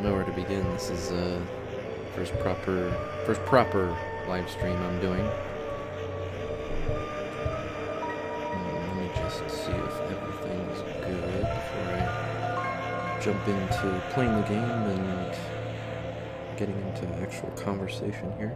know where to begin. This is first proper live stream I'm doing. Let me just see if everything's good before I jump into playing the game and getting into actual conversation here.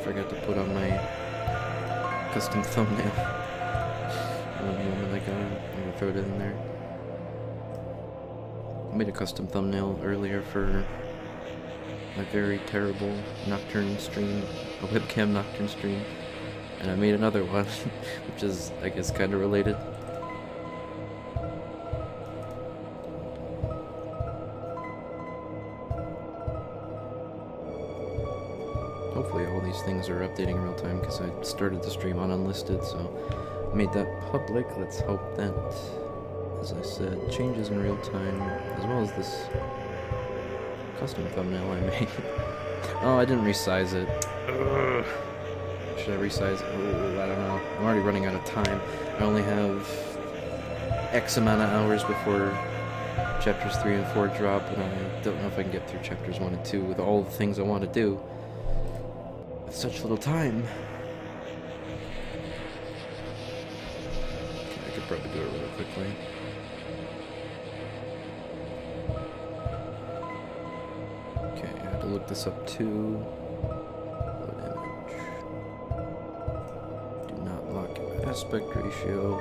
Forgot to put on my custom thumbnail. One moment I got it. I'm gonna throw it in there. I made a custom thumbnail earlier for my very terrible nocturne stream, a webcam nocturne stream, and I made another one, which is, I guess, kind of related. Hopefully all these things are updating in real time, because I started the stream on unlisted, so I made that public. Let's hope that, as I said, changes in real time, as well as this custom thumbnail I made. Oh, I didn't resize it. Ugh. Should I resize it? Oh, I don't know. I'm already running out of time. I only have X amount of hours before chapters 3 and 4 drop, and I don't know if I can get through chapters 1 and 2 with all the things I want to do. Such little time. Okay, I could probably do it really quickly. Okay, I had to look this up too. Load image. Do not lock aspect ratio.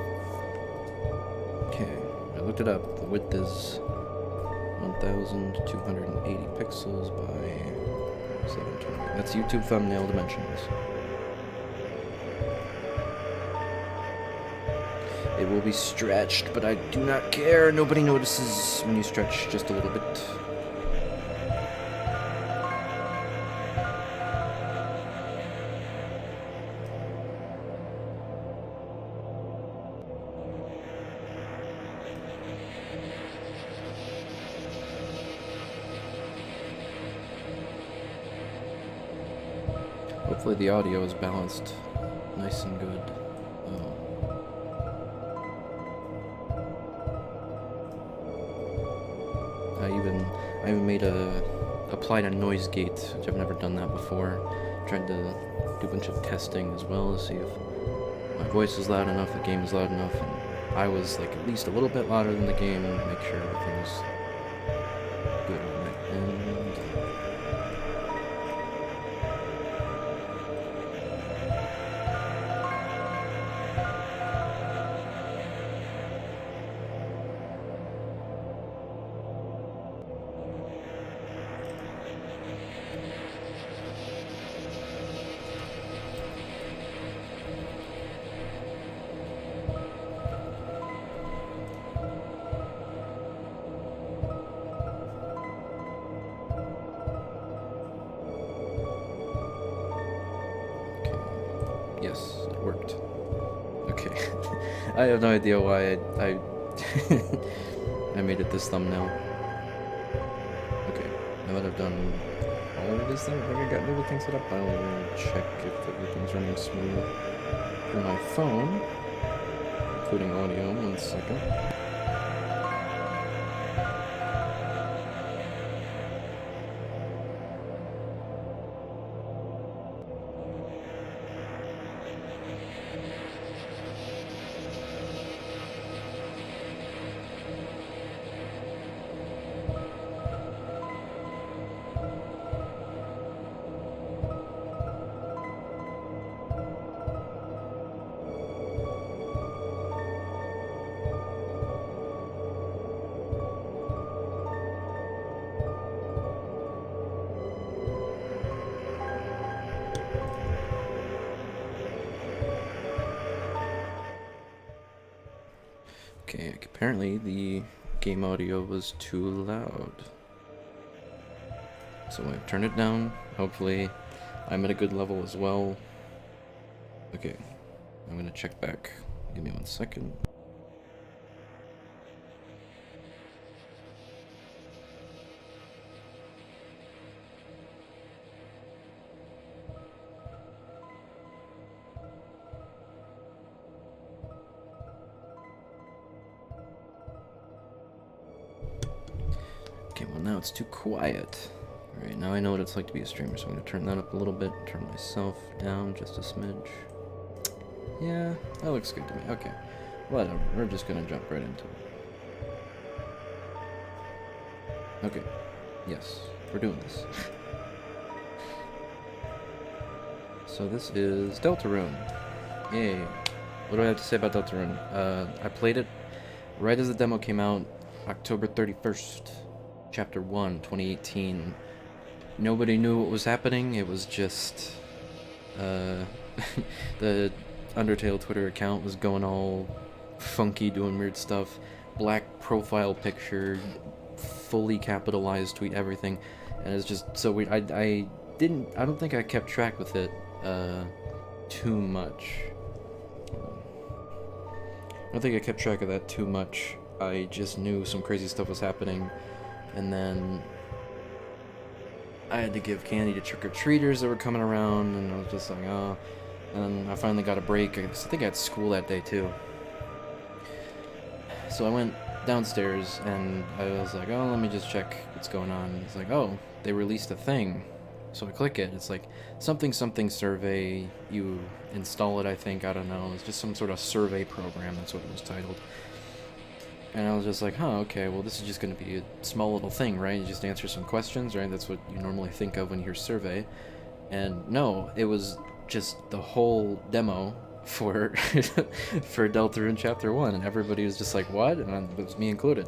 Okay, I looked it up. The width is 1,280 pixels by 720. That's YouTube thumbnail dimensions. It will be stretched, but I do not care. Nobody notices when you stretch just a little bit. Hopefully the audio is balanced nice and good. I even made applied a noise gate, which I've never done that before. Tried to do a bunch of testing as well to see if my voice is loud enough, the game is loud enough, and I was like at least a little bit louder than the game, and make sure everything was good on my end. Yes, it worked. Okay. I have no idea why I I made it this thumbnail. Okay, now that I've done all of this thing, I think I got everything set up. I'll check if everything's running smooth through my phone, including audio. 1 second. back. Apparently the game audio was too loud. So I've turned it down. Hopefully I'm at a good level as well. Okay, I'm gonna check back. Give me 1 second. Okay, well now it's too quiet. Alright, now I know what it's like to be a streamer, so I'm gonna turn that up a little bit, turn myself down just a smidge. Yeah, that looks good to me. Okay, whatever, we're just gonna jump right into it. Okay, yes, we're doing this. So this is Deltarune. Yay. What do I have to say about Deltarune? I played it right as the demo came out, October 31st, Chapter 1, 2018. Nobody knew what was happening. It was just the Undertale Twitter account was going all funky, doing weird stuff. Black profile picture, fully capitalized tweet, everything, and it's just so weird. I don't think I kept track with it too much. I don't think I kept track of that too much. I just knew some crazy stuff was happening, and then I had to give candy to trick-or-treaters that were coming around, and I was just like, oh. And I finally got a break. I think I had school that day too. So I went downstairs and I was like, oh, let me just check what's going on. It's like, oh, they released a thing. So I click it. It's like something survey. You install it, I think. I don't know. It's just some sort of survey program. That's what it was titled. And I was just like, huh, okay, well, this is just going to be a small little thing, right? You just answer some questions, right? That's what you normally think of when you hear survey. And no, it was just the whole demo for for Deltarune Chapter 1, and everybody was just like, what? And it was me included.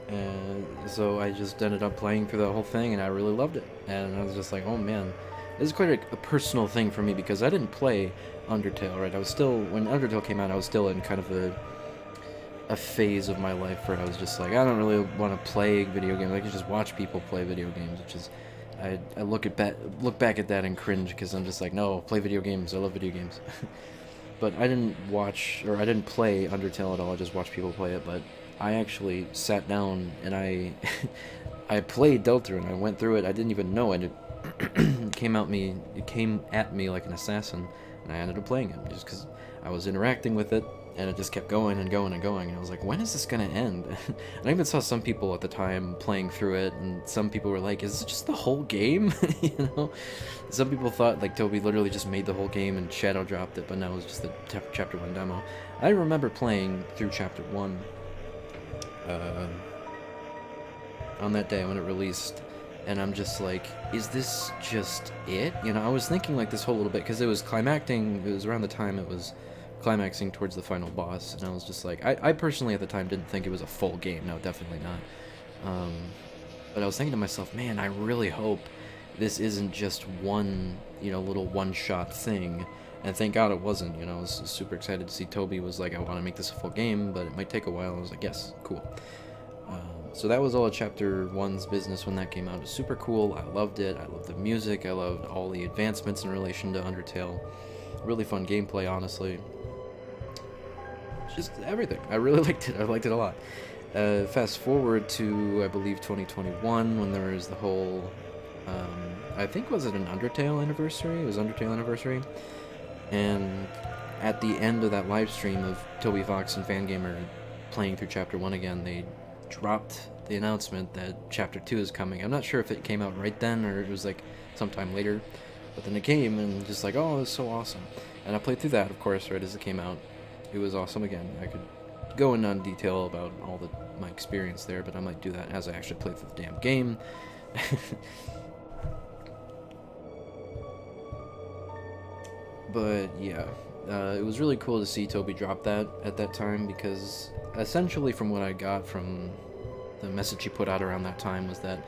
And so I just ended up playing through the whole thing, and I really loved it. And I was just like, oh man, this is quite a personal thing for me, because I didn't play Undertale, right? I was still, when Undertale came out, I was still in kind of a phase of my life where I was just like, I don't really want to play video games. I can just watch people play video games, which is, I look back at that and cringe, because I'm just like, no, play video games. I love video games. But I didn't play Undertale at all. I just watched people play it. But I actually sat down and I played Deltarune. I went through it. I didn't even know it. It came at me like an assassin, and I ended up playing it just because I was interacting with it. And it just kept going and going and going, and I was like, when is this gonna end? And I even saw some people at the time playing through it, and some people were like, is it just the whole game? You know? Some people thought, like, Toby literally just made the whole game and shadow dropped it, but no, it was just the Chapter 1 demo. I remember playing through Chapter 1 on that day when it released, and I'm just like, is this just it? You know, I was thinking like this whole little bit, because it was climacting, it was around the time it was climaxing towards the final boss, and I was just like, I personally at the time didn't think it was a full game. No, definitely not. But I was thinking to myself, man, I really hope this isn't just one, you know, little one-shot thing. And thank God it wasn't. You know, I was super excited to see Toby was like, I want to make this a full game, but it might take a while. I was like, yes, cool. So that was all of Chapter 1's business when that came out. It was super cool. I loved it. I loved the music. I loved all the advancements in relation to Undertale. Really fun gameplay, honestly. Just everything. I really liked it. I liked it a lot. Fast forward to, I believe, 2021, when there was the whole, I think, was it an Undertale anniversary? It was Undertale anniversary. And at the end of that live stream of Toby Fox and Fangamer playing through Chapter 1 again, they dropped the announcement that Chapter 2 is coming. I'm not sure if it came out right then or it was like sometime later, but then it came and just like, oh, it's so awesome. And I played through that, of course, right as it came out. It was awesome again. I could go in on detail about all my experience there, but I might do that as I actually play through the damn game. But yeah, it was really cool to see Toby drop that at that time, because essentially from what I got from the message he put out around that time was that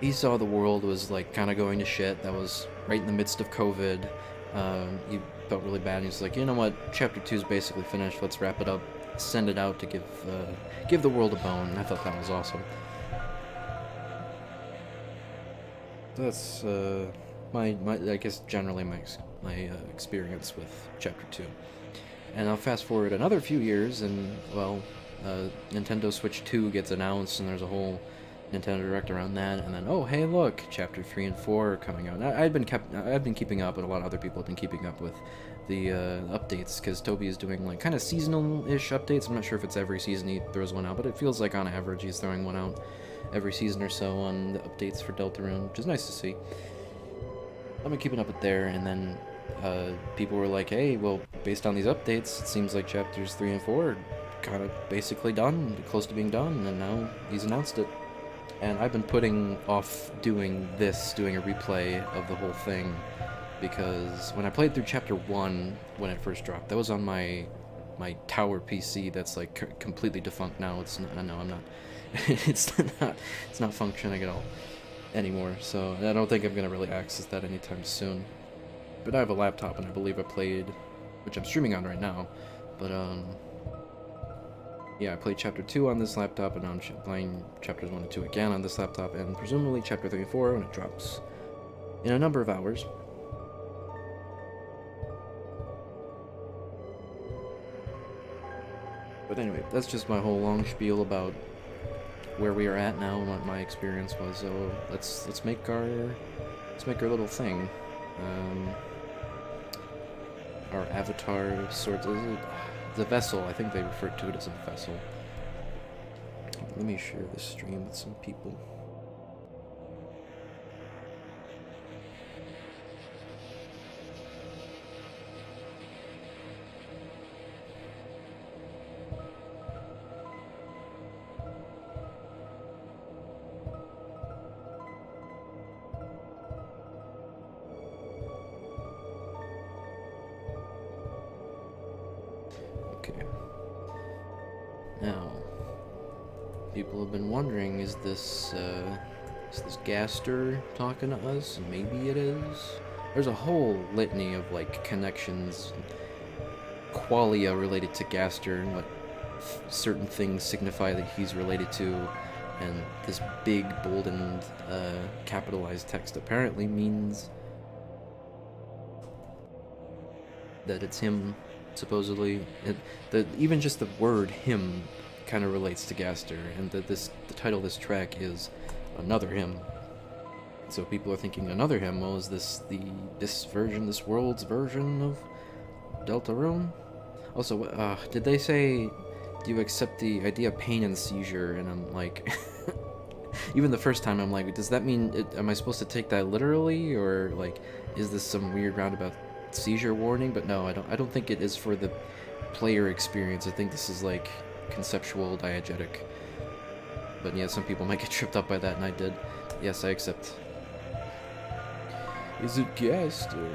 he saw the world was like kind of going to shit. That was right in the midst of COVID. felt really bad. And he's like, you know what, chapter 2 is basically finished. Let's wrap it up, send it out to give the world a bone. And I thought that was awesome. That's my I guess generally my experience with chapter 2. And I'll fast forward another few years, and well, Nintendo Switch 2 gets announced, and there's a whole Nintendo Direct around that, and then oh hey look, chapter 3 and 4 are coming out. I've been keeping up, and a lot of other people have been keeping up with the updates, because Toby is doing like kind of seasonal-ish updates. I'm not sure if it's every season he throws one out, but it feels like on average he's throwing one out every season or so on the updates for Deltarune, which is nice to see. I've been keeping up with there, and then people were like, hey, well, based on these updates, it seems like chapters 3 and 4 are kind of basically done, close to being done, and now he's announced it. And I've been putting off doing a replay of the whole thing, because when I played through chapter 1 when it first dropped, that was on my tower PC that's like completely defunct now. It's not, no, I'm not. it's not functioning at all anymore, so I don't think I'm gonna really access that anytime soon. But I have a laptop, and I believe I played, which I'm streaming on right now, but yeah, I played chapter 2 on this laptop, and now I'm playing chapters 1 and 2 again on this laptop, and presumably chapter 3 and 4 when it drops in a number of hours. But anyway, that's just my whole long spiel about where we are at now and what my experience was. So let's make our little thing. Our avatar of sorts. Is it the vessel? I think they refer to it as a vessel. Let me share this stream with some people. Now, people have been wondering, is this Gaster talking to us? Maybe it is. There's a whole litany of like connections, qualia related to Gaster, and what certain things signify that he's related to, and this big boldened capitalized text apparently means that it's him. Supposedly, even just the word "him" kind of relates to Gaster, and the title of this track is "Another Him." So people are thinking another him. Well, is this this world's version of Deltarune? Also, did they say, do you accept the idea of pain and seizure? And I'm like, even the first time I'm like, does that mean? Am I supposed to take that literally, or like, is this some weird roundabout seizure warning? But no, I don't think it is for the player experience. I think this is like conceptual diegetic. But yeah, some people might get tripped up by that, and I did. Yes, I accept. Is it Gaster?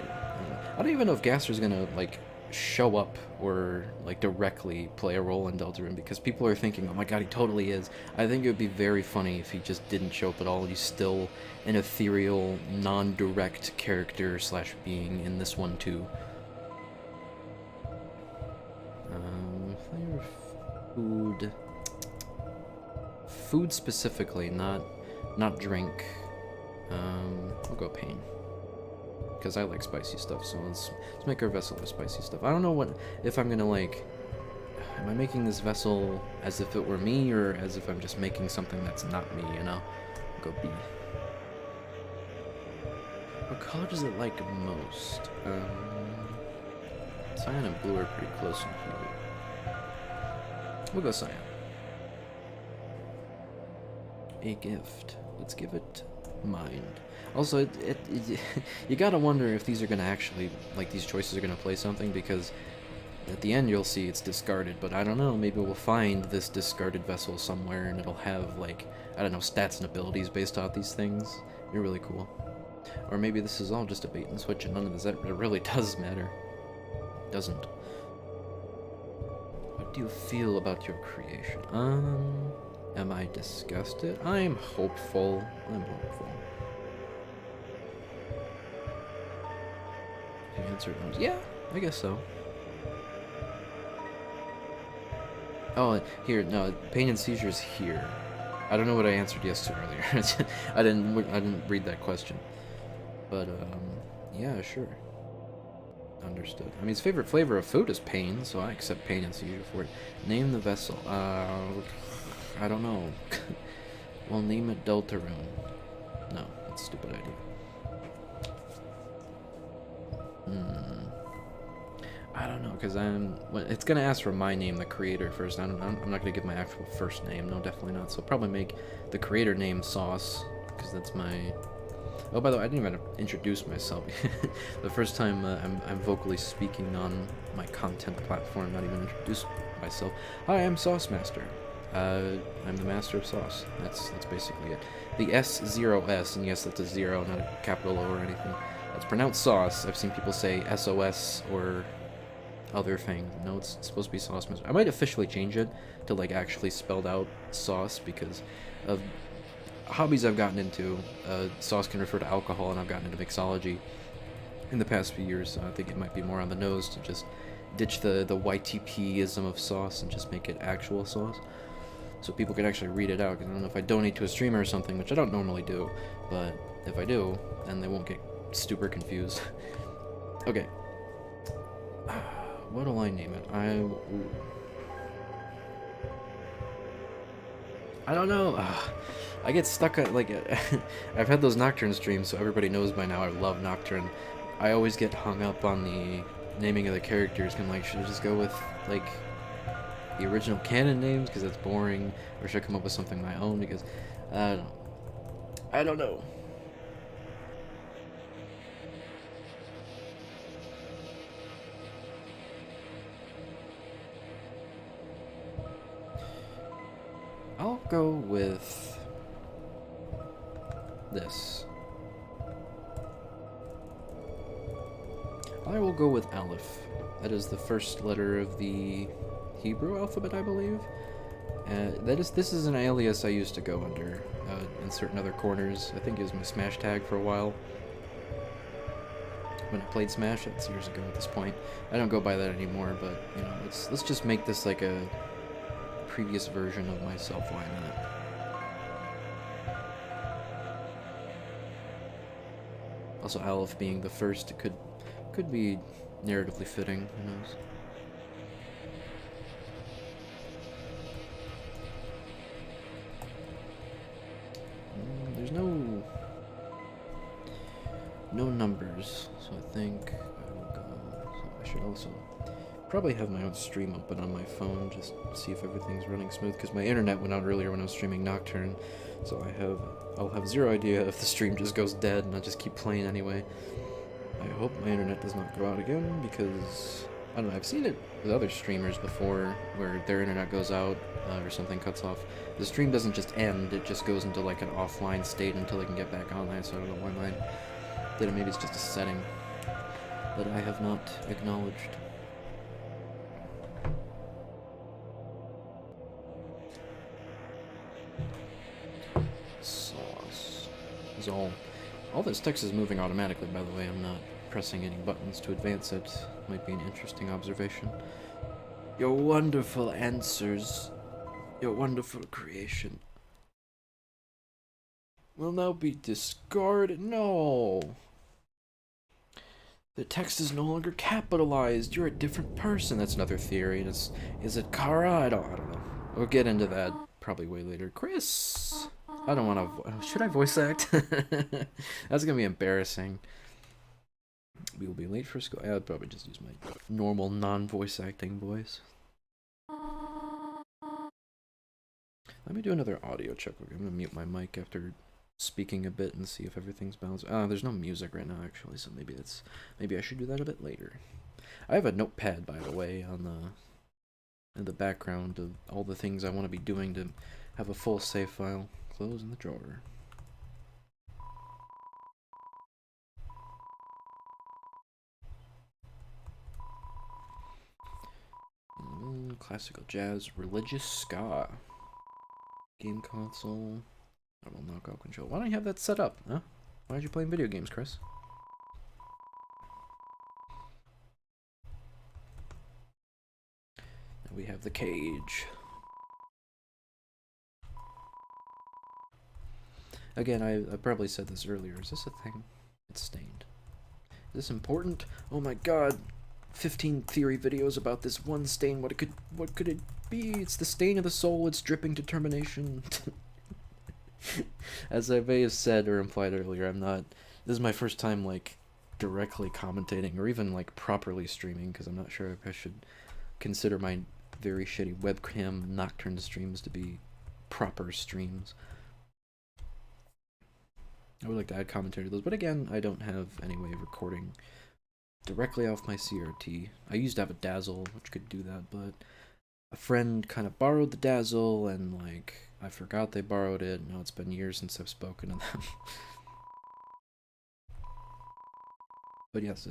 I don't even know if Gaster's gonna like show up or like directly play a role in Deltarune, because people are thinking, oh my god, he totally is. I think it would be very funny if he just didn't show up at all. He's still an ethereal, non-direct character slash being in this one too. Flavor food. Food specifically, not drink. We'll go pain, because I like spicy stuff. So let's make our vessel with spicy stuff. I don't know if I'm gonna like. Am I making this vessel as if it were me, or as if I'm just making something that's not me? You know. I'll go B. What color does it like most? Cyan and blue are pretty close in here. We'll go cyan. A gift. Let's give it mind. Also, you gotta wonder if these are gonna actually, like, these choices are gonna play something, because at the end you'll see it's discarded, but I don't know, maybe we'll find this discarded vessel somewhere and it'll have, like, I don't know, stats and abilities based off these things. They're really cool. Or maybe this is all just a bait and switch and none of this, it really does matter. It doesn't. What do you feel about your creation? Am I disgusted? I'm hopeful. The answer is yeah. I guess so. Oh, here, no, pain and seizures here. I don't know what I answered yes to earlier. I didn't read that question. But yeah, sure. Understood. I mean, his favorite flavor of food is pain, so I accept pain and seizure for it. Name the vessel. I don't know. Well, name it Deltarune. No, that's a stupid idea. I don't know, because it's gonna ask for my name, the creator, first. I'm not gonna give my actual first name. No, definitely not. So I'll probably make the creator name Sauce, because that's my. Oh, by the way, I didn't even introduce myself. The first time I'm vocally speaking on my content platform, not even introduced myself. Hi, I'm Sauce Master. I'm the master of sauce. That's basically it. The S0S, and yes, that's a zero, not a capital O or anything. It's pronounced sauce. I've seen people say SOS or other thing. No, it's supposed to be Sauce Master. I might officially change it to like actually spelled out sauce because of hobbies I've gotten into. Sauce can refer to alcohol, and I've gotten into mixology in the past few years, so I think it might be more on the nose to just ditch the YTP-ism of sauce and just make it actual sauce. So people can actually read it out. I don't know if I donate to a streamer or something, which I don't normally do, but if I do, then they won't get super confused. Okay. What'll I name it? I don't know. I get stuck at, like, I've had those Nocturne streams, so everybody knows by now I love Nocturne. I always get hung up on the naming of the characters, and I'm like, should I just go with, like, the original canon names, because that's boring, or should I come up with something of my own, because, I don't know. I'll go with this. I will go with Aleph. That is the first letter of the Hebrew alphabet, I believe. This is an alias I used to go under in certain other corners. I think it was my Smash tag for a while. When I played Smash, that's years ago at this point. I don't go by that anymore, but you know, let's just make this like a previous version of myself. Why not? Also, Aleph being the first, it could be narratively fitting. Who knows? There's no numbers, so I think I will go. So I should also probably have my own stream open on my phone, just see if everything's running smooth, because my internet went out earlier when I was streaming Nocturne, so I'll have zero idea if the stream just goes dead and I'll just keep playing anyway. I hope my internet does not go out again, because I don't know, I've seen it with other streamers before where their internet goes out or something cuts off. The stream doesn't just end, it just goes into like an offline state until they can get back online, so I don't know why mine did it. Maybe it's just a setting that I have not acknowledged. Sauce. Is all this text is moving automatically, by the way. I'm not pressing any buttons to advance it. Might be an interesting observation. Your wonderful answers, your wonderful creation will now be discarded. No! The text is no longer capitalized. You're a different person. That's another theory. Is it Kara? I don't know. We'll get into that probably way later. Chris! I don't want to... Should I voice act? That's going to be embarrassing. We will be late for school. I'll probably just use my normal non-voice acting voice. Let me do another audio check. I'm going to mute my mic after speaking a bit and see if everything's balanced. There's no music right now, actually, so maybe I should do that a bit later. I have a notepad, by the way, in the background of all the things I want to be doing to have a full save file. Close in the drawer. Classical jazz, religious ska, game console. I will knockout control. Why don't you have that set up, huh? Why aren't you playing video games, Chris? we have the cage. Again, I probably said this earlier. Is this a thing? It's stained. Is this important? Oh my god. 15 theory videos about this one stain. What could it be? It's the stain of the soul. It's dripping determination. As I may have said or implied earlier, I'm not... This is my first time, like, directly commentating or even, like, properly streaming, because I'm not sure if I should consider my very shitty webcam nocturne streams to be proper streams. I would like to add commentary to those, but again, I don't have any way of recording directly off my CRT. I used to have a Dazzle, which could do that, but a friend kind of borrowed the Dazzle, and, like, I forgot they borrowed it. Now it's been years since I've spoken to them. But yes,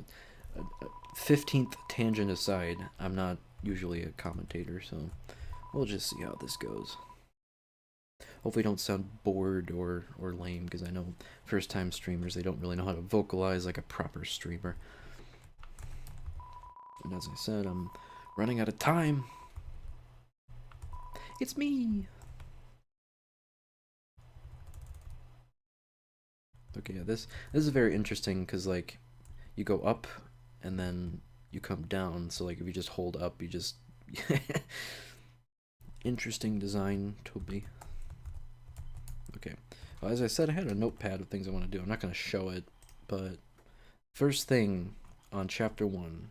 15th tangent aside, I'm not usually a commentator, so we'll just see how this goes. Hopefully don't sound bored or lame, because I know first-time streamers, they don't really know how to vocalize like a proper streamer. And as I said, I'm running out of time. It's me! Okay, yeah, this is very interesting, because, like, you go up, and then you come down, so, like, if you just hold up, you just... Interesting design, Toby. Okay, well, as I said, I had a notepad of things I want to do. I'm not going to show it, but first thing on chapter 1.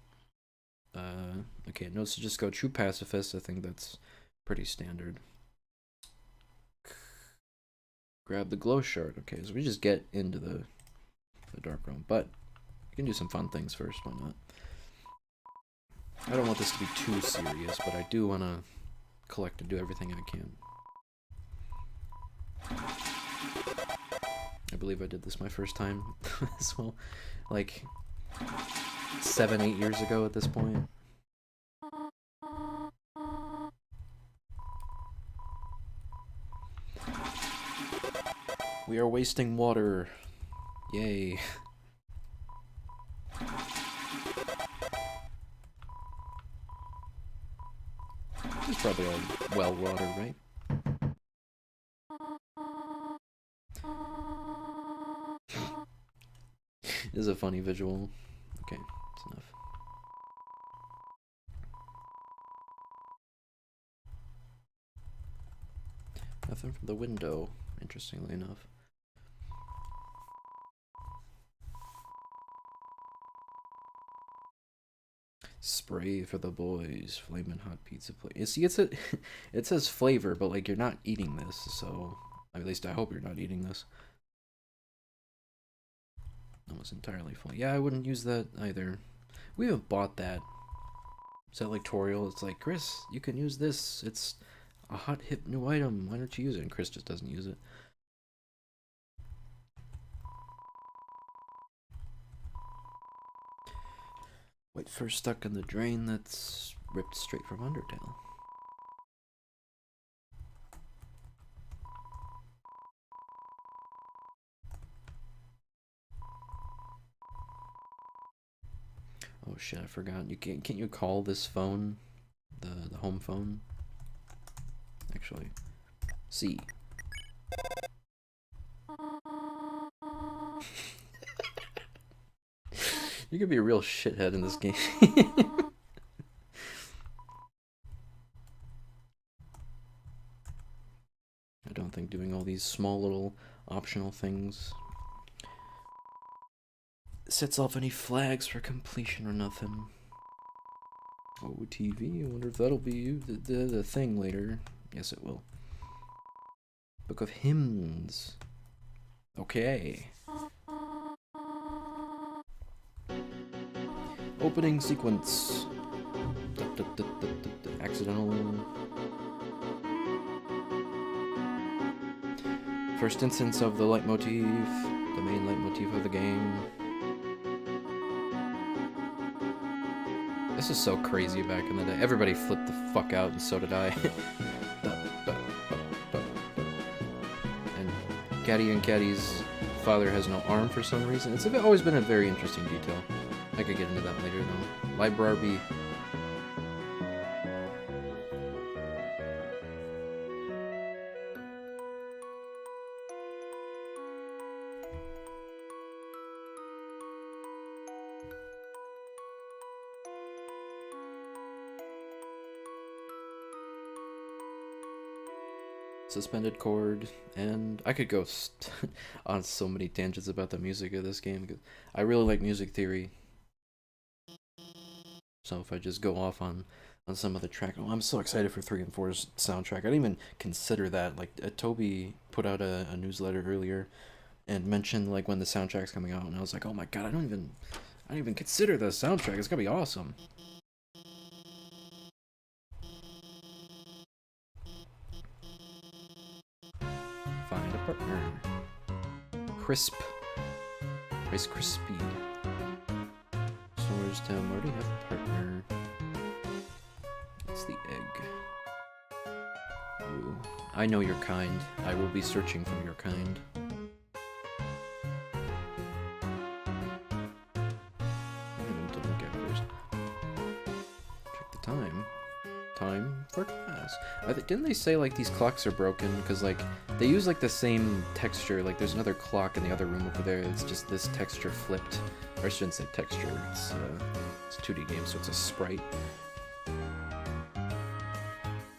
Okay, notes to just go true pacifist. I think that's pretty standard. Grab the glow shard. Okay, so we just get into the dark room, but you can do some fun things first. Why not? I don't want this to be too serious, but I do want to collect and do everything I can. I believe I did this my first time as well, like 7-8 years ago at this point. We are wasting water. Yay. It's probably all well water, right? This is a funny visual. Okay, that's enough. Nothing from the window, interestingly enough. Spray for the boys, flamin' hot pizza place. See, it says flavor, but like you're not eating this, so at least I hope you're not eating this. Almost entirely full. Yeah, I wouldn't use that either. We haven't bought that. Is that like Toriel? It's like, Chris, you can use this. It's a hot hip new item. Why don't you use it? And Chris just doesn't use it. White fur stuck in the drain that's ripped straight from Undertale. Oh shit, I forgot. Can't you call this phone the home phone? Actually, C. You could be a real shithead in this game. I don't think doing all these small little optional things sets off any flags for completion or nothing. Oh, TV. I wonder if that'll be the thing later. Yes, it will. Book of Hymns. Okay. Opening sequence. Accidental. First instance of the leitmotif, the main leitmotif of the game. This is so crazy back in the day. Everybody flipped the fuck out, and so did I. And Caddy and Caddy's father has no arm for some reason. It's always been a very interesting detail. I could get into that later though. Library. Suspended chord, and I could go on so many tangents about the music of this game because I really like music theory. So if I just go off on some of the track, oh, I'm so excited for 3 and 4's soundtrack. I didn't even consider that. Like Toby put out a newsletter earlier and mentioned like when the soundtrack's coming out, and I was like, oh my god, I don't even consider the soundtrack. It's gonna be awesome. Find a partner. Crisp. Rice Crispy. Soars Town already have a partner. It's the egg. Ooh. I know your kind. I will be searching for your kind. To look at first. Check the time. Time for class. Didn't they say like these clocks are broken because like they use like the same texture? Like there's another clock in the other room over there. It's just this texture flipped. Or I shouldn't say texture. It's a 2D game, so it's a sprite.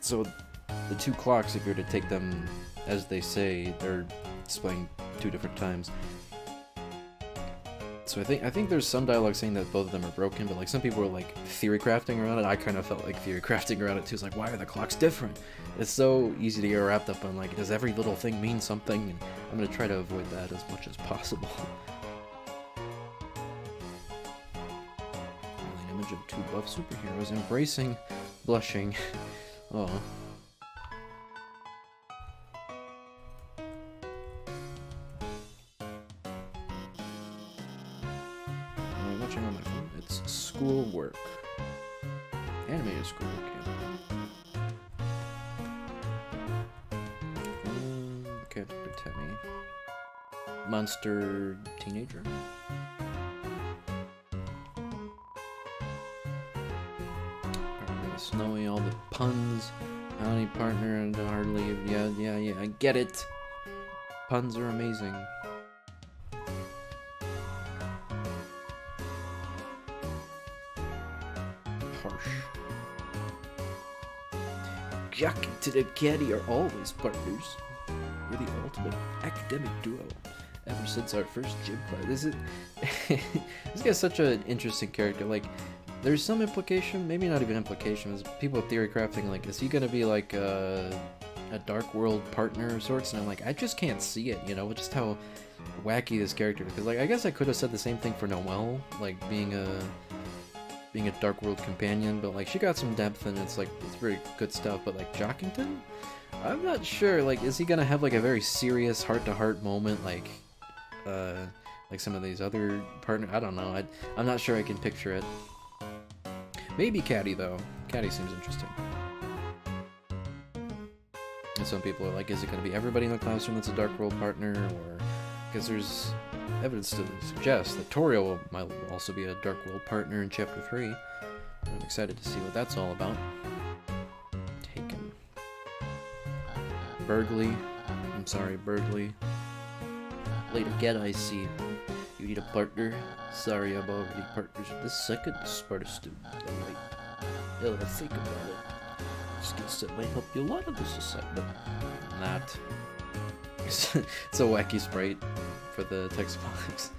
So the 2 clocks, if you were to take them as they say, they're displaying 2 different times. So I think there's some dialogue saying that both of them are broken, but like some people were like theory crafting around it. I kind of felt like theory crafting around it too. It's like, why are the clocks different? It's so easy to get wrapped up on like, does every little thing mean something? And I'm gonna try to avoid that as much as possible. An image of 2 buff superheroes embracing, blushing. Oh. Watching on my phone. It's schoolwork. Animated schoolwork, yeah. Character Tammy. Monster teenager. Snowy, all the puns. Bounty partner and hardly. Yeah, I get it. Puns are amazing. Jack and the Caddy are always partners. We're the ultimate academic duo. Ever since our first gym class. This guy's such an interesting character. Like, there's some implication, maybe not even implication, is people theory crafting, like, is he gonna be like a Dark World partner of sorts? And I'm like, I just can't see it, you know, just how wacky this character is. Because, like, I guess I could have said the same thing for Noelle, like, being a Dark World companion, but like she got some depth and it's like it's very good stuff. But like Jockington, I'm not sure. Like, is he gonna have like a very serious heart-to-heart moment, like some of these other partners? I don't know. I'm not sure I can picture it. Maybe Caddy though. Caddy seems interesting. And some people are like, is it gonna be everybody in the classroom that's a Dark World partner, or because there's evidence to suggest that Toriel might also be a Dark World partner in Chapter 3. I'm excited to see what that's all about. Taken. Burgley. I'm sorry, Burgley. Late again, I see. You need a partner? Sorry, I'm already partners with the second Sparta student. I'll think about it. Skills that might help you a lot on this assignment. Not. It's a wacky sprite for the text box.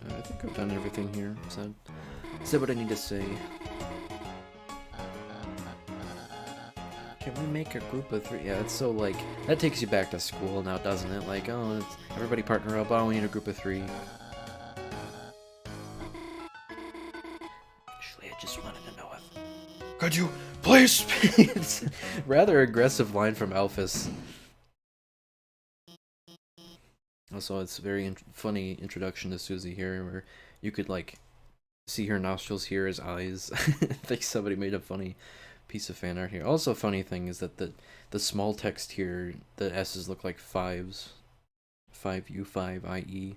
I think I've done everything here. Said what I need to say. Can we make a group of 3? Yeah, it's so like, that takes you back to school now, doesn't it? Like, oh, it's, everybody partner up, oh, we need a group of 3. Actually, I just wanted to know if... Could you please? It's a rather aggressive line from Alphys. Also, it's a very funny introduction to Susie here, where you could like see her nostrils, hear his eyes. I think somebody made a funny piece of fan art here. Also, a funny thing is that the small text here, the S's look like 5s. 5U, 5IE.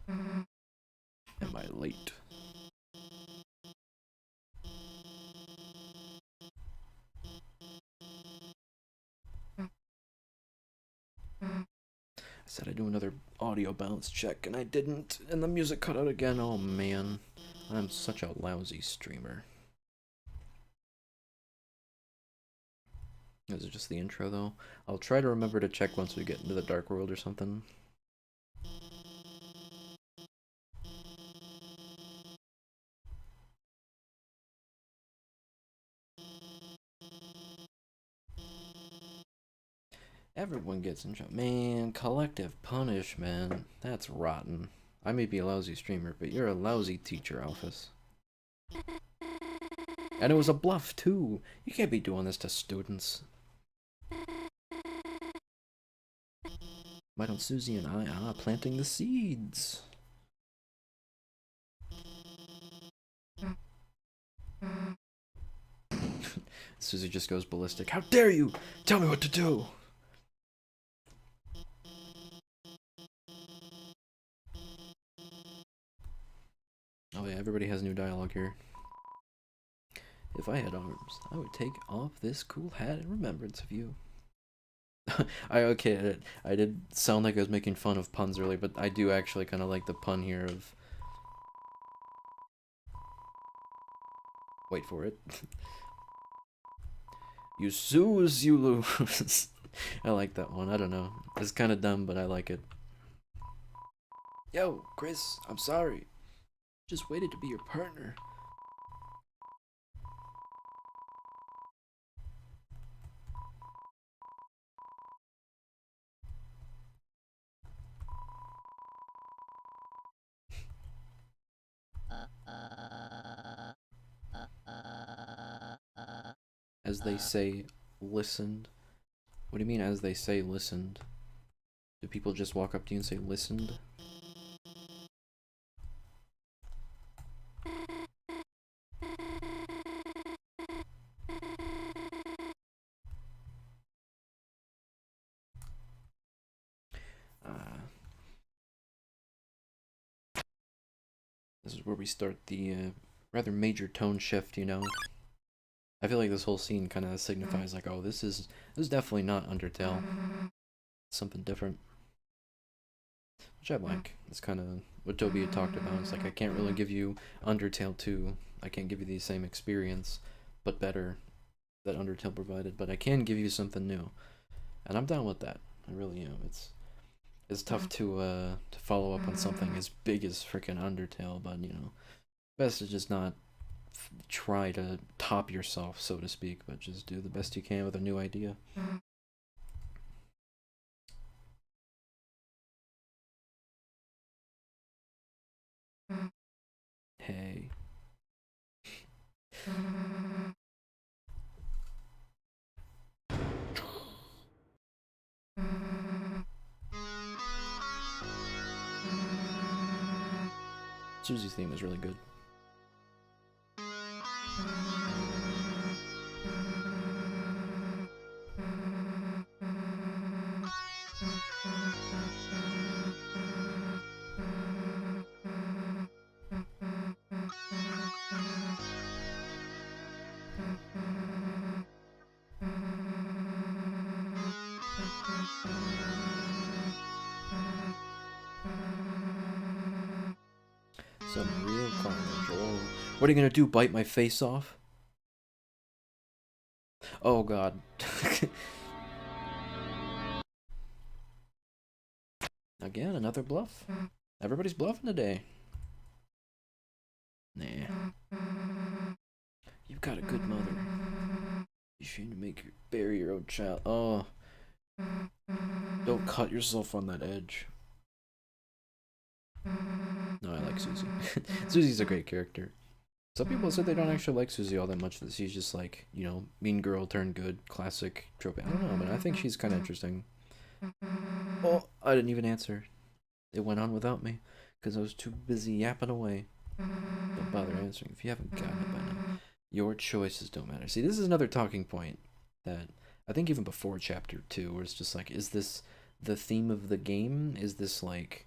Am I late? said I'd do another audio balance check, and I didn't, and the music cut out again. Oh man, I'm such a lousy streamer. Is it just the intro though? I'll try to remember to check once we get into the Dark World or something. Everyone gets in trouble. Man, collective punishment. That's rotten. I may be a lousy streamer, but you're a lousy teacher, Alphys. And it was a bluff, too. You can't be doing this to students. Why don't Susie and I planting the seeds? Susie just goes ballistic. How dare you! Tell me what to do! Oh yeah, everybody has new dialogue here. If I had arms, I would take off this cool hat in remembrance of you. I did sound like I was making fun of puns earlier, but I do actually kind of like the pun here of... Wait for it. You snooze, you lose. I like that one. I don't know. It's kind of dumb, but I like it. Yo, Chris, I'm sorry. Just waited to be your partner. As they say, listened. What do you mean, as they say, listened? Do people just walk up to you and say, listened? This is where we start the rather major tone shift, you know? I feel like this whole scene kind of signifies like, oh, this is definitely not Undertale. It's something different. Which I like. It's kind of what Toby had talked about. It's like, I can't really give you Undertale 2. I can't give you the same experience, but better, that Undertale provided. But I can give you something new. And I'm down with that. I really am. It's tough to follow up on something as big as freaking Undertale, but, you know, best to just not try to top yourself, so to speak, but just do the best you can with a new idea. Hey. Susie's theme is really good. Some real carnage. Oh. What are you gonna do, bite my face off? Oh god. Again, another bluff. Everybody's bluffing today. Nah. You've got a good mother. You shouldn't bury your own child. Oh. Don't cut yourself on that edge. No, I like Susie. Susie's a great character. Some people said they don't actually like Susie all that much, that she's just like, you know, mean girl turned good, classic trope. I don't know, but I think she's kind of interesting. Oh, I didn't even answer. It went on without me, because I was too busy yapping away. Don't bother answering if you haven't gotten it by now. Your choices don't matter. See, this is another talking point that I think even before chapter 2, where it's just like, is this the theme of the game? Is this like,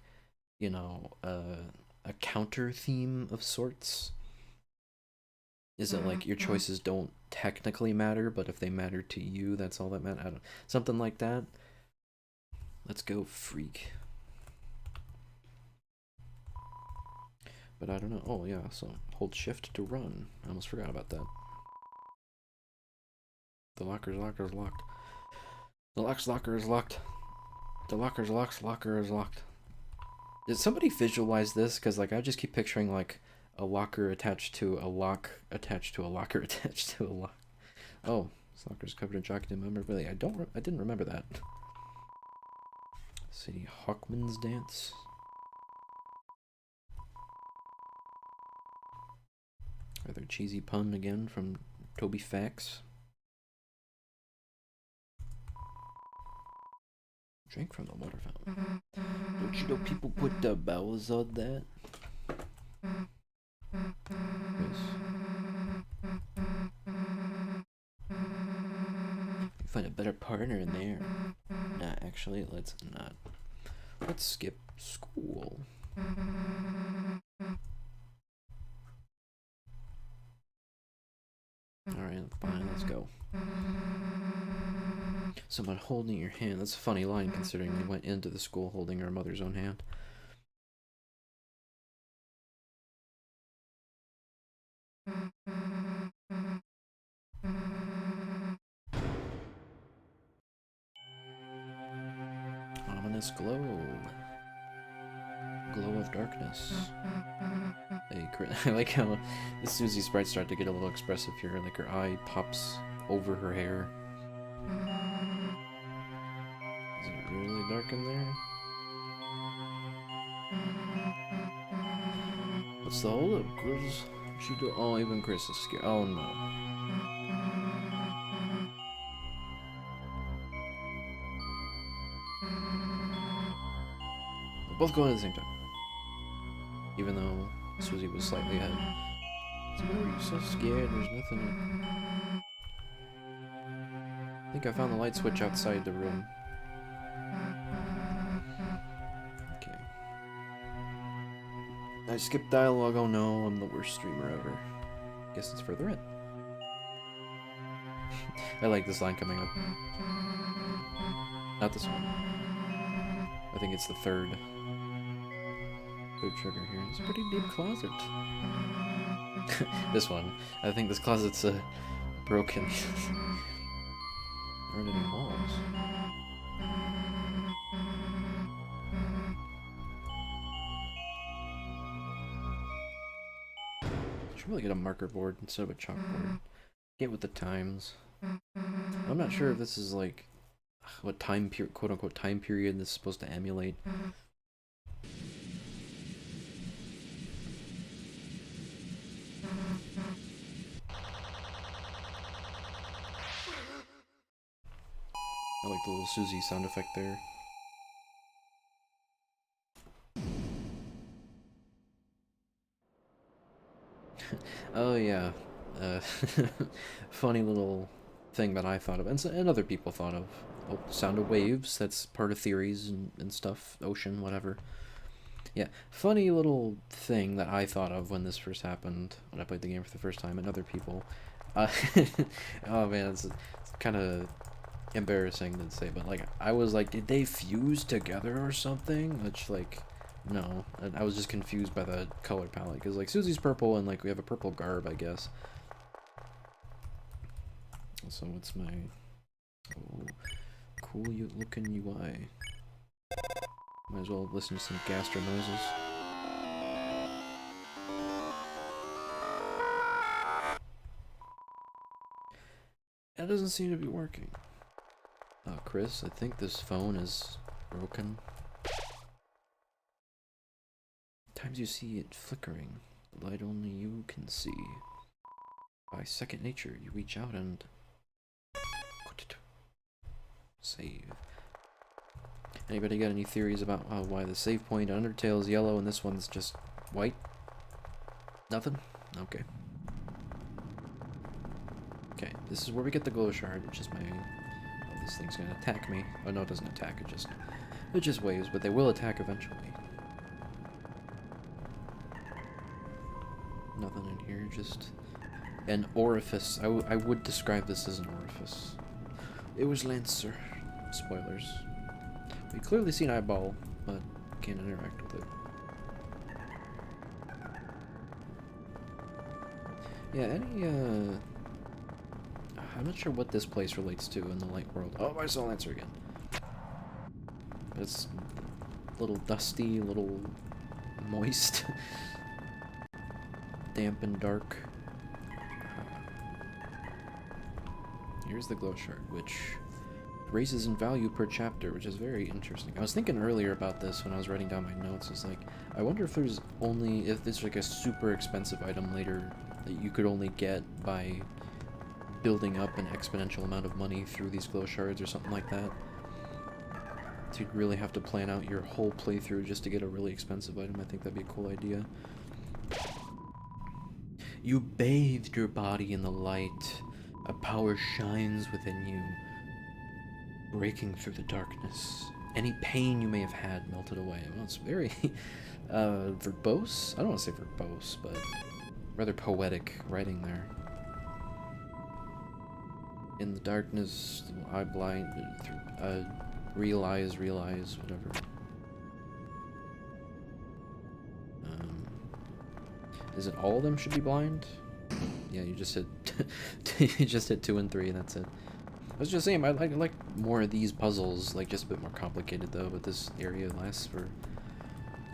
you know, a counter theme of sorts? Is it like your choices don't technically matter, but if they matter to you, that's all that matters? Something like that. Let's go, freak. But I don't know. Oh, yeah, so hold shift to run. I almost forgot about that. The locker is locked. The locker is locked. The locker is locked. Did somebody visualize this? Because, like, I just keep picturing, like, a locker attached to a lock attached to a locker attached to a lock. Oh, this locker's covered in chocolate memorabilia. I didn't remember that. City Hawkman's Dance. Rather cheesy pun again from Toby Fax. Drink from the water fountain. Don't you know people put the bells on that? Chris. You find a better partner in there. Nah, actually, let's not. Let's skip school. Alright, fine, let's go. Someone holding your hand. That's a funny line considering they went into the school holding her mother's own hand. Ominous glow. Glow of darkness. Hey, I like how the Susie sprites start to get a little expressive here. Like her eye pops over her hair. Is it really dark in there? What's the holdup, Chris? What you do? Oh, even Chris is scared. Oh no. They're both going at the same time. Even though Susie was slightly ahead. So why were you so scared? There's nothing. I think I found the light switch outside the room. Okay. I skipped dialogue. Oh no, I'm the worst streamer ever. Guess it's further in. I like this line coming up. Not this one. I think it's the third trigger here. It's a pretty deep closet. This one. I think this closet's broken. Aren't any walls. Should really get a marker board instead of a chalkboard. Get with the times. I'm not sure if this is like what time period, quote unquote time period, this is supposed to emulate. I like the little Susie sound effect there. Oh yeah, funny little thing that I thought of, and other people thought of. Oh, sound of waves, that's part of theories and stuff, ocean, whatever. Yeah, funny little thing that I thought of when this first happened, when I played the game for the first time, and other people. Oh man, it's kind of embarrassing to say, but like, I was like, did they fuse together or something? Which, like, no. I was just confused by the color palette, because like, Susie's purple, and like, we have a purple garb, I guess. So what's my... Oh, cool looking UI. Might as well listen to some gastro noises. That doesn't seem to be working. Oh, Chris, I think this phone is broken. Times you see it flickering, the light only you can see. By second nature, you reach out and... Save. Anybody got any theories about why the save point on Undertale is yellow and this one's just white? Nothing? Okay. Okay, this is where we get the glow shard, which is my... Oh, this thing's gonna attack me. Oh no, it doesn't attack, it just waves, but they will attack eventually. Nothing in here, just an orifice. I would describe this as an orifice. It was Lancer. Spoilers. We clearly see an eyeball, but can't interact with it. Yeah, any, I'm not sure what this place relates to in the light world. Oh, I saw Lancer again. It's a little dusty, a little moist. Damp and dark. Here's the glow shard, which raises in value per chapter, which is very interesting. I was thinking earlier about this when I was writing down my notes. It's like, I wonder if there's like a super expensive item later that you could only get by building up an exponential amount of money through these glow shards or something like that. So you'd really have to plan out your whole playthrough just to get a really expensive item. I think that'd be a cool idea. You bathed your body in the light. A power shines within you, breaking through the darkness. Any pain you may have had melted away. Well, it's very verbose. I don't want to say verbose, but rather poetic writing there. In the darkness, eye blind, realize, whatever. Is it all of them should be blind? Yeah, you just hit you just hit 2 and 3, and that's it. I was just saying, I like more of these puzzles, like just a bit more complicated though, but this area lasts for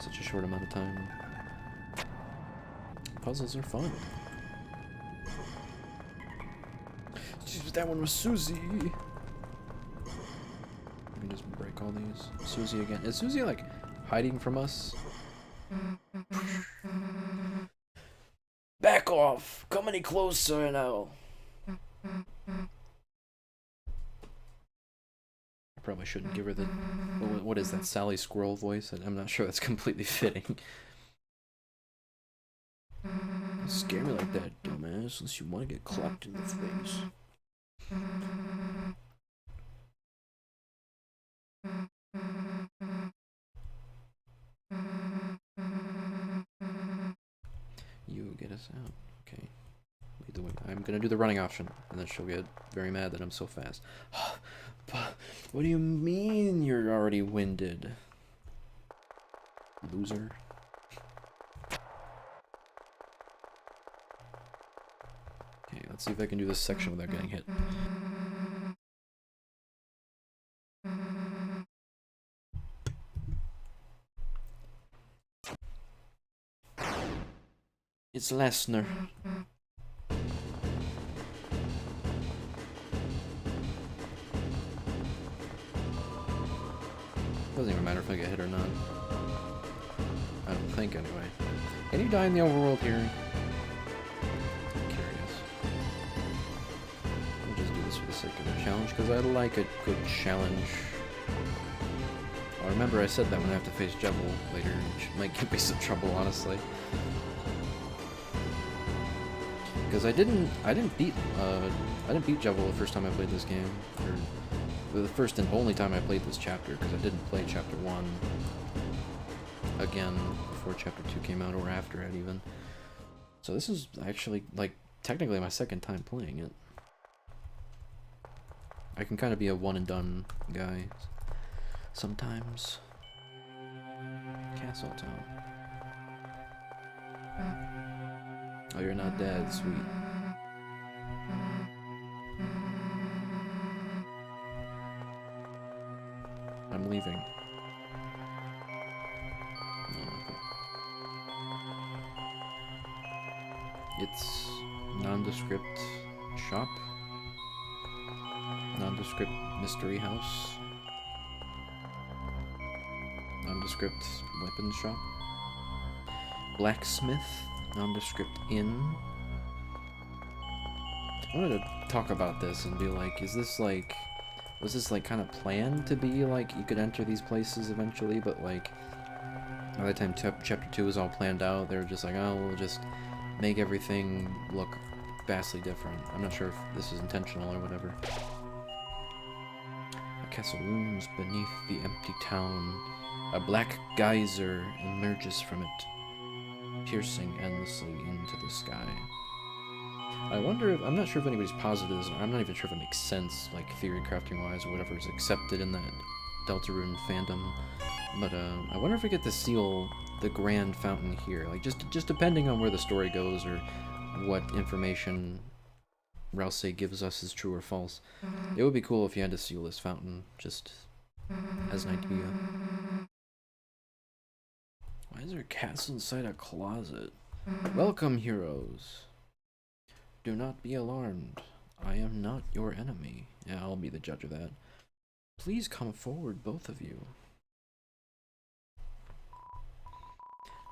such a short amount of time. Puzzles are fun. That one was Susie. Let me just break all these. Susie again. Is Susie like hiding from us? Back off! Come any closer and I'll... I probably shouldn't give her the... What is that, Sally Squirrel voice? I'm not sure that's completely fitting. Don't scare me like that, dumbass, unless you want to get clocked in the face. You get us out. Okay. Lead the way. I'm gonna do the running option, and then she'll get very mad that I'm so fast. But what do you mean you're already winded? Loser. Okay, let's see if I can do this section without getting hit. It's Lesnar. Doesn't even matter if I get hit or not. I don't think, anyway. Can you die in the overworld here? I'm curious. I'll just do this for the sake of a challenge, because I like a good challenge. Oh, remember I said that when I have to face Jebel later, which might give me some trouble, honestly. Because I didn't beat Jebel the first time I played this game, or the first and only time I played this chapter, because I didn't play chapter 1 again before chapter 2 came out, or after it even. So this is actually, like, technically my second time playing it. I can kind of be a one and done guy sometimes. Castle Town. Oh, you're not dead, sweet. I'm leaving. It's nondescript shop. Nondescript mystery house. Nondescript weapons shop. Blacksmith. Nondescript inn. I wanted to talk about this and be like, is this like, was this like kind of planned to be like you could enter these places eventually, but like by the time chapter 2 was all planned out, they were just like, oh, we'll just make everything look vastly different. I'm not sure if this is intentional or whatever. A castle looms beneath the empty town. A black geyser emerges from it, piercing endlessly into the sky. I wonder if, I'm not sure if anybody's positive this, I'm not even sure if it makes sense, like theory crafting wise or whatever is accepted in that Deltarune fandom. But I wonder if we get to seal the grand fountain here. Like, just depending on where the story goes or what information Rouse gives us is true or false. It would be cool if you had to seal this fountain, just as an idea. Why is there a castle inside a closet? Welcome, heroes. Do not be alarmed. I am not your enemy. Yeah, I'll be the judge of that. Please come forward, both of you.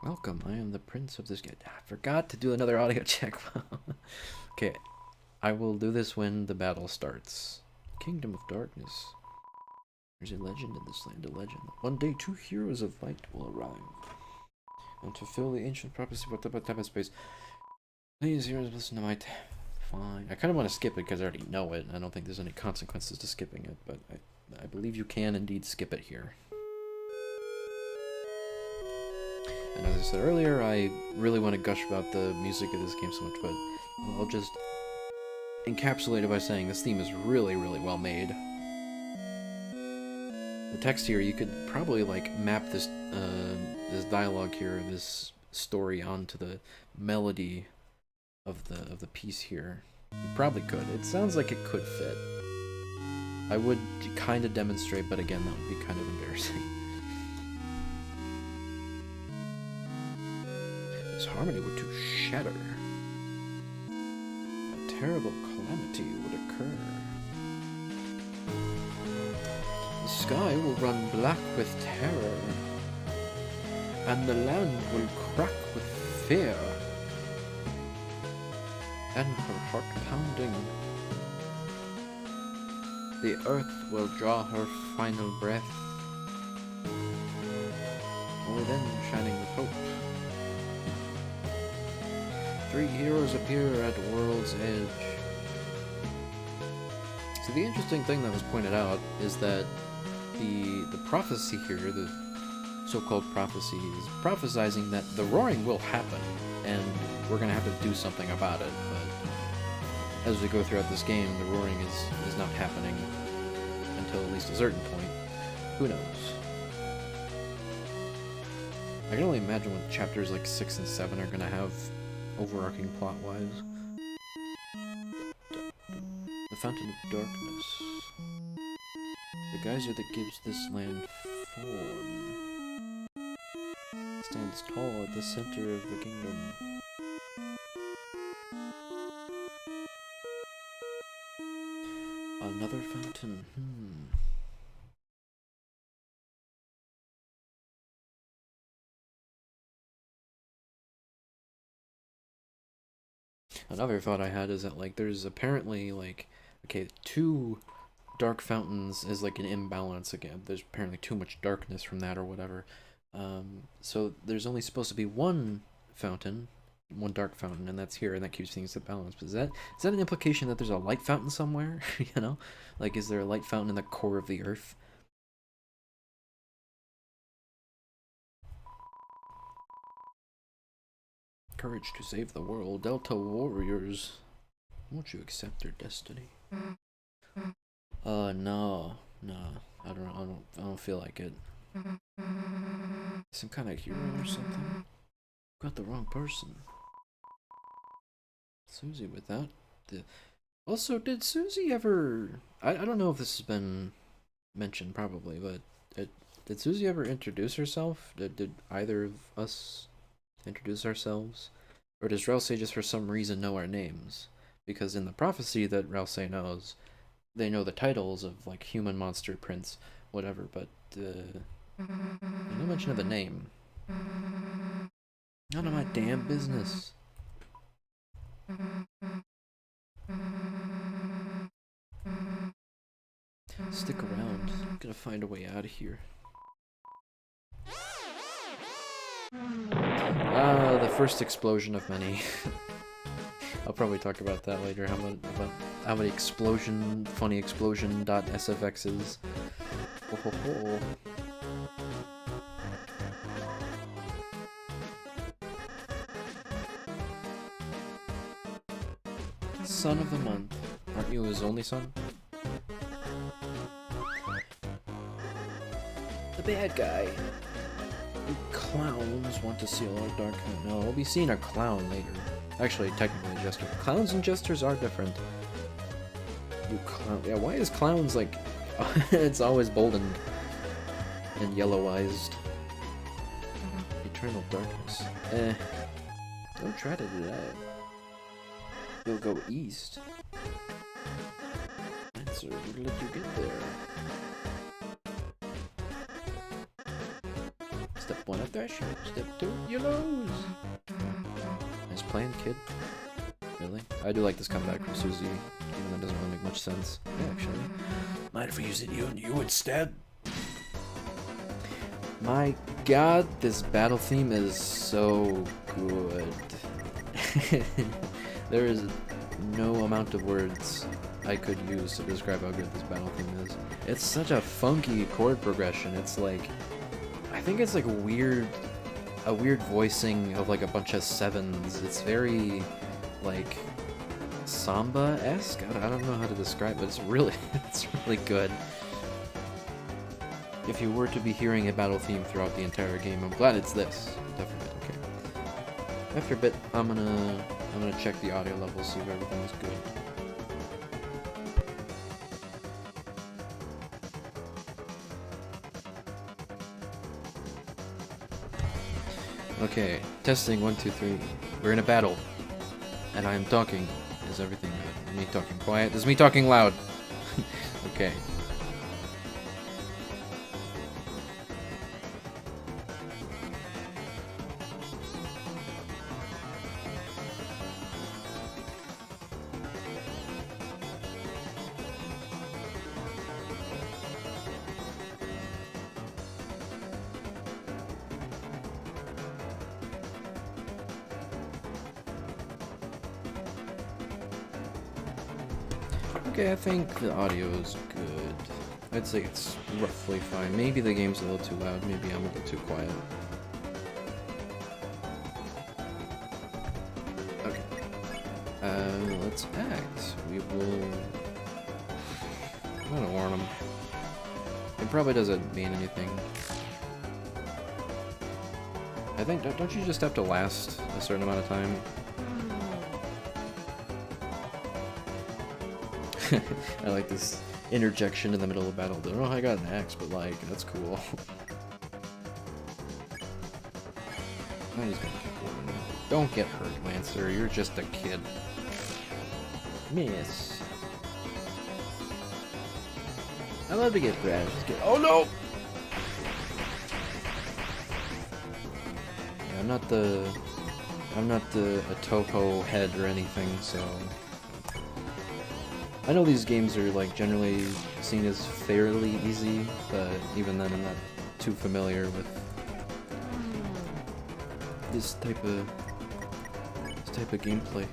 Welcome, I am the prince of this game. I forgot to do another audio check. Okay, I will do this when the battle starts. Kingdom of Darkness. There's a legend in this land, a legend. One day, 2 heroes of light will arrive. And to fulfill the ancient prophecy about time and space. Please, heroes, listen to my fine. I kind of want to skip it because I already know it. I don't think there's any consequences to skipping it, but I believe you can indeed skip it here. And as I said earlier, I really want to gush about the music of this game so much, but I'll just encapsulate it by saying this theme is really, really well made. The text here, you could probably like map this this dialogue here, this story onto the melody of the piece here. You probably could. It sounds like it could fit. I would kind of demonstrate, but again, that would be kind of embarrassing. This harmony were to shatter. A terrible calamity would occur. The sky will run black with terror, and the land will crack with fear. And her heart pounding, the earth will draw her final breath, only then shining with hope. 3 heroes appear at world's edge. So the interesting thing that was pointed out is that the prophecy here, the so-called prophecy, is prophesizing that the roaring will happen, and we're going to have to do something about it. But as we go throughout this game, the roaring is not happening until at least a certain point. Who knows? I can only imagine what chapters like 6 and 7 are going to have overarching plot-wise. The Fountain of Darkness. The geyser that gives this land form stands tall at the center of the kingdom. Another fountain. Another thought I had is that, like, there's apparently, like, okay, 2 dark fountains is, like, an imbalance again. There's apparently too much darkness from that or whatever. So there's only supposed to be 1 fountain, 1 dark fountain, and that's here, and that keeps things at balance. But is that an implication that there's a light fountain somewhere? You know? Like, is there a light fountain in the core of the earth? Courage to save the world. Delta warriors. Won't you accept their destiny? No. I don't feel like it. Some kind of hero or something? Got the wrong person. Susie with that. Also, did Susie ever... I don't know if this has been mentioned, probably, but did Susie ever introduce herself? Did either of us introduce ourselves? Or does Rouse just for some reason know our names? Because in the prophecy that Rouse knows, they know the titles of, like, human, monster, prince, whatever, but no mention of the name. None of my damn business. Stick around. I'm gonna find a way out of here. The first explosion of many. I'll probably talk about that later. About how many funny explosion.sfx's. Ho ho ho. Son of the month. Aren't you his only son? bad guy. You clowns want to see a lot of dark. No, we'll be seeing a clown later. Actually, technically a jester. Clowns and jesters are different. You clown. Yeah, why is clowns like... it's always bold and yellow-eyed. Eternal darkness. Don't try to do that. You'll go east. Answer, we'll let you get there. Step 1 a threshold. Step 2, you lose. Nice plan, kid. Really? I do like this comeback from Susie, even though it doesn't really make much sense. Yeah, actually. Mind if we use it you instead? My god, this battle theme is so good. There is no amount of words I could use to describe how good this battle theme is. It's such a funky chord progression. It's like, I think it's like a weird voicing of like a bunch of sevens. It's very like samba-esque. I don't know how to describe it. It's really good. If you were to be hearing a battle theme throughout the entire game, I'm glad it's this. Definitely. Okay. After a bit, I'm gonna check the audio levels, see if everything is good. Okay, testing 1, 2, 3. We're in a battle, and I am talking. Is everything good? Is me talking quiet? Is me talking loud? Okay. Okay, I think the audio is good. I'd say it's roughly fine. Maybe the game's a little too loud, maybe I'm a little too quiet. Okay. Let's act. We will... I'm gonna warn him. It probably doesn't mean anything. I think, don't you just have to last a certain amount of time? I like this interjection in the middle of battle. I don't know how I got an axe, but like, that's cool. I'm just gonna keep going. Don't get hurt, Lancer. You're just a kid. Miss. I love to get thrashed. Oh no! Yeah, I'm not the a topo head or anything, so. I know these games are like generally seen as fairly easy, but even then I'm not too familiar with this type of gameplay.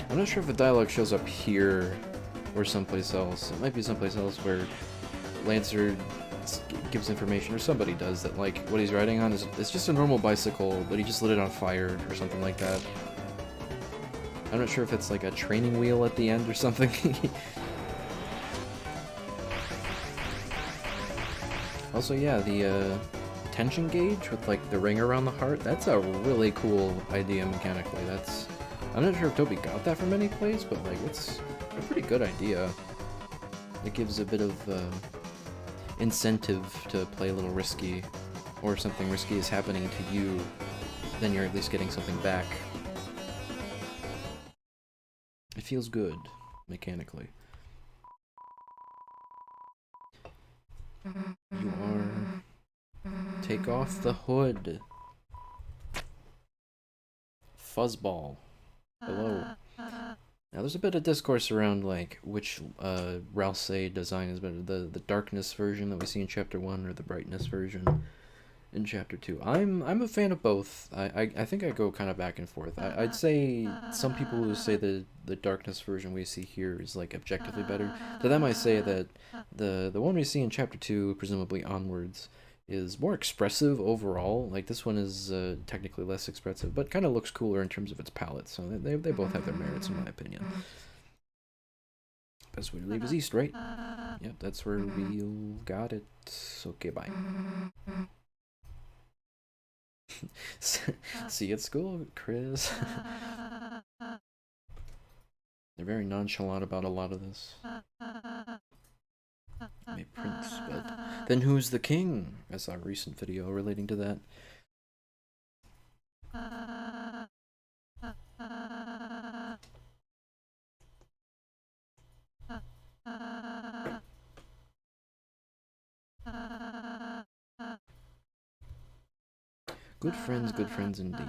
I'm not sure if the dialogue shows up here or someplace else. It might be someplace else where Lancer gives information, or somebody does, that like what he's riding on is it's just a normal bicycle, but he just lit it on fire or something like that. I'm not sure if it's like a training wheel at the end or something. Also, yeah, the tension gauge with like the ring around the heart, that's a really cool idea mechanically. I'm not sure if Toby got that from any place, but like it's a pretty good idea. It gives a bit of incentive to play a little risky, or if something risky is happening to you, then you're at least getting something back. It feels good, mechanically. You are... Take off the hood. Fuzzball. Hello. Now there's a bit of discourse around like which Ralsei design is better, the darkness version that we see in chapter 1 or the brightness version in chapter 2. I'm a fan of both. I think I go kind of back and forth. I'd say some people who say the darkness version we see here is like objectively better. To them I say that the one we see in chapter 2, presumably onwards, is more expressive overall. Like this one is technically less expressive, but kind of looks cooler in terms of its palette. So they both have their merits in my opinion. Best way to leave is east, right? Yep, that's where we got it. Okay, bye. See you at school, Chris. They're very nonchalant about a lot of this. I'm a prince, but then who's the king? I saw a recent video relating to that. Good friends indeed.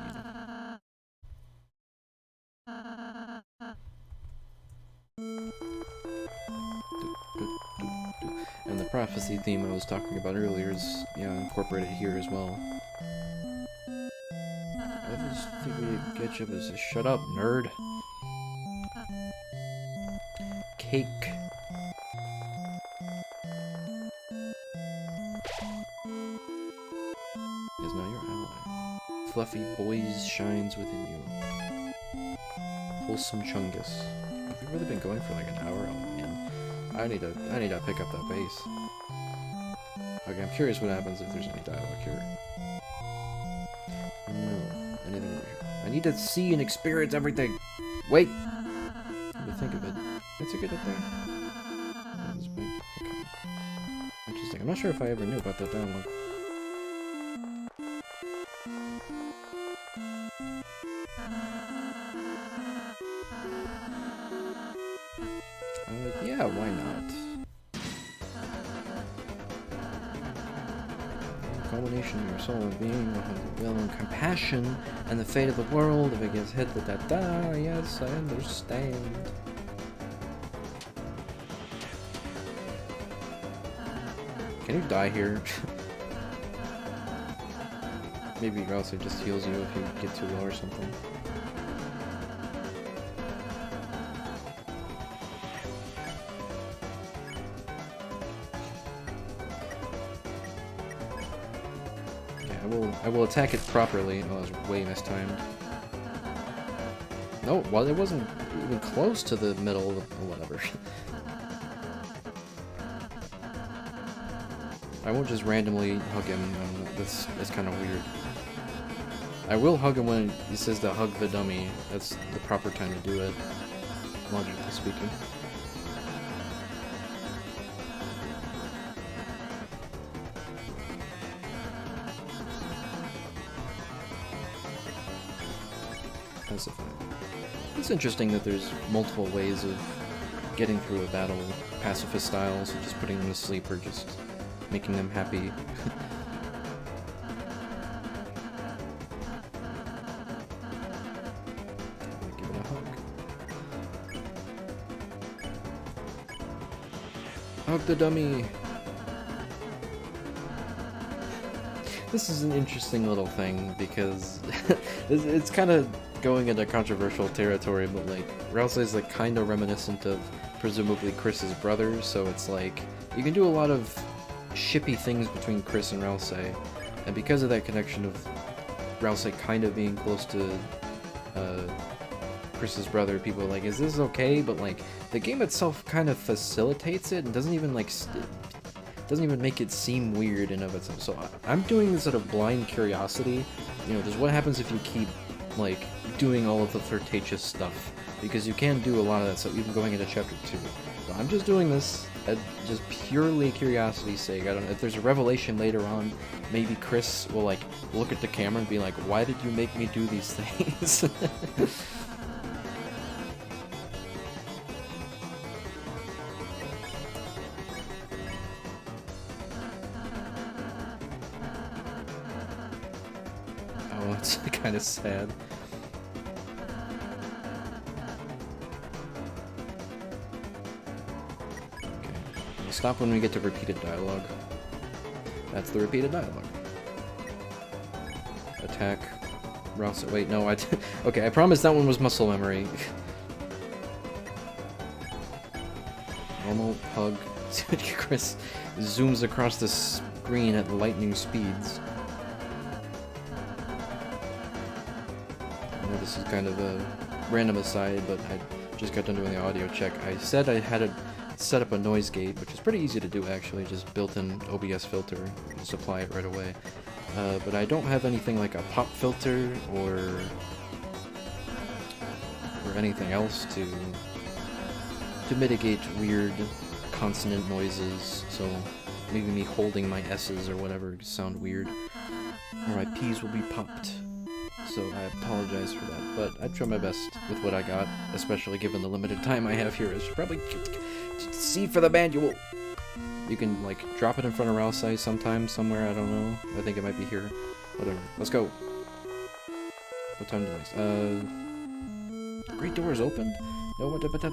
And the prophecy theme I was talking about earlier is, incorporated here as well. I just think we get you to shut up, nerd. Cake. Is now your ally. Fluffy boys shines within you. Wholesome chungus. We've really been going for like an hour. Oh man, I need to pick up that bass. Okay, I'm curious what happens if there's any dialogue here. No, anything over here. I need to see and experience everything. Wait. What do you think of it? It's a good up there. That's big. Okay. Interesting. I'm not sure if I ever knew about that dialogue. Yeah, why not? The culmination of your soul and being, the will and compassion, and the fate of the world, if it gets hit, da-da-da, yes, I understand. Can you die here? Maybe else it just heals you if you get too low or something. I will attack it properly. Oh, that was way mistimed. No, well, it wasn't even close to the middle of whatever. I won't just randomly hug him. That's kind of weird. I will hug him when he says to hug the dummy. That's the proper time to do it, logically speaking. It's interesting that there's multiple ways of getting through a battle, pacifist style, so just putting them to sleep or just making them happy. Give it a hug. Hug the dummy! This is an interesting little thing because it's kind of going into controversial territory, but like Rouse is like kind of reminiscent of presumably Chris's brother, so it's like you can do a lot of shippy things between Chris and Rouse, and because of that connection of Rouse kind of being close to Chris's brother, people are like, is this okay? But like the game itself kind of facilitates it and doesn't even like doesn't even make it seem weird in of itself. So I'm doing this out of blind curiosity. You know, there's what happens if you keep like doing all of the flirtatious stuff, because you can do a lot of that stuff even going into chapter 2. So I'm just doing this at just purely curiosity's sake. I don't know if there's a revelation later on, maybe Chris will like look at the camera and be like, why did you make me do these things? Oh, it's kind of sad. Stop when we get to repeated dialogue. That's the repeated dialogue. Attack. Rouse. Wait, no, okay, I promise that one was muscle memory. Normal hug. Chris zooms across the screen at lightning speeds. I know this is kind of a random aside, but I just got done doing the audio check. I said I had set up a noise gate, which is pretty easy to do actually, just built-in OBS filter, just apply it right away. But I don't have anything like a pop filter or anything else to mitigate weird consonant noises, so maybe me holding my S's or whatever sound weird, or my P's will be popped. So I apologize for that, but I try my best with what I got, especially given the limited time I have here. I should probably see for the manual. You can, like, drop it in front of Ralsei sometime, somewhere, I don't know. I think it might be here. Whatever. Let's go. What time do I... Great door is open? No, what? Okay.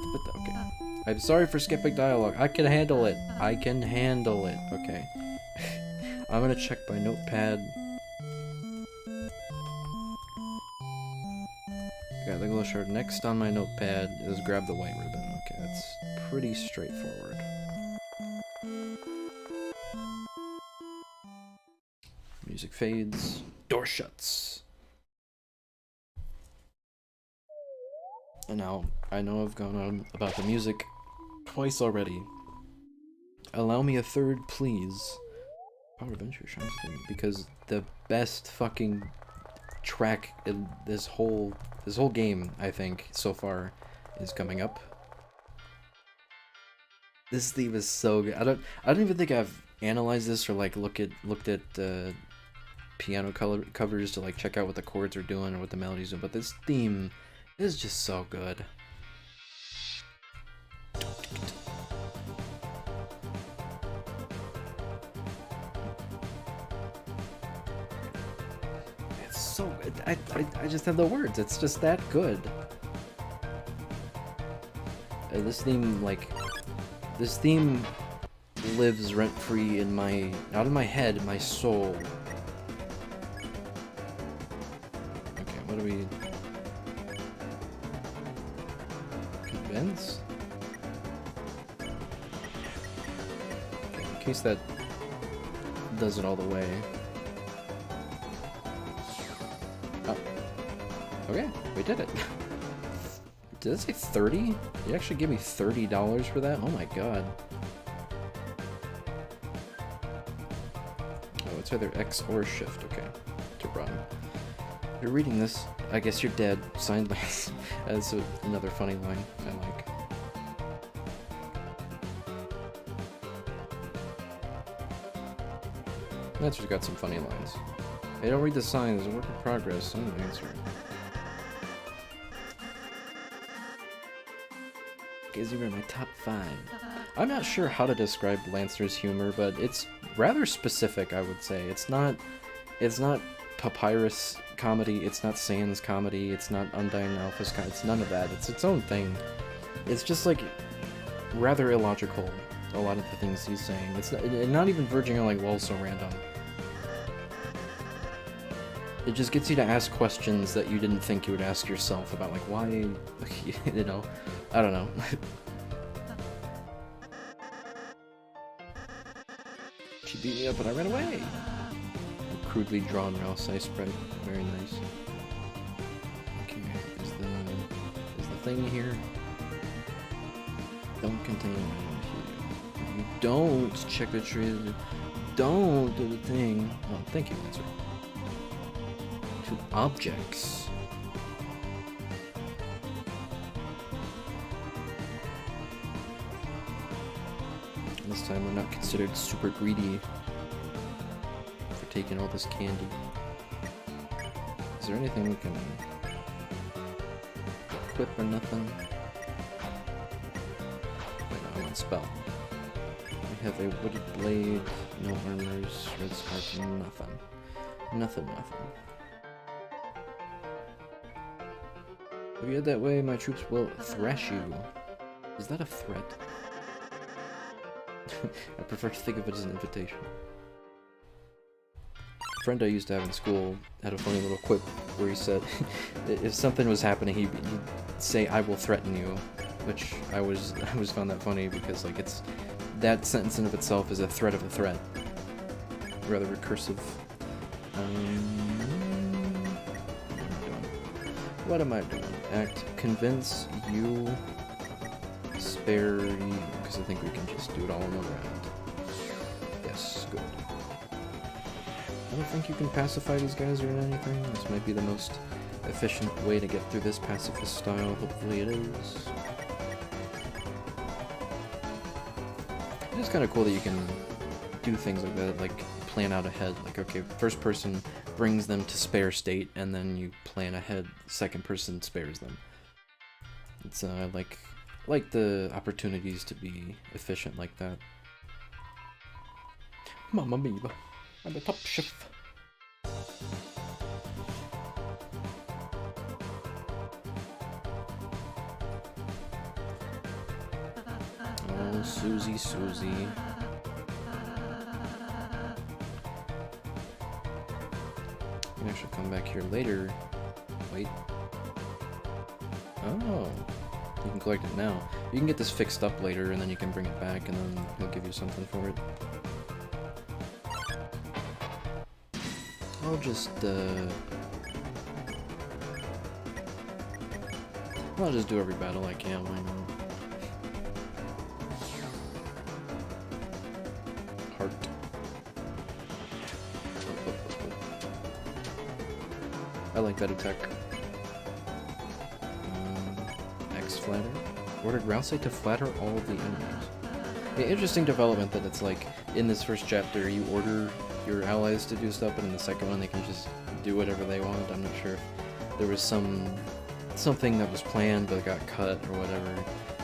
I'm sorry for skipping dialogue. I can handle it. I can handle it. Okay. I'm gonna check my notepad. Got the glow shard. Next on my notepad is grab the white ribbon. Okay, that's pretty straightforward. Music fades. Door shuts. And now, I know I've gone on about the music twice already. Allow me a third, please. Power Adventure shines through, because the best fucking track in this whole game, I think, so far, is coming up. This theme is so good. I don't even think I've analyzed this or like looked at piano covers to like check out what the chords are doing or what the melodies are, but this theme is just so good. It's so good. I just have the words. It's just that good. This theme lives rent-free in my, not in my head, my soul. Okay, what do we... Convince? Okay, in case that does it all the way. Oh. Okay, we did it. Did it say 30? You actually give me $30 for that? Oh my god. Oh, it's either X or Shift, okay, to run. If you're reading this, I guess you're dead. Signed Lance. That's another funny line I like. Lancer's got some funny lines. Hey, don't read the sign, there's a work in progress. I'm the answer. Is even in my top 5. I'm not sure how to describe Lancer's humor, but it's rather specific, I would say. It's not Papyrus comedy, it's not Sans comedy, it's not Undyne Alpha's comedy, it's none of that. It's its own thing. It's just like rather illogical, a lot of the things he's saying. It's not even verging on like, well, so random. It just gets you to ask questions that you didn't think you would ask yourself about, like, why, you know, I don't know. She beat me up and I ran away! A crudely drawn Ralsei sprite, very nice. Okay, is the thing here? Don't contain here. You don't check the tree, don't do the thing. Oh, thank you, Lancer. To objects. This time we're not considered super greedy for taking all this candy. Is there anything we can equip or nothing? Wait, no, I want spell. We have a wooded blade, no armors, red scarf, nothing. Nothing. If you head that way, my troops will thrash you. Is that a threat? I prefer to think of it as an invitation. A friend I used to have in school had a funny little quip where he said, if something was happening, he'd say, "I will threaten you," which I always found that funny because like it's that sentence in of itself is a threat of a threat, rather recursive. What am I doing? Convince you spare you, because I think we can just do it all in one round. Yes, good. I don't think you can pacify these guys or anything. This might be the most efficient way to get through this pacifist style. Hopefully it is. It is kind of cool that you can do things like that, like plan out ahead. Like, okay, first person brings them to spare state, and then you plan ahead. Second person spares them. It's like the opportunities to be efficient like that. Mamma mia, I'm the top chef. Oh, Susie, Susie. You can actually come back here later. Wait. Oh. You can collect it now. You can get this fixed up later, and then you can bring it back, and then he'll give you something for it. I'll just do every battle I can, why not? Heart. I like that attack. X flatter. Ordered Rousey to flatter all of the enemies. Yeah, interesting development that it's like, in this first chapter, you order your allies to do stuff, but in the second one they can just do whatever they want. I'm not sure if there was something that was planned but got cut or whatever.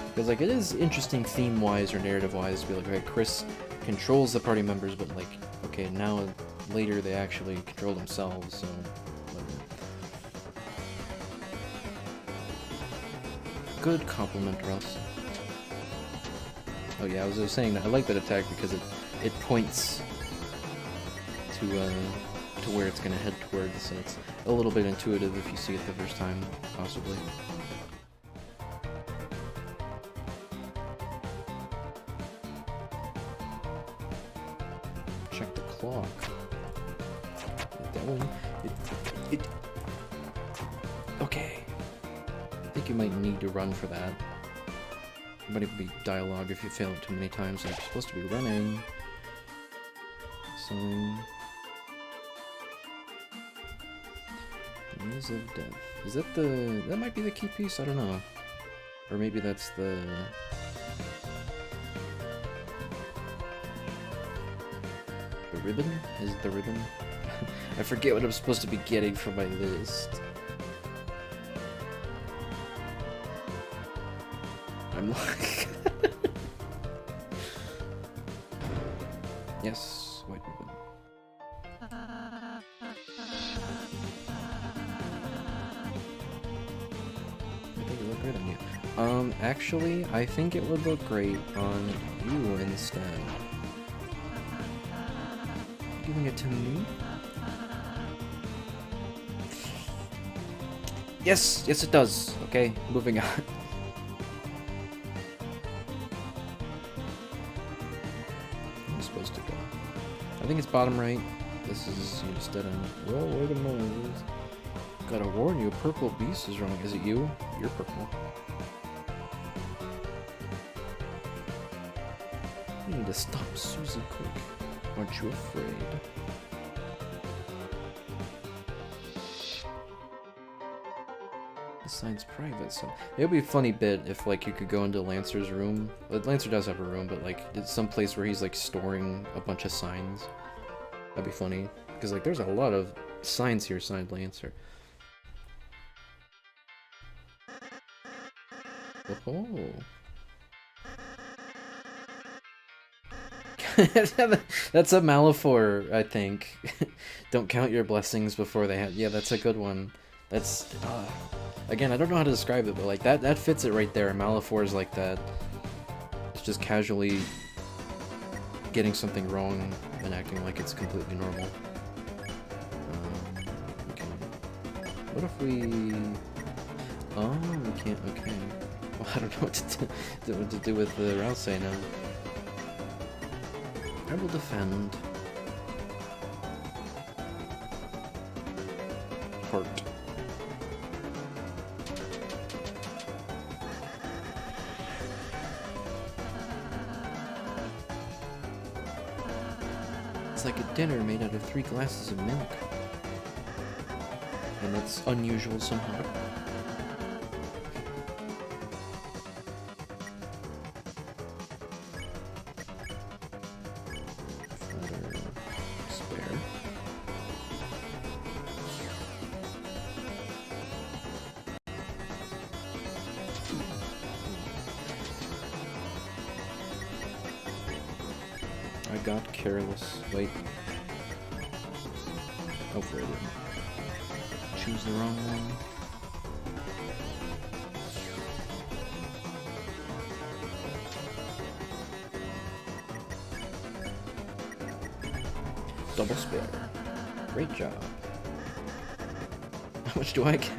Because like it is interesting theme-wise or narrative-wise to be like, okay, Chris controls the party members, but like, okay, now later they actually control themselves, so whatever. Good compliment, Russ. Oh yeah, I was saying that I like that attack because it points to where it's gonna head towards, so it's a little bit intuitive if you see it the first time, possibly. Check the clock. That one. Okay. I think you might need to run for that. It might even be dialogue if you fail it too many times. Like, you're supposed to be running. So. Maze of Death. Is that the... that might be the key piece? I don't know. Or maybe that's the... the ribbon? Is it the ribbon? I forget what I'm supposed to be getting from my list. I'm like... Yes, white ribbon. Actually, I think it would look great on you instead. Giving it to me? Yes! Yes it does! Okay, moving on. I'm supposed to go. I think it's bottom right. This is instead of... Well, wait a moment. Gotta warn you, purple beast is wrong. Is it you? You're purple. You need to stop Susie quick. Aren't you afraid? The sign's private, so it would be a funny bit if like you could go into Lancer's room. Well, Lancer does have a room, but like it's some place where he's like storing a bunch of signs. That'd be funny because like there's a lot of signs here signed Lancer. Oh. That's a Malifaux, I think. Don't count your blessings before they have. Yeah, that's a good one. That's again, I don't know how to describe it, but like that fits it right there. Malifaux is like that. It's just casually getting something wrong and acting like it's completely normal. Okay. What if we? Oh, we can't. Okay. Well, I don't know what to do with the Rousey now. I will defend. Heart. It's like a dinner made out of 3 glasses of milk. And that's unusual somehow. Spare. I got careless. Wait. Hopefully I didn't choose the wrong one. Double spare. Great job. How much do I get?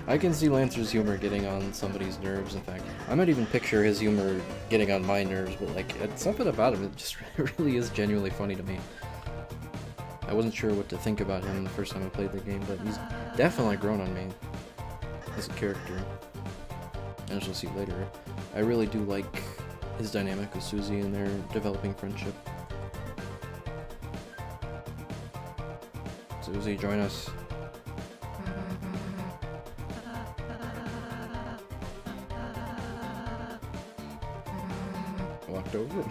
I can see Lancer's humor getting on somebody's nerves, in fact. I might even picture his humor getting on my nerves, but like, it's something about him, it just really is genuinely funny to me. I wasn't sure what to think about him the first time I played the game, but he's definitely grown on me as a character. And as you'll see later, I really do like his dynamic with Susie and their developing friendship. Susie, join us. Walked over.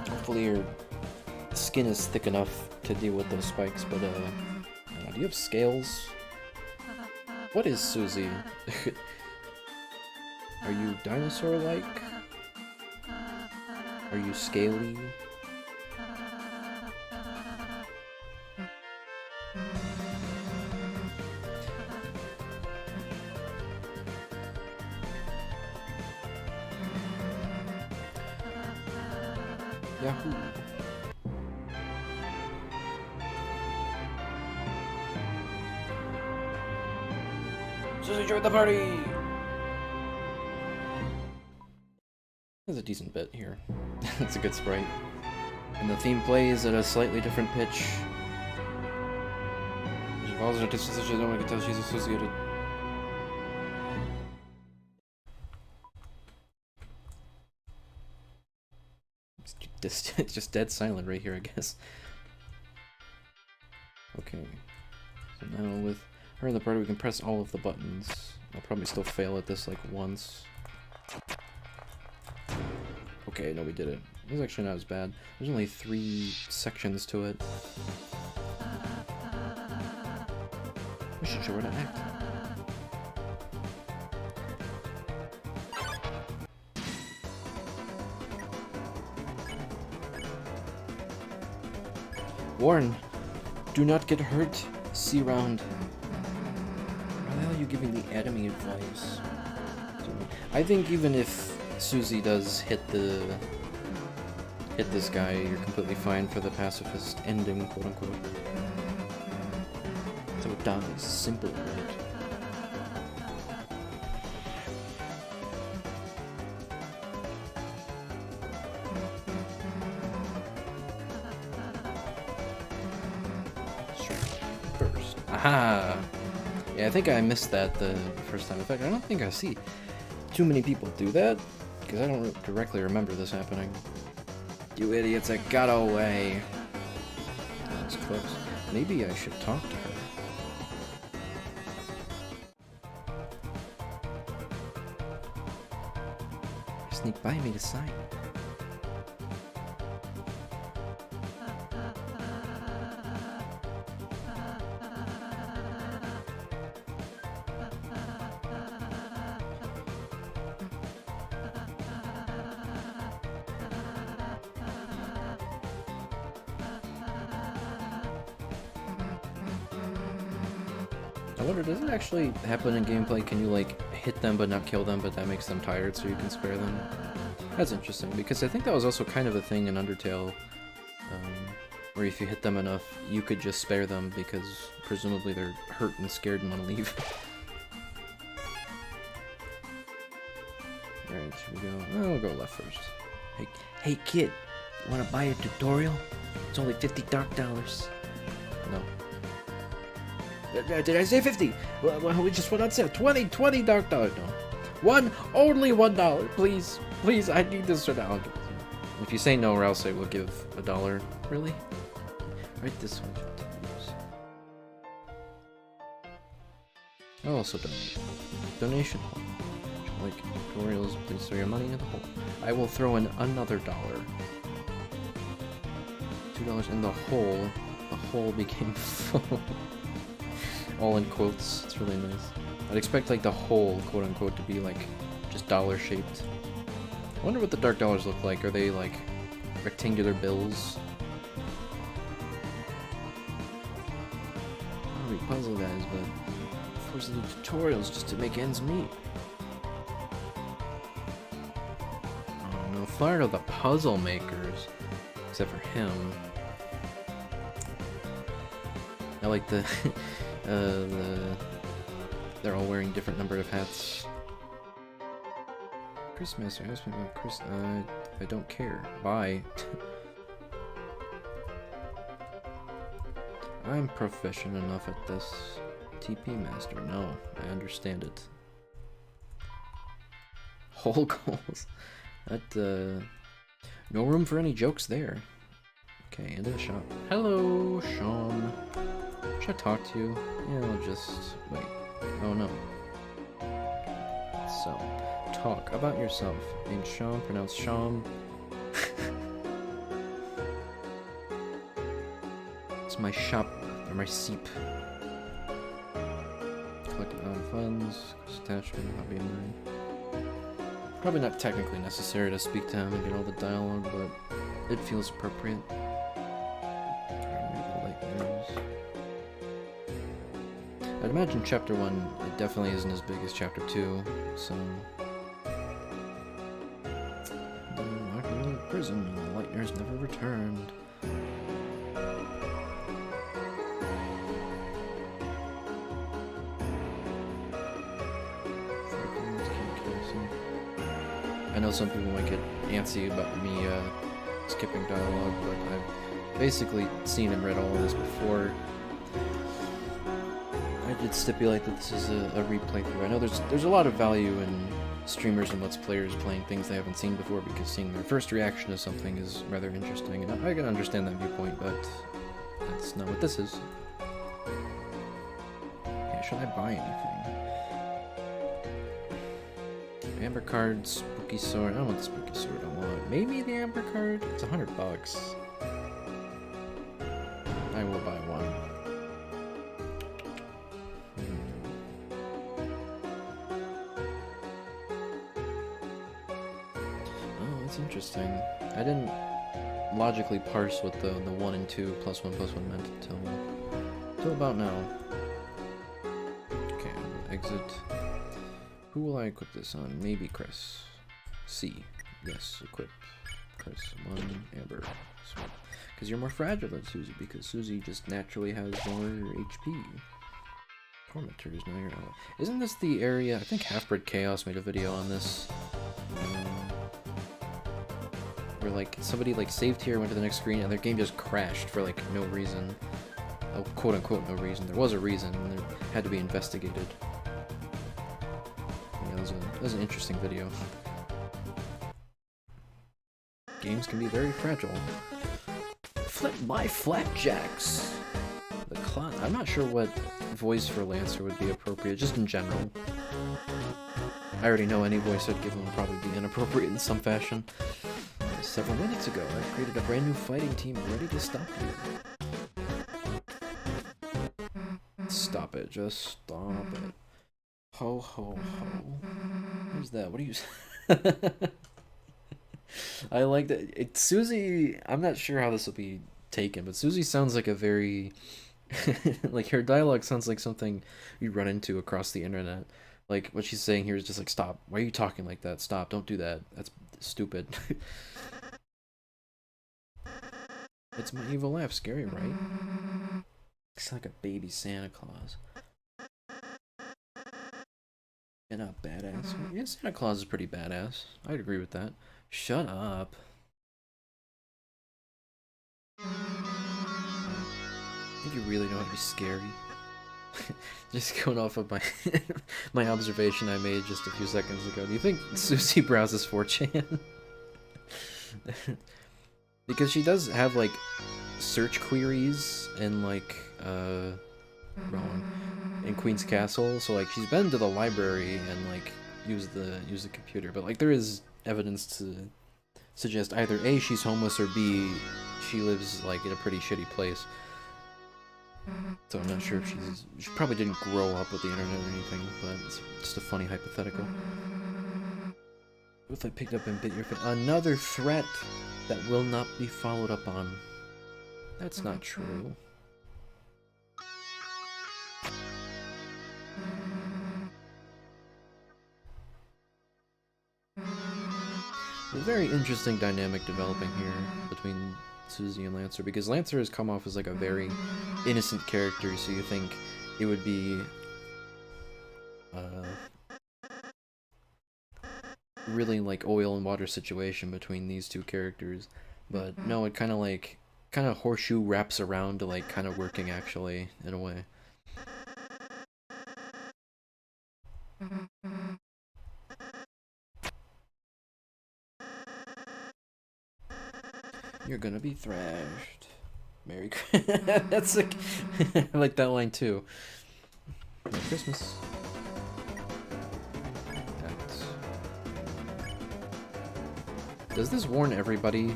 Hopefully your skin is thick enough to deal with those spikes, but do you have scales? What is Susie? Are you dinosaur-like? Are you scaly? Yahoo! Susie, join the party! There's a decent bit here. That's a good sprite. And the theme plays at a slightly different pitch. She follows her distance so no one can tell she's associated. It's just dead silent right here, I guess. Okay. So now with her in the party, we can press all of the buttons. I'll probably still fail at this like once. Okay, no, we did it. This is actually not as bad. There's only 3 sections to it. We should show her to act. Warren, do not get hurt. See round. Why the hell are you giving the enemy advice? I think even if Susie does hit this guy, you're completely fine for the pacifist ending, quote unquote. So a dog is simple, right? First. Aha! Yeah, I think I missed that the first time. In fact, I don't think I see too many people do that, because I don't directly remember this happening. You idiots, I got away. That's close. Maybe I should talk to her. Sneak by me to sign. I wonder, does it actually happen in gameplay? Can you, like, hit them but not kill them, but that makes them tired so you can spare them? That's interesting, because I think that was also kind of a thing in Undertale, where if you hit them enough, you could just spare them, because presumably they're hurt and scared and want to leave. Alright, should we go? Oh, we'll go left first. Hey kid, you wanna buy a tutorial? It's only $50 dark dollars. No. Did I say 50? Well, we just went on sale. 20 dark dollars. No. Only $1, please. Please, I need this right now. If you say no, or else I will give $1. Really? Right this one. I'll also donate. Donation hole. Like tutorials, please throw your money in the hole. I will throw in another $1. $2 in the hole. The hole became full. All in quotes. It's really nice. I'd expect like the hole, quote unquote, to be like just dollar shaped. I wonder what the dark dollars look like. Are they like rectangular bills? Oh, we puzzle guys, but forced to do tutorials just to make ends meet. Oh no, fire to the puzzle makers. Except for him. I like the they're all wearing different number of hats. Christmas, I asked me about Christmas. I don't care. Bye. I'm proficient enough at this. TP master, no, I understand it. Whole goals. That, no room for any jokes there. Okay, into the shop. Hello, Sean. Should I talk to you? Yeah, I'll just wait. Oh no. So, talk about yourself. Named Sean, pronounced Sean. It's my shop, or my seep. Collecting odd funds, attachment, hobby of mine. Probably not technically necessary to speak to him and get all the dialogue, but it feels appropriate. I'd imagine Chapter 1, it definitely isn't as big as Chapter 2, so... Locked in the prison, and the Lightners never returned. I know some people might get antsy about me skipping dialogue, but I've basically seen and read all of this before. I did stipulate that this is a replay through. I know there's a lot of value in streamers and Let's Players playing things they haven't seen before, because seeing their first reaction to something is rather interesting, and I can understand that viewpoint, but that's not what this is. Okay, should I buy anything? Amber card, spooky sword. I don't want the spooky sword. I want maybe the amber card. It's $100. I will buy one. Oh, that's interesting. I didn't logically parse what the 1 and 2 plus 1 meant until about now. Okay, exit. Who will I equip this on? Maybe Chris. C. Yes, equip. Chris. 1 amber. Because you're more fragile than Susie, because Susie just naturally has more HP. Tormentors, now you're out. Isn't this the area? I think Half-Bred Chaos made a video on this. Where like somebody like saved here, went to the next screen, and their game just crashed for like no reason. Oh, quote unquote no reason. There was a reason, and it had to be investigated. That was an interesting video. Games can be very fragile. Flip my flapjacks! The clown. I'm not sure what voice for Lancer would be appropriate, just in general. I already know any voice I'd give him would probably be inappropriate in some fashion. Several minutes ago, I created a brand new fighting team ready to stop you. Stop it, just stop it. Ho ho ho. Who's that? What are you... I like that. Susie, I'm not sure how this will be taken, but Susie sounds like a very... like, her dialogue sounds like something you run into across the internet. Like, what she's saying here is just like, stop. Why are you talking like that? Stop. Don't do that. That's stupid. It's my evil laugh. Scary, right? It's like a baby Santa Claus. You're not badass. Yeah, Santa Claus is pretty badass. I'd agree with that. Shut up. I think you really know how to be scary. Just going off of my my observation I made just a few seconds ago. Do you think Susie browses 4chan? Because she does have like search queries and like wrong in Queen's Castle, so like she's been to the library and like used the computer, but like there is evidence to suggest either A, she's homeless, or B, she lives like in a pretty shitty place. So I'm not sure if she probably didn't grow up with the internet or anything, but it's just a funny hypothetical. What if I picked up and bit your face? Another threat that will not be followed up on. That's not true. A very interesting dynamic developing here between Susie and Lancer, because Lancer has come off as like a very innocent character, so you think it would be really like oil and water situation between these two characters, but no, it kind of horseshoe wraps around to like kind of working actually in a way. You're gonna be thrashed. Merry Christmas. That's like I like that line too. Merry Christmas. Does this warn everybody?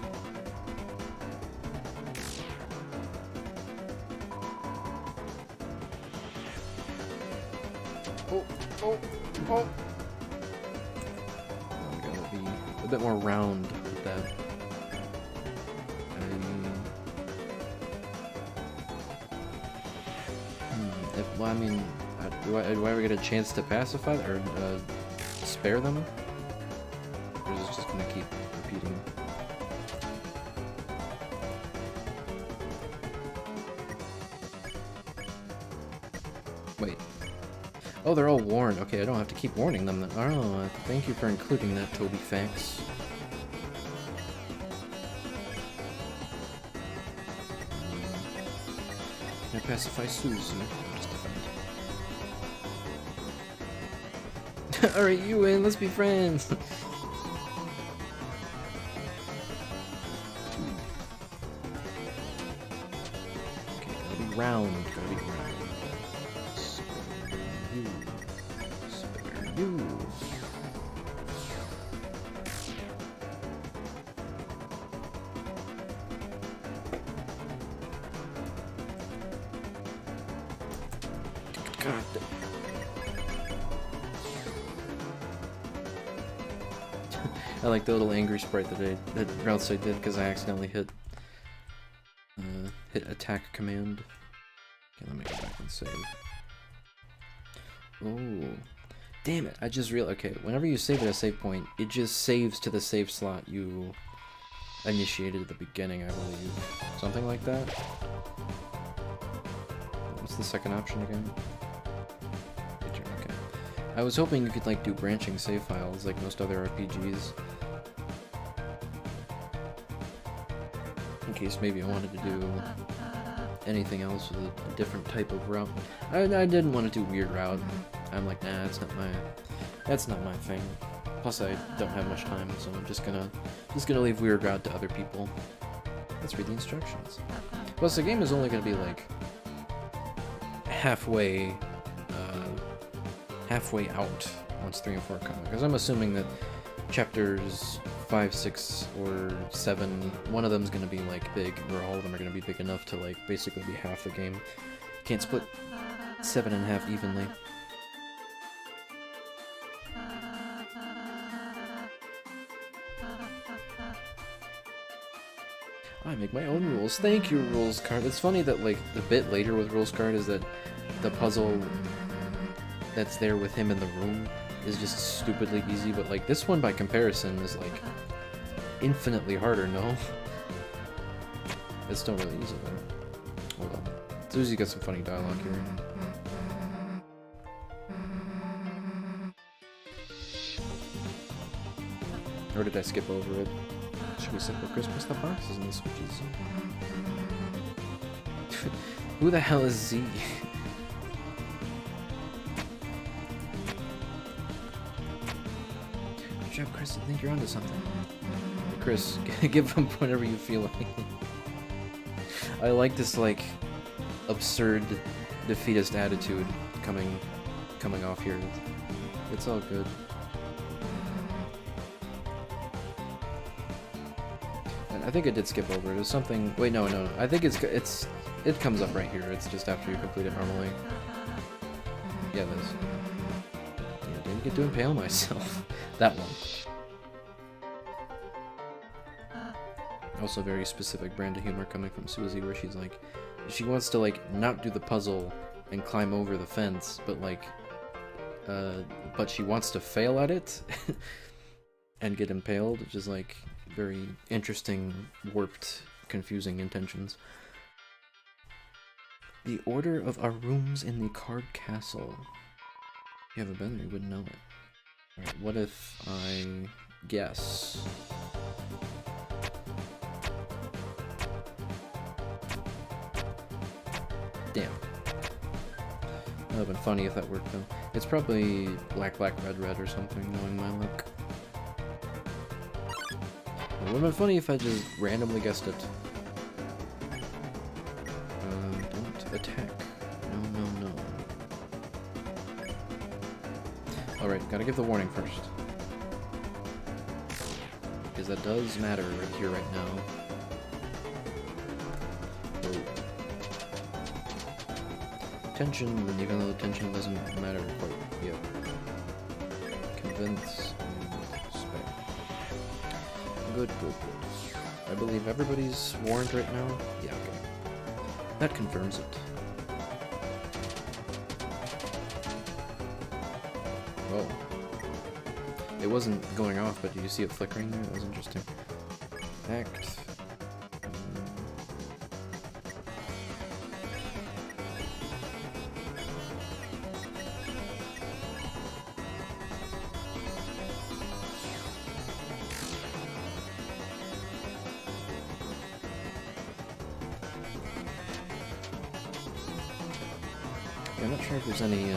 Oh. I'm gonna be a bit more round with that. Well, I mean, do I ever get a chance to pacify or spare them? Or is it just gonna keep repeating? Wait. Oh, they're all warned. Okay, I don't have to keep warning them. Oh, thank you for including that, Toby Fax. Can I pacify Susie? Alright, you win, let's be friends! Okay, gotta be round, Spare you. God. I like the little angry sprite that Rousey did because I accidentally hit attack command. Okay, let me go back and save. Oh, damn it! I just realized. Okay, whenever you save at a save point, it just saves to the save slot you initiated at the beginning, I believe. Something like that. What's the second option again? Okay. I was hoping you could like do branching save files like most other RPGs. In case maybe I wanted to do anything else with a different type of route. I didn't want to do weird route. I'm like, nah, that's not my thing. Plus I don't have much time, so I'm just gonna leave weird route to other people. Let's read the instructions. Plus the game is only gonna be like halfway out once 3 and 4 come, because I'm assuming that chapters 5, 6, or 7, one of them is going to be like big, or all of them are going to be big enough to like basically be half the game. Can't split 7 in half evenly. I make my own rules. Thank you, rules card. It's funny that like the bit later with rules card is that the puzzle that's there with him in the room is just stupidly easy, but like this one by comparison is like infinitely harder, no? It's still really easy though. Hold on. Susie got some funny dialogue here. Or did I skip over it? Should we say for Christmas the boxes and the switches? Who the hell is Z? job, Chris. I think you're onto something. Chris, give him whatever you feel like. I like this, like, absurd, defeatist attitude coming off here. It's all good. And I think I did skip over it. It was something. Wait, no. I think it comes up right here. It's just after you complete it normally. Yeah, it is. Yeah, didn't get to impale myself. That one. Also very specific brand of humor coming from Susie, where she's like, she wants to like not do the puzzle and climb over the fence, but like, but she wants to fail at it and get impaled, which is like very interesting, warped, confusing intentions. The order of our rooms in the card castle. If you haven't been there, you wouldn't know it. Alright, what if I guess? Damn. That would have been funny if that worked though. It's probably black, red or something, knowing my luck. It would have been funny if I just randomly guessed it. Don't attack. No. Alright, gotta give the warning first. Because that does matter right here, right now. Oh. Tension, and even though the tension doesn't matter quite yet. Convince and spec. Good. I believe everybody's warned right now. Yeah, okay. That confirms it. Whoa. It wasn't going off, but do you see it flickering there? That was interesting. Act. I'm not sure if there's any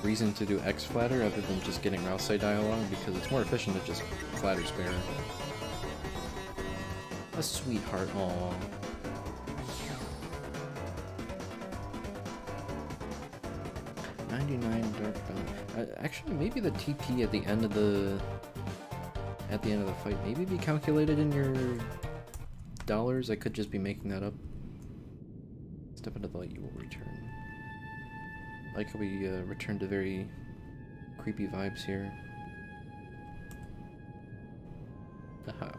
reason to do X flatter other than just getting Rousey dialogue, because it's more efficient to just flatter spare. A sweetheart, aww. $99 dark balance. Actually, maybe the TP at the end of the fight maybe be calculated in your dollars. I could just be making that up. Step into the light, you will return. I like how we return to very creepy vibes here. Haha.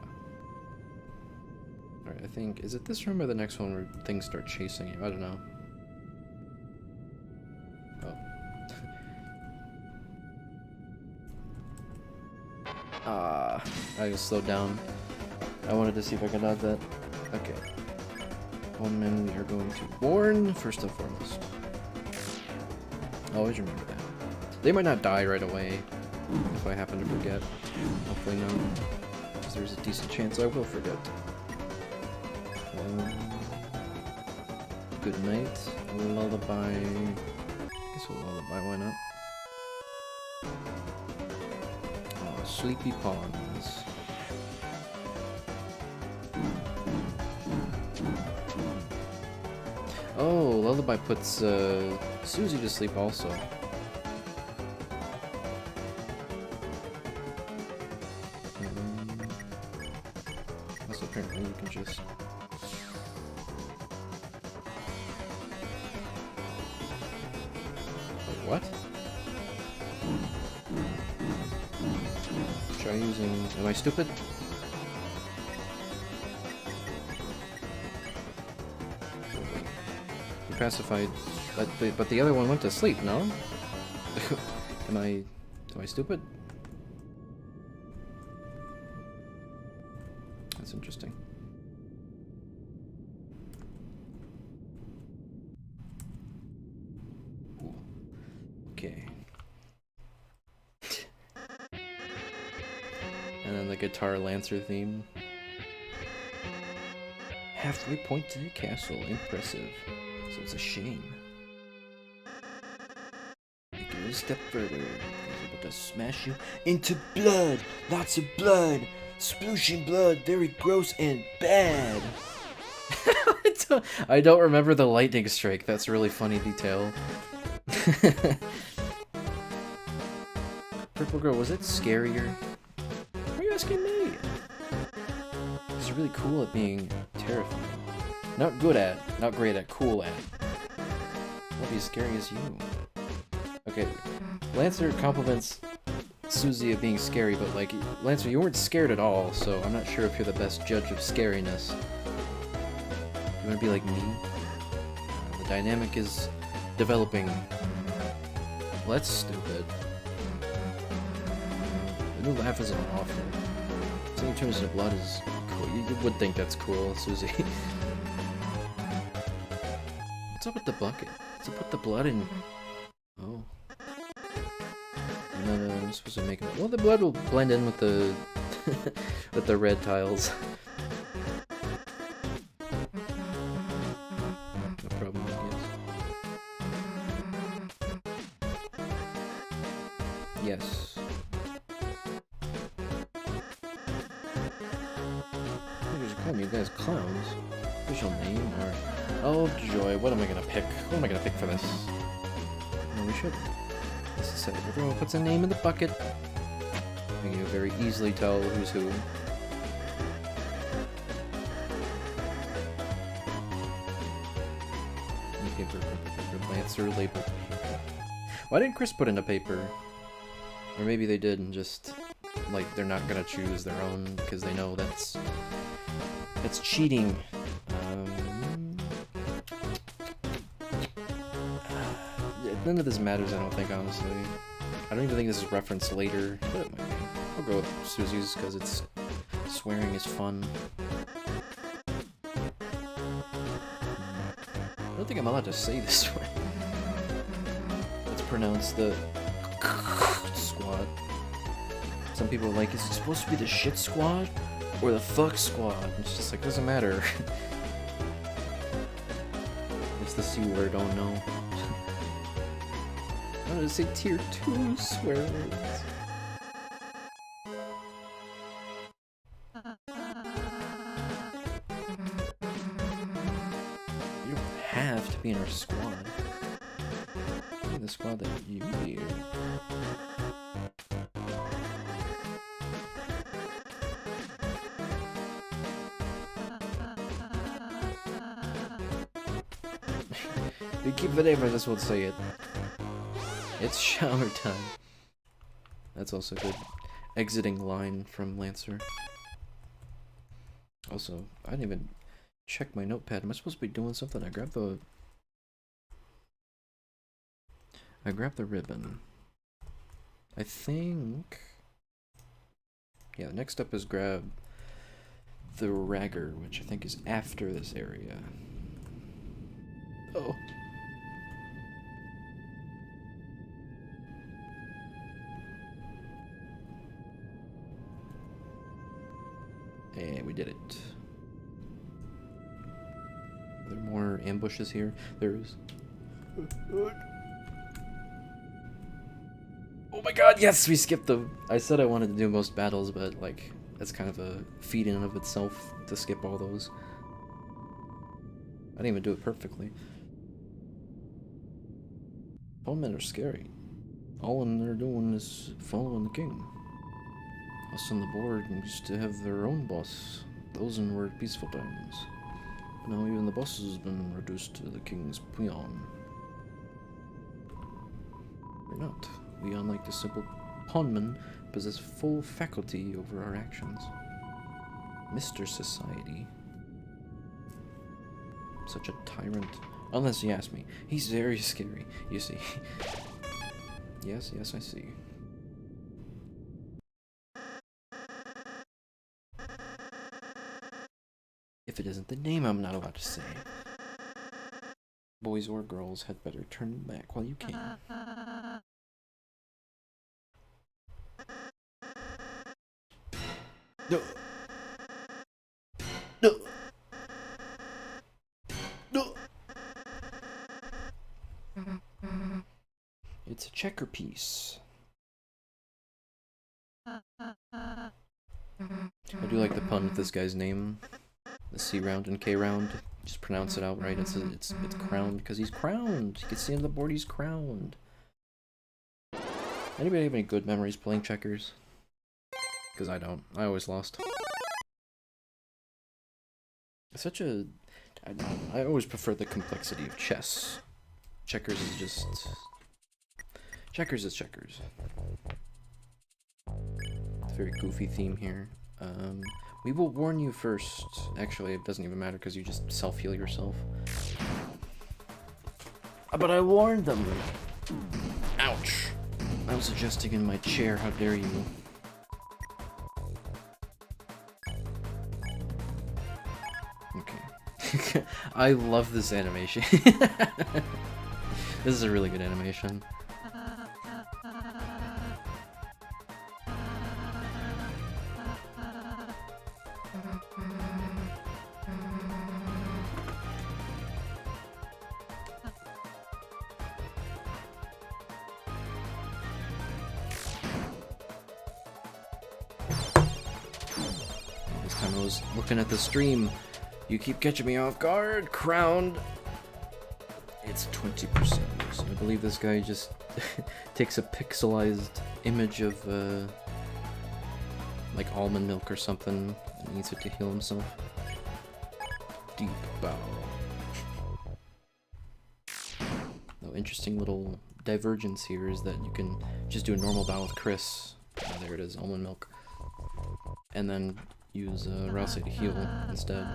Alright, I think, is it this room or the next one where things start chasing you? I don't know. Oh. I just slowed down. I wanted to see if I could add that. Okay. One man we are going to warn, first and foremost. Always remember that. They might not die right away if I happen to forget. Hopefully not. Because there's a decent chance I will forget. Good night. Lullaby. I guess we'll lullaby, why not? Oh, Sleepy Pawns. Oh, Lullaby puts Susie to sleep also. Also, apparently you can just... Wait, what? Try using... Am I stupid? Pacified, but the other one went to sleep, no? Am I stupid? That's interesting. Ooh. Okay. And then the guitar Lancer theme. Halfway point to the castle, impressive. So it's a shame. Take it a step further. to smash you into blood. Lots of blood. Splooshing blood. Very gross and bad. I don't remember the lightning strike. That's a really funny detail. Purple Girl, was it scarier? Why are you asking me? He's really cool at being terrifying. Not good at, not great at, cool at. Won't be as scary as you. Okay, Lancer compliments Susie of being scary, but like, Lancer, you weren't scared at all, so I'm not sure if you're the best judge of scariness. You wanna be like me? The dynamic is developing. Well, that's stupid. The new laugh isn't awful. Seeing turns into blood is cool. You would think that's cool, Susie. What's up with the bucket? What's up with the blood in... Oh. No, I'm supposed to make it... Well, the blood will blend in with the... with the red tiles. No problem, yes. Yes. You guys clowns. Official name or... Oh joy, what am I gonna pick? What am I gonna pick for this? No, we should. This is it. Everyone puts a name in the bucket. You can very easily tell who's who. Paper, Lancer label paper. Why didn't Chris put in a paper? Or maybe they did and just... like, they're not gonna choose their own because they know that's cheating. None of this matters, I don't think, honestly. I don't even think this is referenced later, but it might be. I'll go with Susie's because it's swearing is fun. I don't think I'm allowed to say this way. Let's pronounce the squad. Some people are like, is it supposed to be the shit squad? Or the fuck squad? It's just like, doesn't matter. It's the C word, oh no. I want to say tier 2 swear words. You don't have to be in our squad. Be in the squad that you hear. We keep the name, I just won't say it. It's shower time. That's also good. Exiting line from Lancer. Also, I didn't even check my notepad. Am I supposed to be doing something? I grabbed the ribbon. I think... Yeah, next up is grab the ragger, which I think is after this area. Oh. And we did it. Are there more ambushes here? There is. Oh my god, yes! We skipped them! I said I wanted to do most battles, but, like, that's kind of a feat in and of itself to skip all those. I didn't even do it perfectly. Bowmen are scary. All they're doing is following the king. Us on the board used to have their own boss. Those were peaceful times. But now even the boss has been reduced to the king's peon. We're not. We, unlike the simple pawnmen, possess full faculty over our actions. Mr. Society. Such a tyrant. Unless you ask me. He's very scary, you see. Yes, I see. If it isn't the name, I'm not allowed to say. Boys or girls had better turn back while you can. No. No. No. It's a checker piece. I do like the pun with this guy's name. The C round and K round. Just pronounce it out right. It's crowned because he's crowned. You can see on the board he's crowned. Anybody have any good memories playing checkers? Because I don't. I always lost. It's such a... I always prefer the complexity of chess. Checkers is just... Checkers is checkers. It's a very goofy theme here. We will warn you first. Actually, it doesn't even matter because you just self-heal yourself. But I warned them! Ouch! I was adjusting in my chair, how dare you. Okay. I love this animation. This is a really good animation. This time I was looking at the stream. You keep catching me off guard. Crowned. It's 20%. So I believe this guy just takes a pixelized image of like almond milk or something and needs it to heal himself. Deep bow. No, interesting little divergence here is that you can just do a normal bow with Chris. Oh, there it is, almond milk. And then use Rouse to heal instead.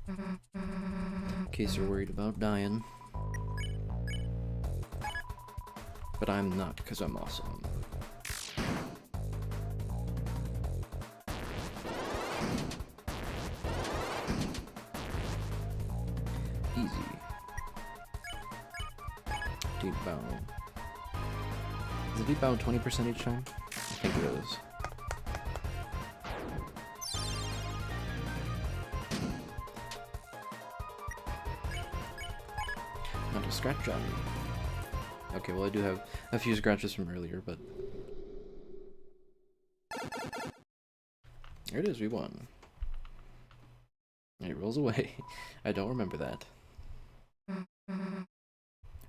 In case you're worried about dying. But I'm not, because I'm awesome. Easy. Deep bow. Is the deep bow 20% each time? I think it is. Not a scratch on me. Okay, well I do have a few scratches from earlier, but... There it is, we won. And it rolls away. I don't remember that.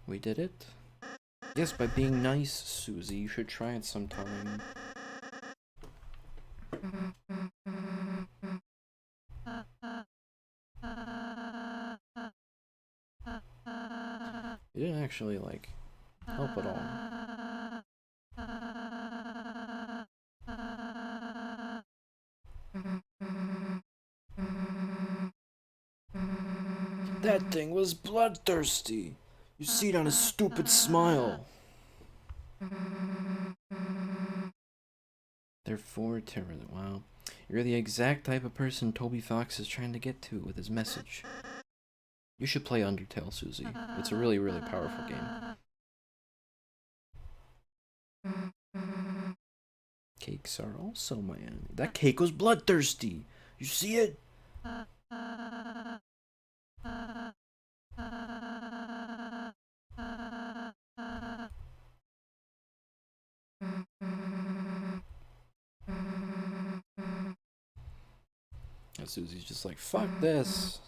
We did it? Yes, by being nice, Susie. You should try it sometime. You didn't actually, like, help at all. That thing was bloodthirsty. You see it on his stupid smile. They're 4 terrors. Wow. You're the exact type of person Toby Fox is trying to get to with his message. You should play Undertale, Susie. It's a really, really powerful game. Cakes are also my enemy. That cake was bloodthirsty. You see it? And Susie's just like, fuck this.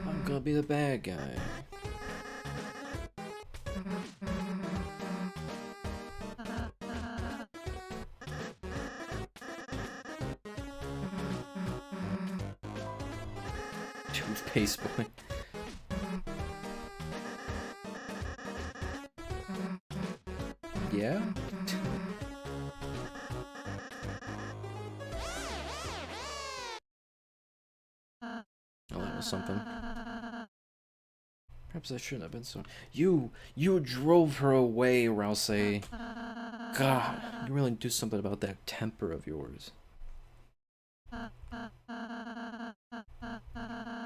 I'm gonna be the bad guy. Toothpaste boy. Yeah? Oh, that was something. Perhaps I shouldn't have been so... You drove her away, Rouse. God, you really do something about that temper of yours.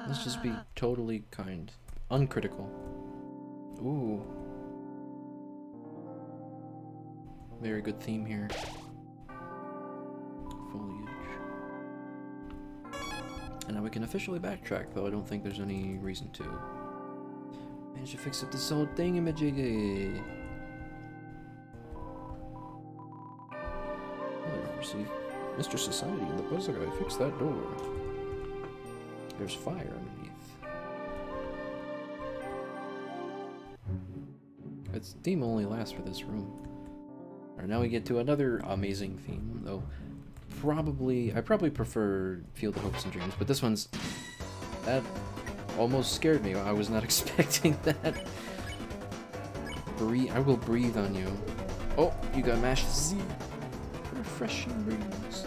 Let's just be totally kind. Uncritical. Ooh. Very good theme here. Foliage. And now we can officially backtrack, though I don't think there's any reason to. Managed to fix up this whole thingamajiggy. Mr. Society and the Buzzer Guy, fix that door. There's fire underneath. Its theme only lasts for this room. Alright, now we get to another amazing theme, though I probably prefer Field of Hopes and Dreams, but this one's... that almost scared me. I was not expecting that. I will breathe on you. Oh, you got mashed Z. Refreshing breeze.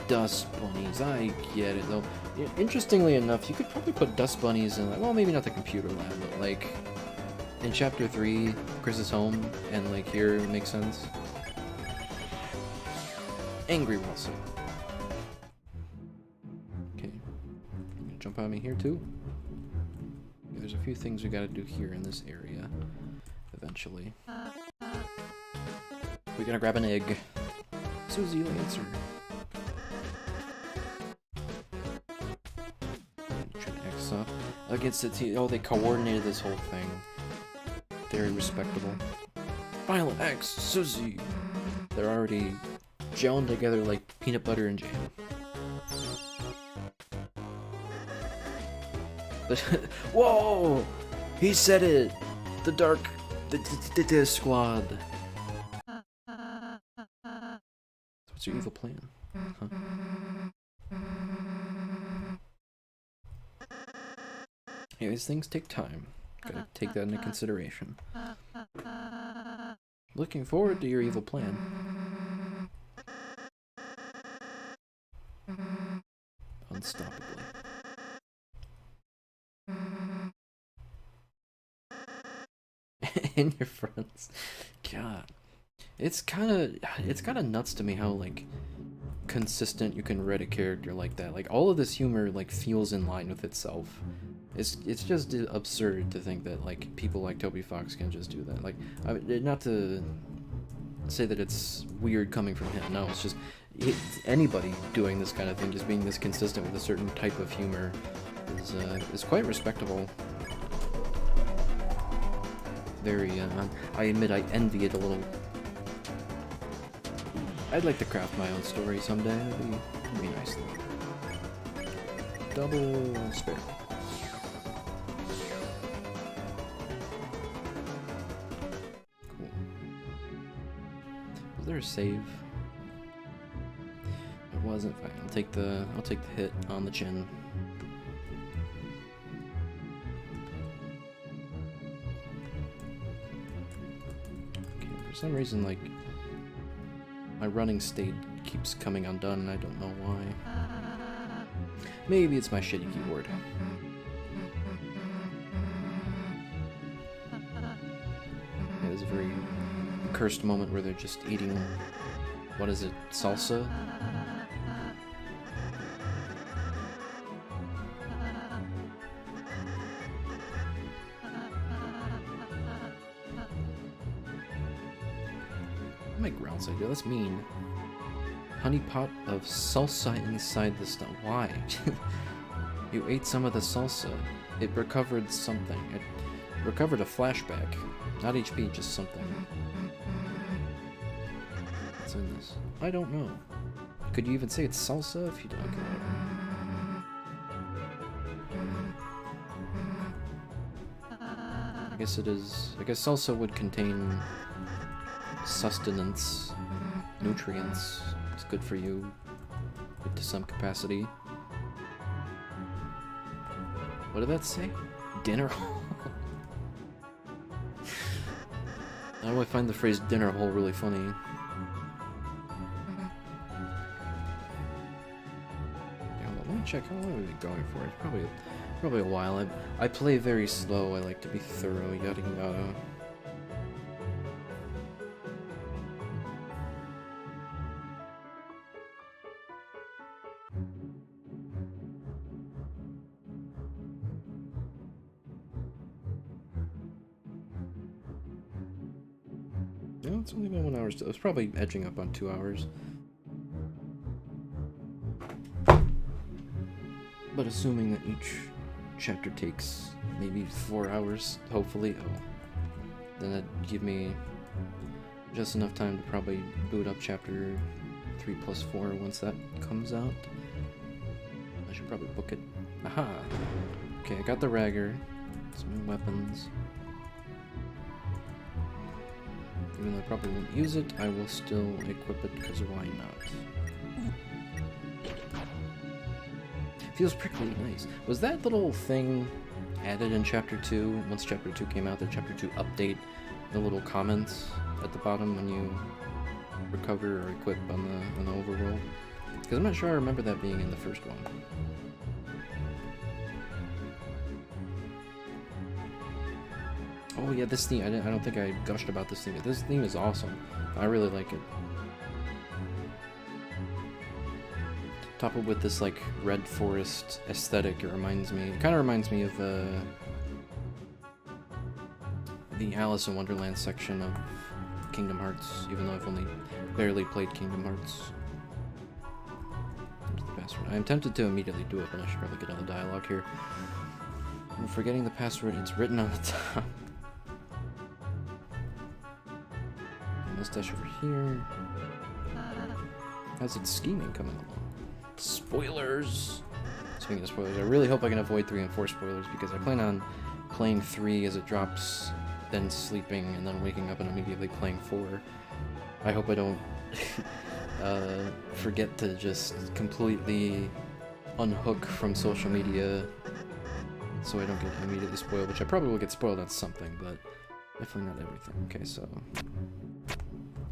Dust bunnies, I get it though. Yeah, interestingly enough, you could probably put dust bunnies in, like, well, maybe not the computer lab, but like in chapter 3, Chris's home, and like here it makes sense. Angry Wilson. Okay, you gonna jump on me here too? Okay, there's a few things we gotta do here in this area eventually. We're gonna grab an egg. Susie Lancer. Try to X up against the team. Oh, they coordinated this whole thing. Very respectable. Final X, Susie. They're already gelling together like peanut butter and jam. Whoa! He said it. The dark, the squad. What's your evil plan? Huh? Yeah, these things take time. Gotta take that into consideration. Looking forward to your evil plan. Unstoppably. In your fronts. God. It's kinda nuts to me how, like, consistent you can write a character like that. Like, all of this humor, like, feels in line with itself. It's just absurd to think that, like, people like Toby Fox can just do that. Like, not to say that it's weird coming from him. No, it's just anybody doing this kind of thing, just being this consistent with a certain type of humor is quite respectable. Very, I admit I envy it a little. I'd like to craft my own story someday. That'd be nice. Double spare. Cool. Was there a save? It wasn't. Fine. I'll take the hit on the chin. Okay, for some reason, like, my running state keeps coming undone, and I don't know why. Maybe it's my shitty keyboard. Yeah, there's a very cursed moment where they're just eating, what is it, salsa? What am I ground side? That's mean. Honey pot of salsa inside the stuff. Why? You ate some of the salsa. It recovered something. It recovered a flashback. Not HP, just something. What's in this? I don't know. Could you even say it's salsa if you don't? Okay, whatever. I guess it is. I guess salsa would contain sustenance, nutrients. It's good for you, good to some capacity. What did that say? Dinner hole? Now I find the phrase dinner hole really funny. Yeah, let me check how long are we going for. It's probably a while. I play very slow. I like to be thorough. Yada yada. No, it's only been 1 hour still. It's probably edging up on 2 hours. But assuming that each chapter takes maybe 4 hours, hopefully, then that'd give me Just enough time to probably boot up chapter 3+4 once that comes out. I should probably book it. Aha! Okay, I got the Ragger. Some new weapons. Even though I probably won't use it, I will still equip it because why not? Feels prickly nice. Was that little thing added in Chapter 2, once Chapter 2 came out, the Chapter 2 update, the little comments at the bottom when you recover or equip on the overworld? Because I'm not sure I remember that being in the first one. Oh yeah, this theme, I don't think I gushed about this theme, but this theme is awesome. I really like it. Top it with this like red forest aesthetic, it kind of reminds me of the Alice in Wonderland section of Kingdom Hearts, even though I've only barely played Kingdom Hearts. There's the password. I'm tempted to immediately do it, but I should probably get all the dialogue here. I'm forgetting the password, it's written on the top. Mustache over here. How's it scheming coming along? Spoilers! Speaking of spoilers, I really hope I can avoid 3 and 4 spoilers because I plan on playing 3 as it drops, then sleeping, and then waking up and immediately playing 4. I hope I don't forget to just completely unhook from social media so I don't get immediately spoiled, which I probably will get spoiled on something, but definitely not everything. Okay, so...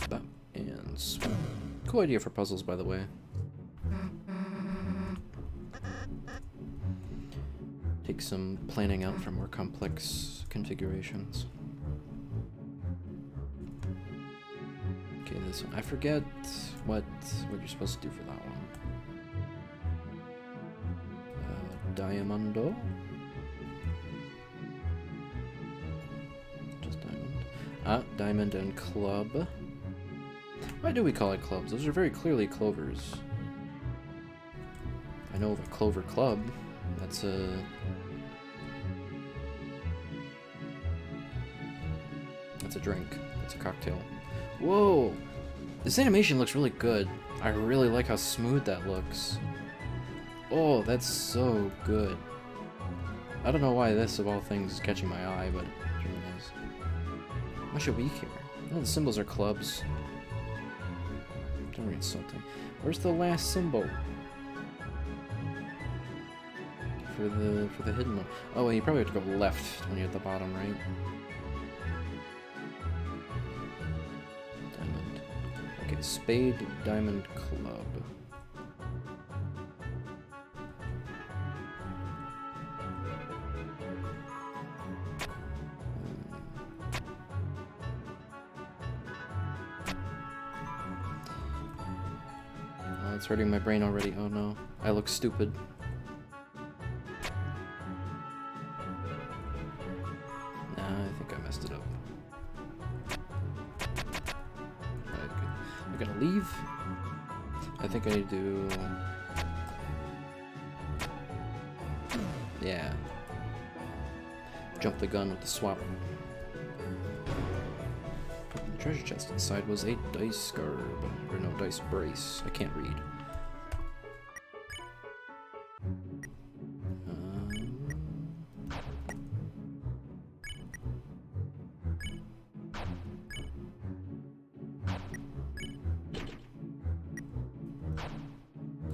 Bop and swap. Cool idea for puzzles, by the way. Take some planning out for more complex configurations. Okay, this one. I forget what you're supposed to do for that one. Diamondo? Just diamond. Ah, diamond and club. Why do we call it clubs? Those are very clearly clovers. I know of a clover club. That's a... That's a drink. That's a cocktail. Whoa! This animation looks really good. I really like how smooth that looks. Oh, that's so good. I don't know why this, of all things, is catching my eye, but it really is. Much a week here. Oh, the symbols are clubs. Don't read something. Where's the last symbol? For the hidden one. Oh, well, you probably have to go left when you're at the bottom, right? Diamond. Okay, spade, diamond, club. It's hurting my brain already. Oh no. I look stupid. Nah, I think I messed it up. Alright, good. I'm gonna leave. I think I need to do... Yeah. Jump the gun with the swap. The treasure chest inside was a dice scarab. Or no, dice brace. I can't read.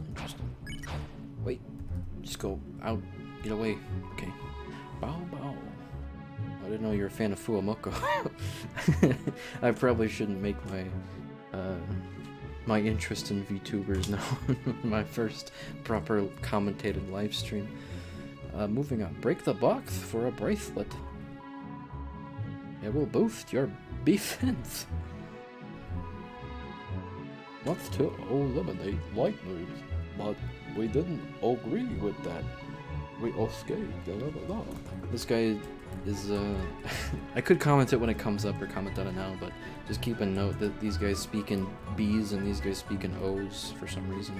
Interesting. Wait. Just go out. Get away. Okay. Bow bow. I didn't know you were a fan of Fuamoko. I probably shouldn't make my interest in VTubers now. My first proper commentated live stream. Moving on. Break the box for a bracelet. It will boost your defense. Not to eliminate light moves, but we didn't agree with that. We escaped. Blah, blah, blah. This guy is, I could comment it when it comes up or comment on it now, but just keep a note that these guys speak in B's and these guys speak in O's for some reason.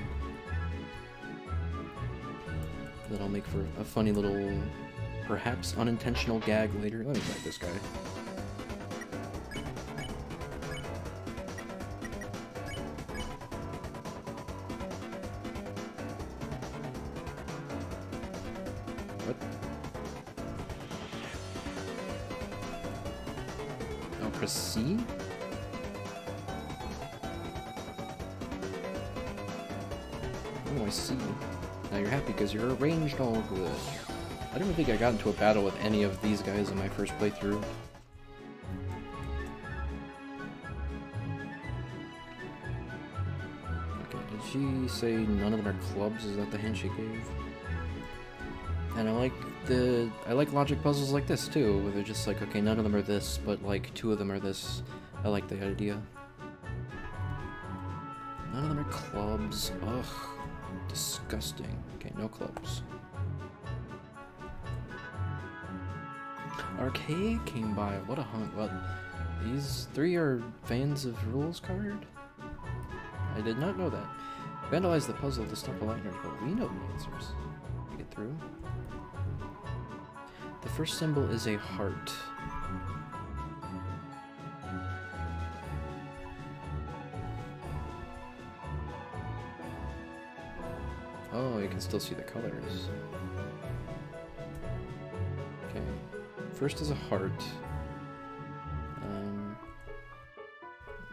That'll make for a funny little, perhaps unintentional gag later. Let me fight this guy. Press C? Oh, I see. Now you're happy because you're arranged all good. I don't think I got into a battle with any of these guys in my first playthrough. Okay, did she say none of them are clubs? Is that the hint she gave? And I like logic puzzles like this too, where they're just like, okay, none of them are this, but like 2 of them are this. I like the idea. None of them are clubs. Ugh. Disgusting. Okay, no clubs. Arcade came by. What a hunk. What? These 3 are fans of Rules card? I did not know that. Vandalize the puzzle to stop a lightning, but we know the answers. Get through. The first symbol is a heart. Oh, you can still see the colors. Okay. First is a heart.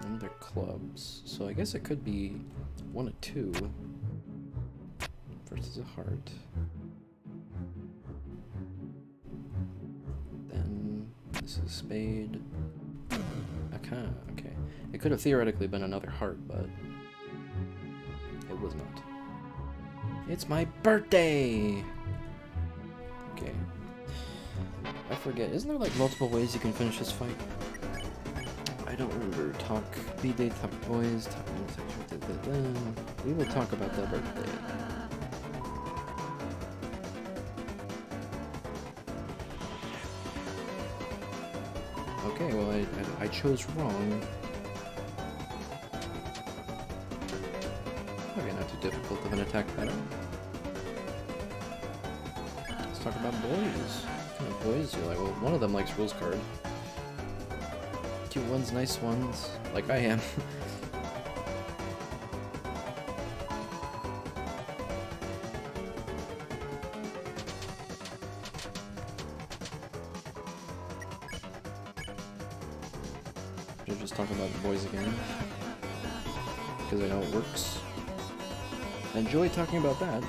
And they're clubs. So I guess it could be 1 of 2. First is a heart. Then this is a spade. Okay. It could have theoretically been another heart, but it was not. It's my birthday! Okay. I forget. Isn't there like multiple ways you can finish this fight? I don't remember. Talk B-Day, talk boys, talk homosexual. We will talk about the birthday. Okay, well, I chose wrong. Okay, not too difficult of an attack pattern. Let's talk about boys. What kind of boys do you like? Well, one of them likes Rules card. Cute ones, nice ones, like I am. Should just talk about the boys again, because I know it works. I enjoy talking about that.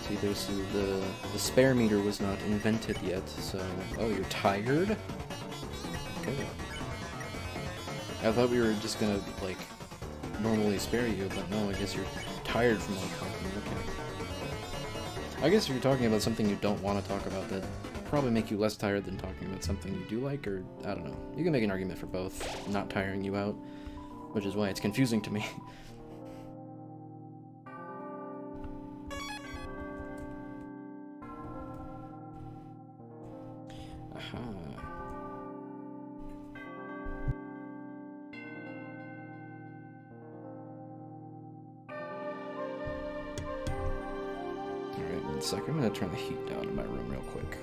See, there's the spare meter was not invented yet, so... Oh, you're tired? Okay. I thought we were just gonna, like, normally spare you, but no, I guess you're tired from all talking. Okay. I guess if you're talking about something you don't want to talk about, that'd probably make you less tired than talking about something you do like, or, I don't know. You can make an argument for both, not tiring you out, which is why it's confusing to me. Aha. Alright, 1 second. I'm gonna turn the heat down in my room real quick.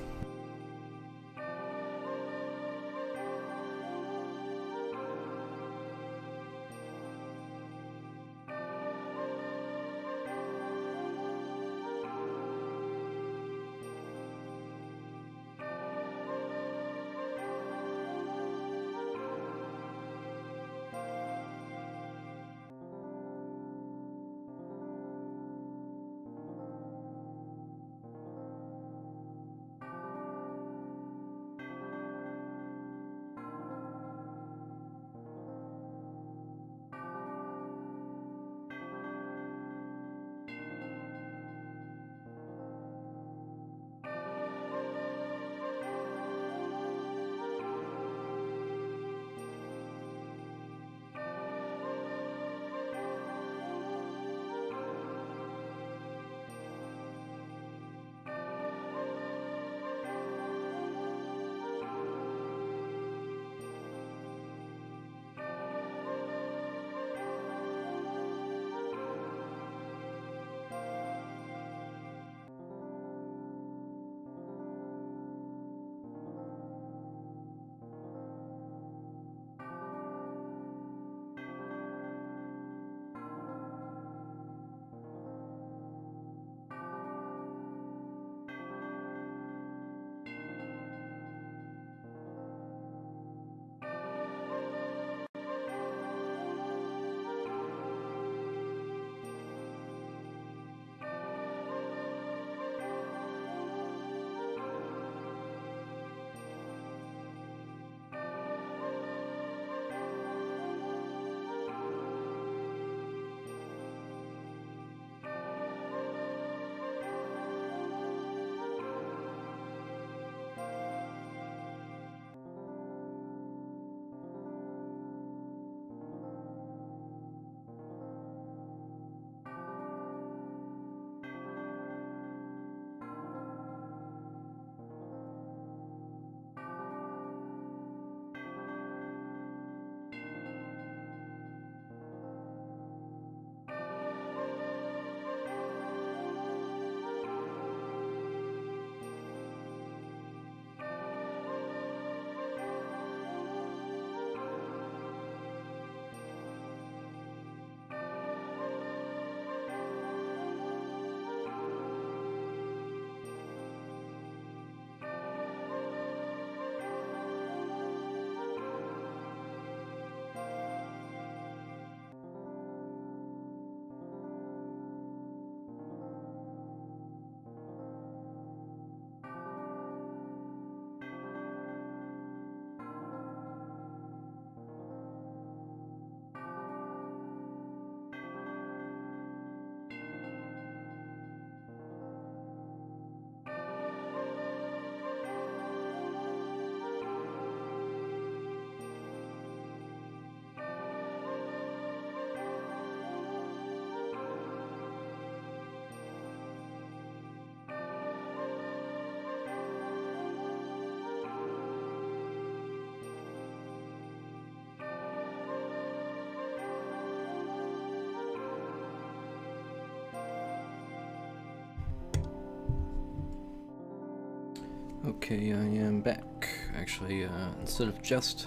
Okay, I am back. Actually, instead of just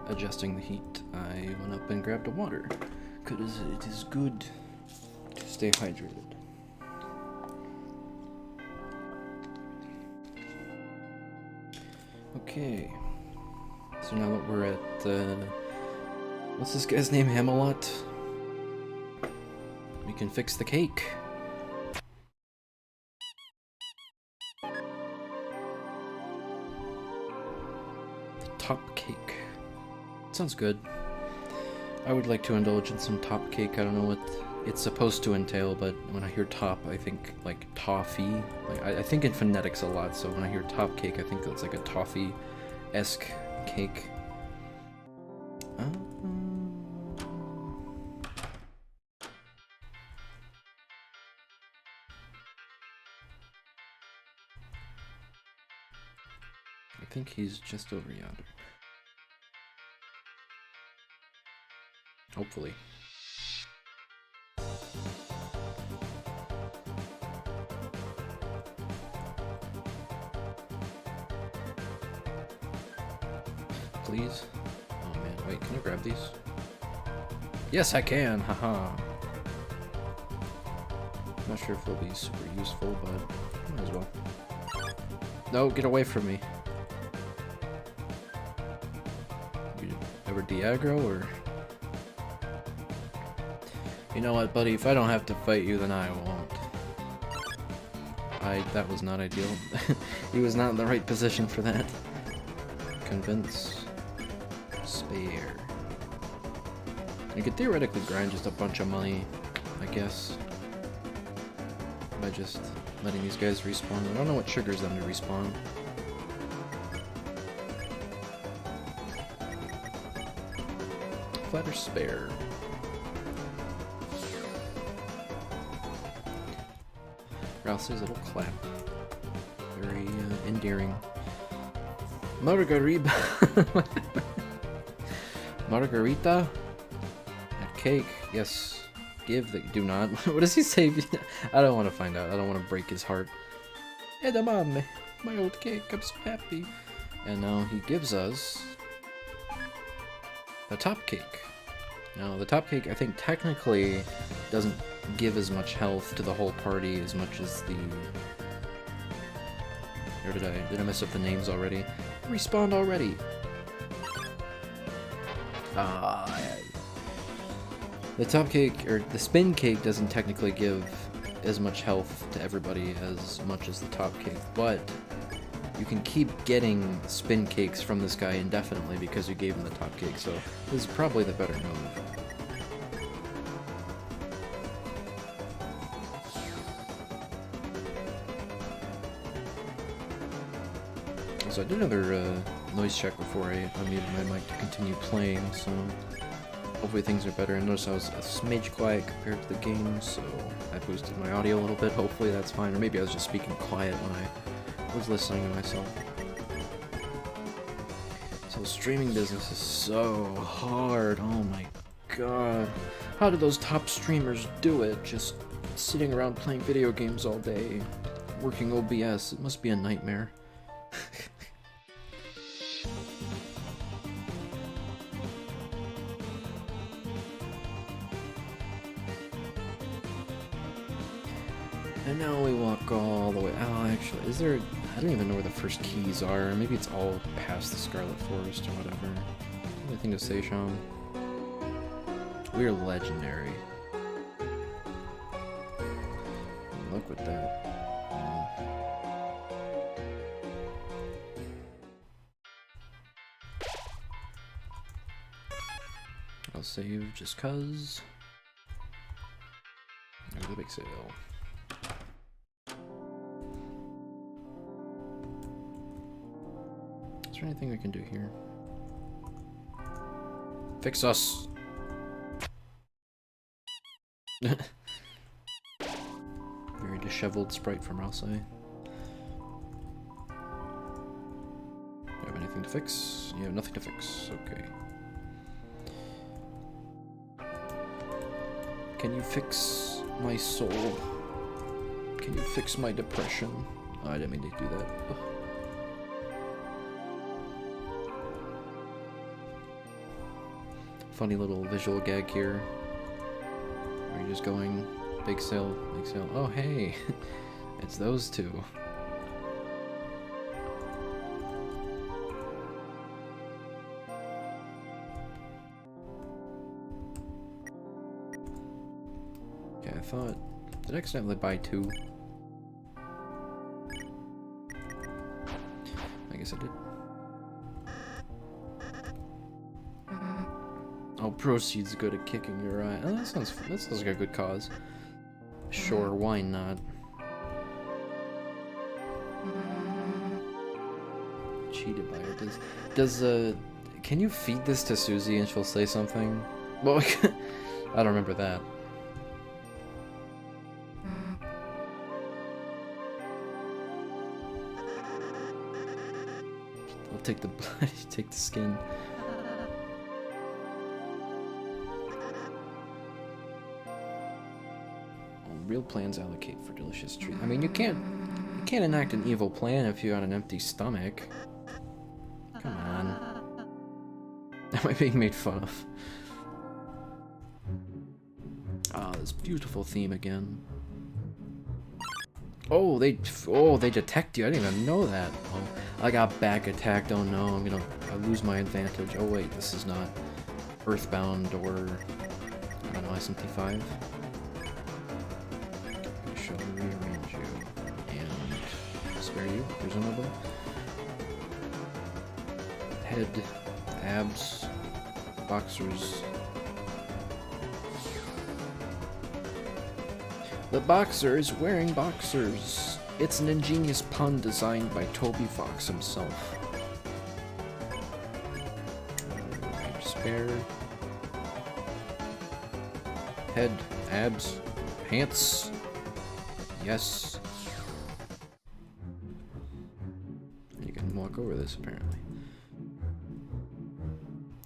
adjusting the heat, I went up and grabbed a water, because it is good to stay hydrated. Okay, so now that we're at, what's this guy's name, Hamelot? We can fix the cake. Top cake. Sounds good. I would like to indulge in some top cake. I don't know what it's supposed to entail, but when I hear top, I think like toffee. Like I think in phonetics a lot, so when I hear top cake, I think it's like a toffee-esque cake. I think he's just over yonder. Hopefully. Please? Oh man, wait, can I grab these? Yes, I can! Haha. Not sure if they'll be super useful, but might as well. No, get away from me. You ever de-aggro, or...? You know what, buddy? If I don't have to fight you, then I won't. That was not ideal. He was not in the right position for that. Convince. Spare. I could theoretically grind just a bunch of money, I guess. By just letting these guys respawn. I don't know what triggers them to respawn. Flat or spare? Rouse's little clap. Very endearing. Margarita. Margarita? That cake. Yes. Give the... Do not. What does he say? I don't want to find out. I don't want to break his heart. Edamame. My old cake. I'm so happy. And now he gives us... the top cake. Now, the top cake, I think, technically doesn't give as much health to the whole party as much as the... Or did I mess up the names already? Respawned already! The top cake, or the spin cake, doesn't technically give as much health to everybody as much as the top cake, but you can keep getting spin cakes from this guy indefinitely because you gave him the top cake, so this is probably the better move. So I did another noise check before I unmuted my mic to continue playing, so hopefully things are better. I noticed I was a smidge quiet compared to the game, so I boosted my audio a little bit. Hopefully that's fine, or maybe I was just speaking quiet when I was listening to myself. So streaming business is so hard, oh my god. How do those top streamers do it? Just sitting around playing video games all day, working OBS, it must be a nightmare. And now we walk all the way. Oh, actually, is there... I don't even know where the first keys are. Maybe it's all past the Scarlet Forest or whatever. Anything to say, Sean? We're legendary. Look with that. I'll save just cuz. Go to the big sale. Is there anything we can do here? Fix us! Very disheveled sprite from Rouse. You have anything to fix? You have nothing to fix. Okay. Can you fix my soul? Can you fix my depression? Oh, I didn't mean to do that. Ugh. funny little visual gag here. Where you're just going, big sail, big sail. Oh, hey, it's those two. Okay, I thought, did I accidentally buy two? I guess I did. Oh, proceeds good at kicking your eye. Oh, that sounds like a good cause. Sure, why not? Cheated by her. Can you feed this to Susie and she'll say something? Well, I don't remember that. I'll take the blood, take the skin. Real plans allocate for delicious treats. I mean, you can't enact an evil plan if you're on an empty stomach. Come on. Am I being made fun of? Ah, this beautiful theme again. Oh, they detect you. I didn't even know that. Oh, I got back attacked. Oh no, I lose my advantage. Oh wait, this is not Earthbound or I don't know, SMT5. Shall rearrange you and spare you, presumably. Head, abs, boxers. The boxer is wearing boxers. It's an ingenious pun designed by Toby Fox himself. Spare. Head, abs, pants. Yes. You can walk over this, apparently.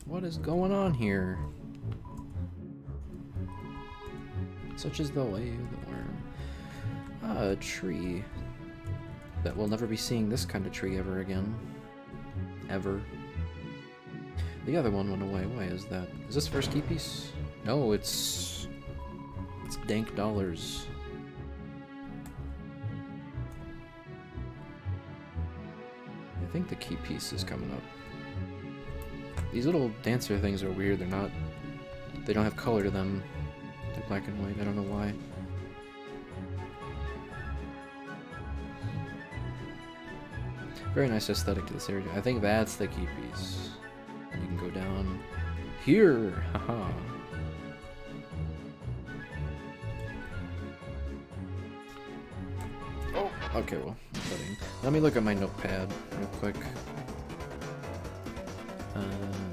What is going on here? Such is the way of the worm. Ah, a tree. Bet we'll never be seeing this kind of tree ever again. Ever. The other one went away. Why is that? Is this the first key piece? No, it's dank dollars. I think the key piece is coming up. These little dancer things are weird. They don't have color to them. They're black and white. I don't know why. Very nice aesthetic to this area. I think that's the key piece. And you can go down here. Haha. Oh, okay, well, let me look at my notepad real quick.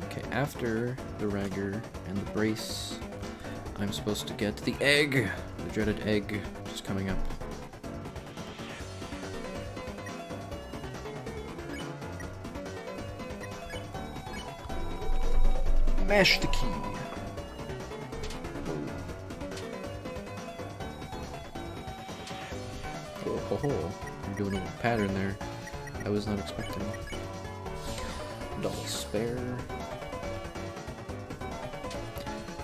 Okay, after the Ragger and the Brace, I'm supposed to get the egg! The dreaded egg, which is coming up. Mash the key! Oh, ho, ho. You're doing a little pattern there. I was not expecting. Double spare.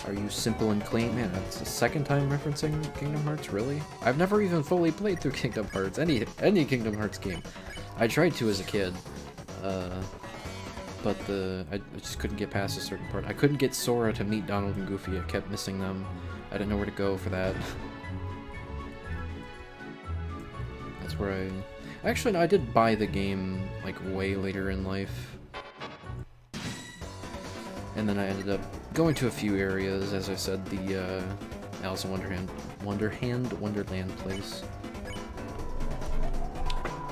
Are you simple and clean? Man, that's the second time referencing Kingdom Hearts, really? I've never even fully played through Kingdom Hearts, any Kingdom Hearts game. I tried to as a kid, but I just couldn't get past a certain part. I couldn't get Sora to meet Donald and Goofy. I kept missing them. I didn't know where to go for that. That's where actually, no, I did buy the game, like, way later in life. And then I ended up going to a few areas, as I said, the Alice in Wonderland place.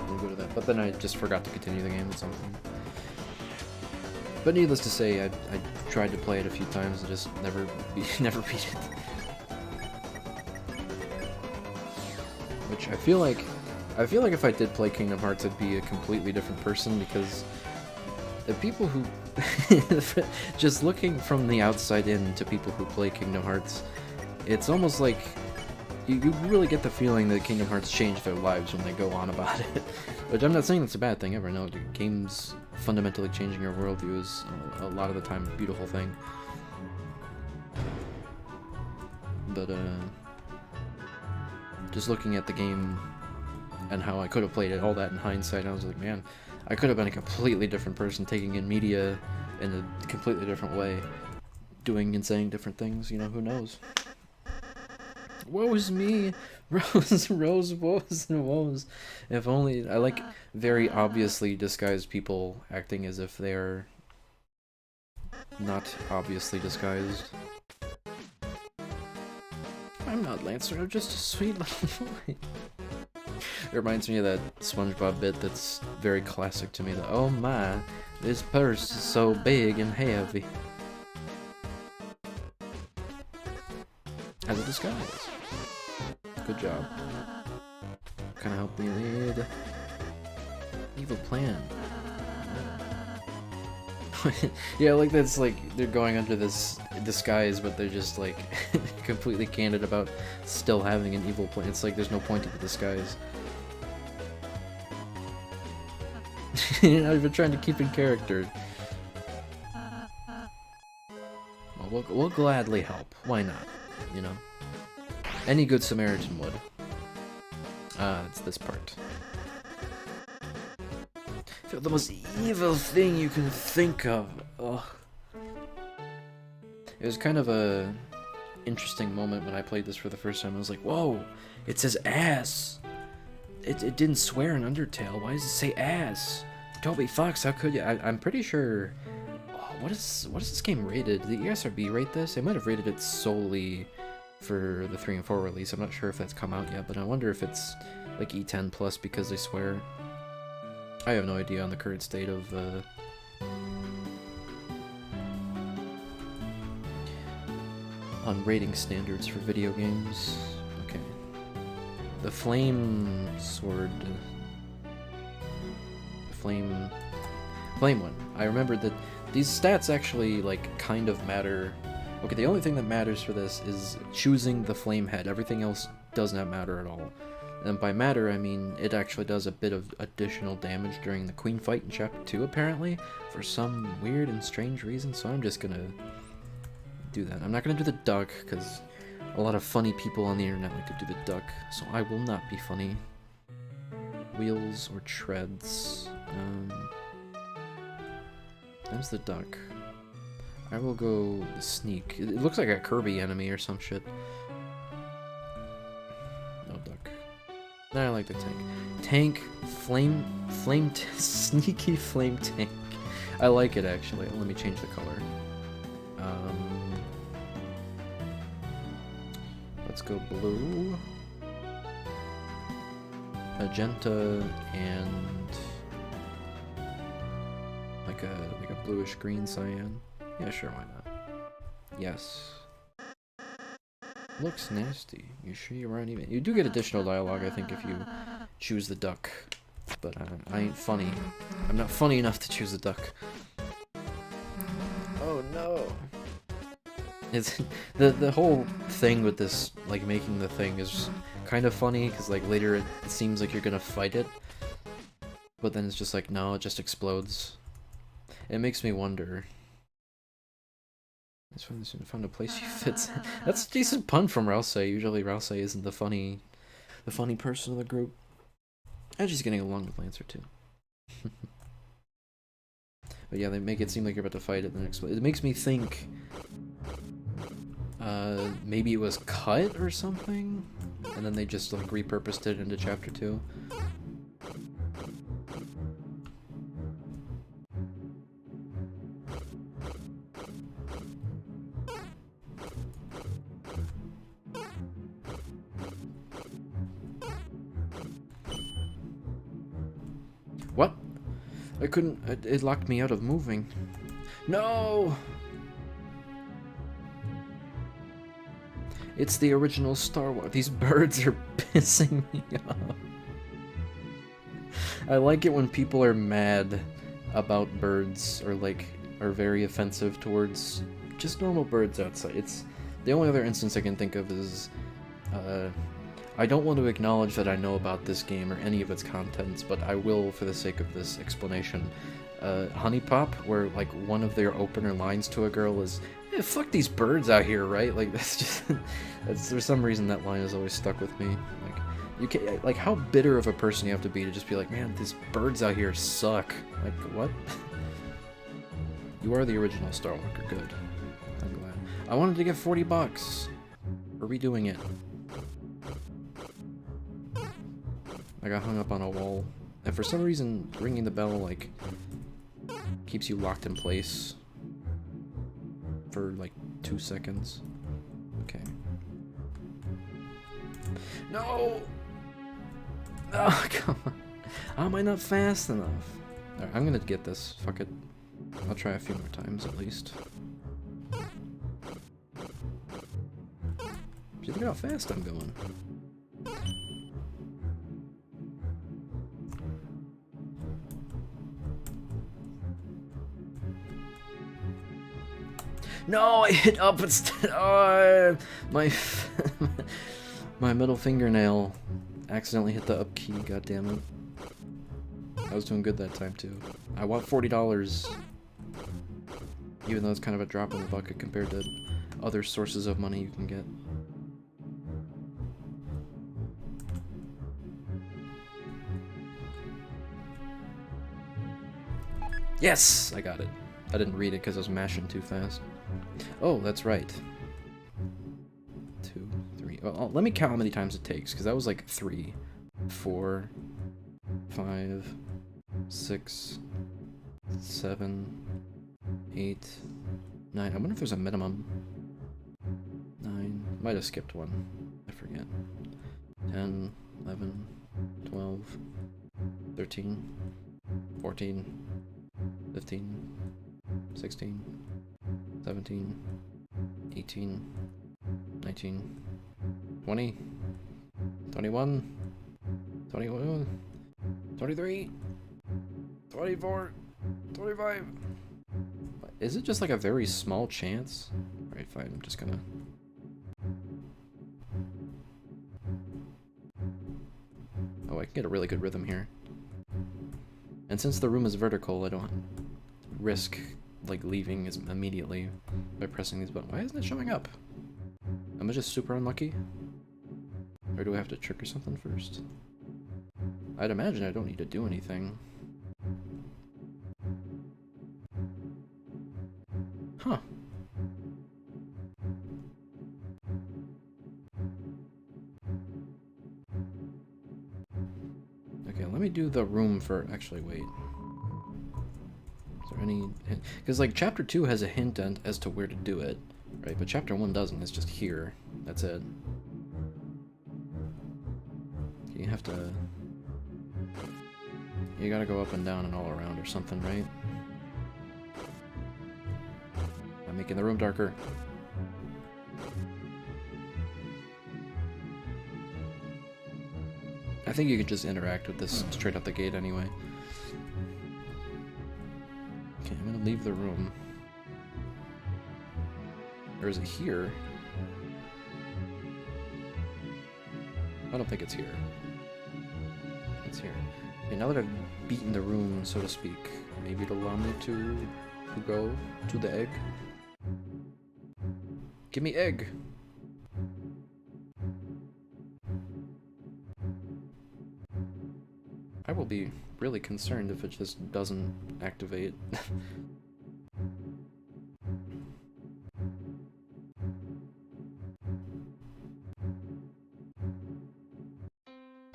We'll go to that, but then I just forgot to continue the game at some point. But needless to say, I tried to play it a few times and just never beat it. Which I feel like if I did play Kingdom Hearts, I'd be a completely different person, because the people who just looking from the outside in to people who play Kingdom Hearts, it's almost like you really get the feeling that Kingdom Hearts changed their lives when they go on about it. Which I'm not saying that's a bad thing ever. No, the game's fundamentally changing your worldview is a lot of the time a beautiful thing. but just looking at the game and how I could have played it, all that in hindsight, I was like, man, I could have been a completely different person, taking in media in a completely different way, doing and saying different things, you know, who knows? Woe's me! Rose, woes and woes. If only, I like very obviously disguised people acting as if they're not obviously disguised. I'm not Lancer, I'm just a sweet little boy. It reminds me of that SpongeBob bit that's very classic to me. That, oh my, this purse is so big and heavy. As a disguise. Good job. Kind of help me lead. Evil plan. Yeah, like that's like they're going under this disguise, but they're just like completely candid about still having an evil plan. It's like there's no point to the disguise. You're not even trying to keep in character. Well, we'll gladly help. Why not? You know? Any good Samaritan would. It's this part. The most evil thing you can think of. Ugh. It was kind of a interesting moment when I played this for the first time. I was like, whoa, it says ass. It didn't swear in Undertale. Why does it say ass? Toby Fox, how could you? I'm pretty sure. Oh, what is this game rated? Did the ESRB rate this? They might have rated it solely for the 3 and 4 release. I'm not sure if that's come out yet, but I wonder if it's like E10 plus because they swear. I have no idea on the current state of on rating standards for video games. Okay. The flame sword. The flame one. I remembered that these stats actually like kind of matter. Okay, the only thing that matters for this is choosing the flame head. Everything else does not matter at all. And by matter, I mean it actually does a bit of additional damage during the queen fight in chapter 2, apparently, for some weird and strange reason, so I'm just gonna do that. I'm not gonna do the duck, because a lot of funny people on the internet like to do the duck, so I will not be funny. Wheels or treads. There's the duck. I will go the sneak. It looks like a Kirby enemy or some shit. No duck. Then I like the tank. Tank, sneaky flame tank. I like it actually. Let me change the color. Let's go blue, magenta, and like a bluish green cyan. Yeah, sure, why not? Yes. Looks nasty. You sure you aren't even? You do get additional dialogue, I think, if you choose the duck. But I ain't funny. I'm not funny enough to choose the duck. Oh no! It's the whole thing with this, like making the thing, is kind of funny because like later it seems like you're gonna fight it, but then it's just like no, it just explodes. It makes me wonder. I just found a place he fits in. That's a decent pun from Rouse. Usually Rouse isn't the funny person of the group. And she's getting along with Lancer too. But yeah, they make it seem like you're about to fight it, then explode. It makes me think maybe it was cut or something, and then they just like repurposed it into chapter 2. What? I couldn't. It locked me out of moving. No! It's the original Star Wars. These birds are pissing me off. I like it when people are mad about birds or like are very offensive towards just normal birds outside. It's the only other instance I can think of is I don't want to acknowledge that I know about this game or any of its contents, but I will for the sake of this explanation. Honey Pop, where like one of their opener lines to a girl is, "Yeah, fuck these birds out here," right? Like that's just, that's for some reason that line has always stuck with me. Like you can't, like how bitter of a person you have to be to just be like, man, these birds out here suck. Like what? You are the original Starwalker. Good. I'm glad. I wanted to get $40. We're redoing it. I got hung up on a wall, and for some reason, ringing the bell like keeps you locked in place for like 2 seconds. Okay. No! Oh, come on. How am I not fast enough? Alright, I'm gonna get this. Fuck it. I'll try a few more times at least. Look at how fast I'm going. No, I hit up instead. Oh, my my middle fingernail accidentally hit the up key. God damn it! I was doing good that time too. I want $40, even though it's kind of a drop in the bucket compared to other sources of money you can get. Yes, I got it. I didn't read it because I was mashing too fast. Oh, that's right. 2, 3. Oh, let me count how many times it takes, because that was like 3, 4, 5, 6, 7, 8, 9. I wonder if there's a minimum. 9. Might have skipped one. I forget. 10, 11, 12, 13, 14, 15, 16, 17, 18, 19, 20, 21, 21, 23, 24, 25. Is it just like a very small chance? Alright, fine, I'm just gonna... Oh, I can get a really good rhythm here. And since the room is vertical, I don't risk like leaving immediately by pressing these buttons. Why isn't it showing up? Am I just super unlucky? Or do I have to trigger something first? I'd imagine I don't need to do anything. Huh. Okay, let me do the room for... Actually, wait. Is there any hint? Because, like, Chapter 2 has a hint as to where to do it, right? But Chapter 1 doesn't. It's just here. That's it. You have to... You gotta go up and down and all around or something, right? I'm making the room darker. I think you could just interact with this straight out the gate anyway. Okay, I'm gonna leave the room. Or is it here? I don't think it's here. It's here. Okay, now that I've beaten the room, so to speak, maybe it'll allow me to go to the egg. Give me egg! I will be really concerned if it just doesn't activate.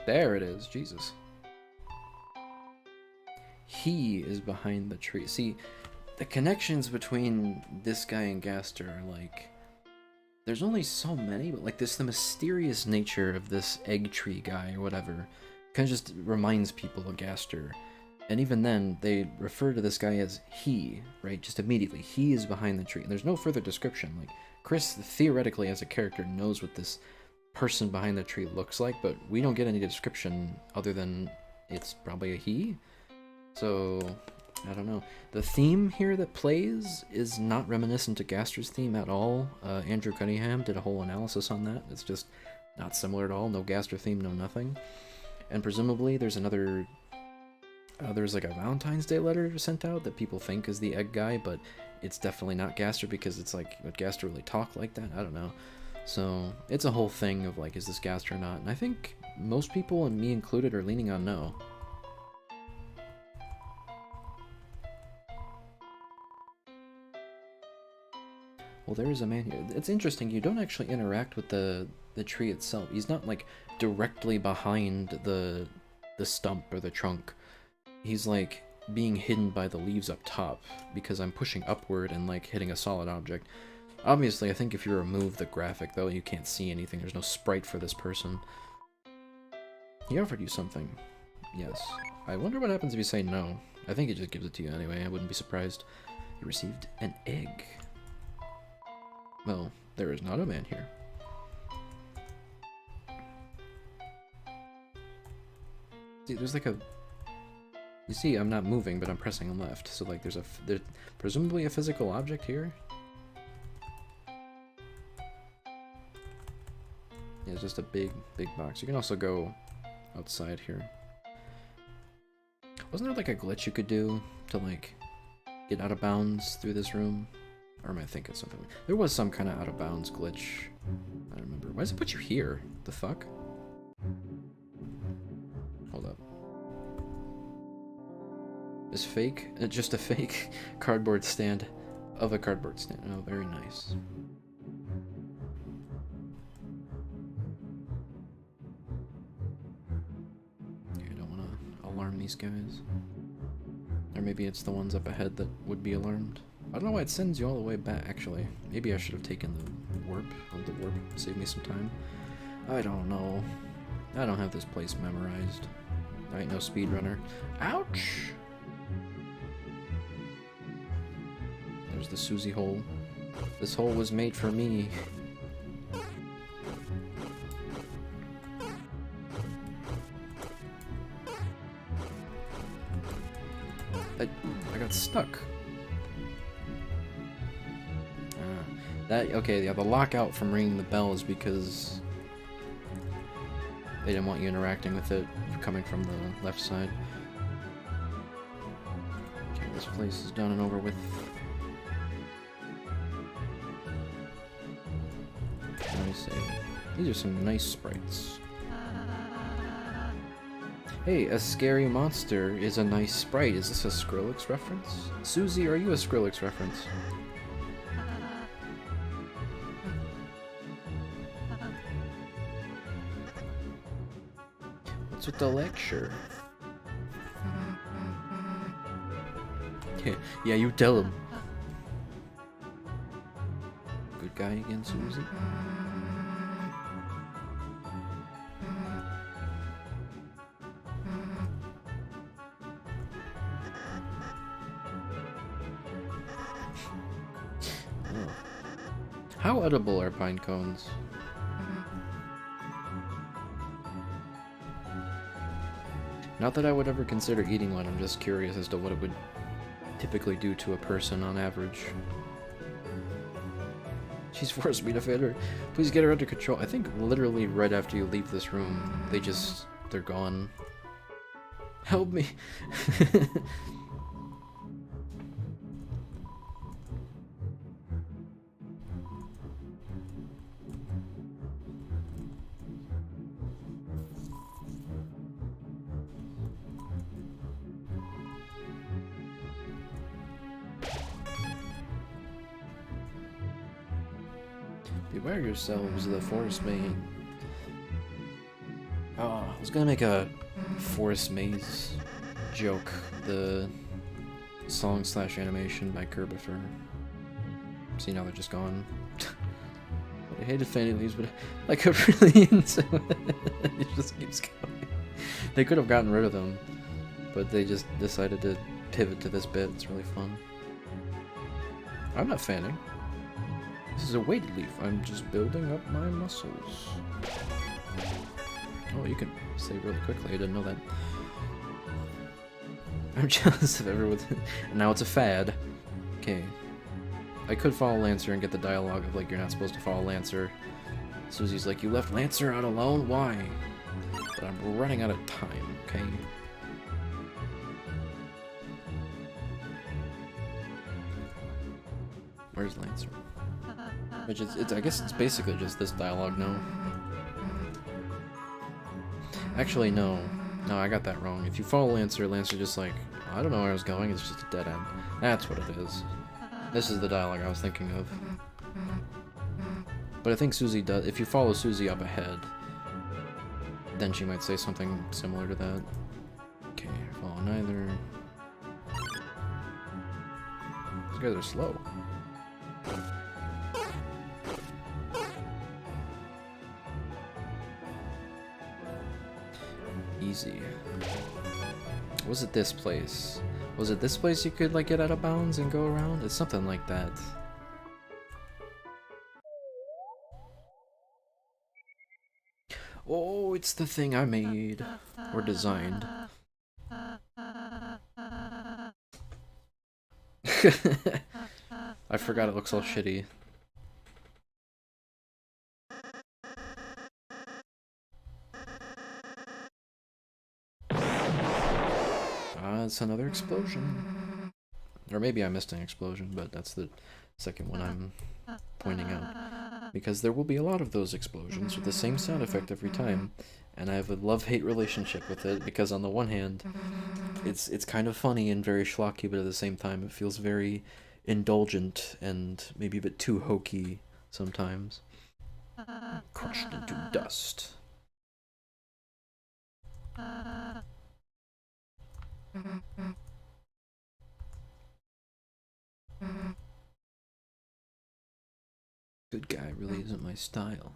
There it is, Jesus. He is behind the tree. See, the connections between this guy and Gaster are like... There's only so many, but like this, the mysterious nature of this egg tree guy or whatever kind of just reminds people of Gaster. And even then, they refer to this guy as he, right? Just immediately. He is behind the tree. And there's no further description. Like, Chris, theoretically, as a character, knows what this person behind the tree looks like, but we don't get any description other than it's probably a he. So, I don't know. The theme here that plays is not reminiscent to Gaster's theme at all. Andrew Cunningham did a whole analysis on that. It's just not similar at all. No Gaster theme, no nothing. And presumably there's another There's like a Valentine's Day letter sent out that people think is the egg guy, but it's definitely not Gaster because it's like, would Gaster really talk like that? I don't know. So it's a whole thing of like, is this Gaster or not? And I think most people, and me included, are leaning on no. Well, there is a man here. It's interesting, you don't actually interact with the tree itself. He's not like directly behind the stump or the trunk. He's like being hidden by the leaves up top because I'm pushing upward and like hitting a solid object. Obviously, I think if you remove the graphic though, you can't see anything. There's no sprite for this person. He offered you something. Yes. I wonder what happens if you say no. I think he just gives it to you anyway. I wouldn't be surprised. You received an egg. Well, there is not a man here. See, there's like a... You see, I'm not moving, but I'm pressing left. So, like, there's presumably a physical object here? Yeah, it's just a big box. You can also go outside here. Wasn't there, like, a glitch you could do to, like, get out of bounds through this room? Or am I thinking something? There was some kind of out of bounds glitch. I don't remember. Why does it put you here? The fuck? Hold up. Is fake? Just a fake cardboard stand of a cardboard stand. Oh, very nice. Okay, I don't want to alarm these guys. Or maybe it's the ones up ahead that would be alarmed. I don't know why it sends you all the way back, actually. Maybe I should have taken the warp. The warp save me some time. I don't know. I don't have this place memorized. I ain't no speedrunner. Ouch! There's the Susie hole. This hole was made for me. I got stuck. Okay, yeah, the lockout from ringing the bell is because they didn't want you interacting with it coming from the left side. Okay, this place is done and over with. Let me see. These are some nice sprites. Hey, a scary monster is a nice sprite. Is this a Skrillex reference? Susie, are you a Skrillex reference? What's with the lecture? Yeah, you tell him. Good guy again, Susie? Oh. How edible are pine cones? Not that I would ever consider eating one, I'm just curious as to what it would typically do to a person on average. She's forced me to fit her. Please get her under control. I think literally right after you leave this room, they're gone. Help me! Beware yourselves, the forest maze. Oh, I was gonna make a forest maze joke. The song/animation by Kerbifer. See, now they're just gone. I hated Fanny Leaves, but I got really into it. It just keeps going. They could have gotten rid of them, but they just decided to pivot to this bit. It's really fun. I'm not fanning. This is a weighted leaf. I'm just building up my muscles. Oh, you can say really quickly. I didn't know that. I'm jealous of everyone. Now it's a fad. Okay. I could follow Lancer and get the dialogue of, like, you're not supposed to follow Lancer. Susie's like, you left Lancer out alone? Why? But I'm running out of time, okay? Where's Lancer? Which is, I guess it's basically just this dialogue, no? Actually, no. No, I got that wrong. If you follow Lancer, Lancer just like, I don't know where I was going, it's just a dead end. That's what it is. This is the dialogue I was thinking of. But I think Susie does, if you follow Susie up ahead, then she might say something similar to that. Okay, follow neither. These guys are slow. Easy. Was it this place? Was it this place you could like get out of bounds and go around? It's something like that. Oh, it's the thing I made or designed. I forgot it looks all shitty. It's another explosion. Or maybe I missed an explosion, but that's the second one I'm pointing out. Because there will be a lot of those explosions with the same sound effect every time. And I have a love-hate relationship with it, because on the one hand, it's kind of funny and very schlocky, but at the same time it feels very indulgent and maybe a bit too hokey sometimes. Crushed into dust. Good guy really isn't my style.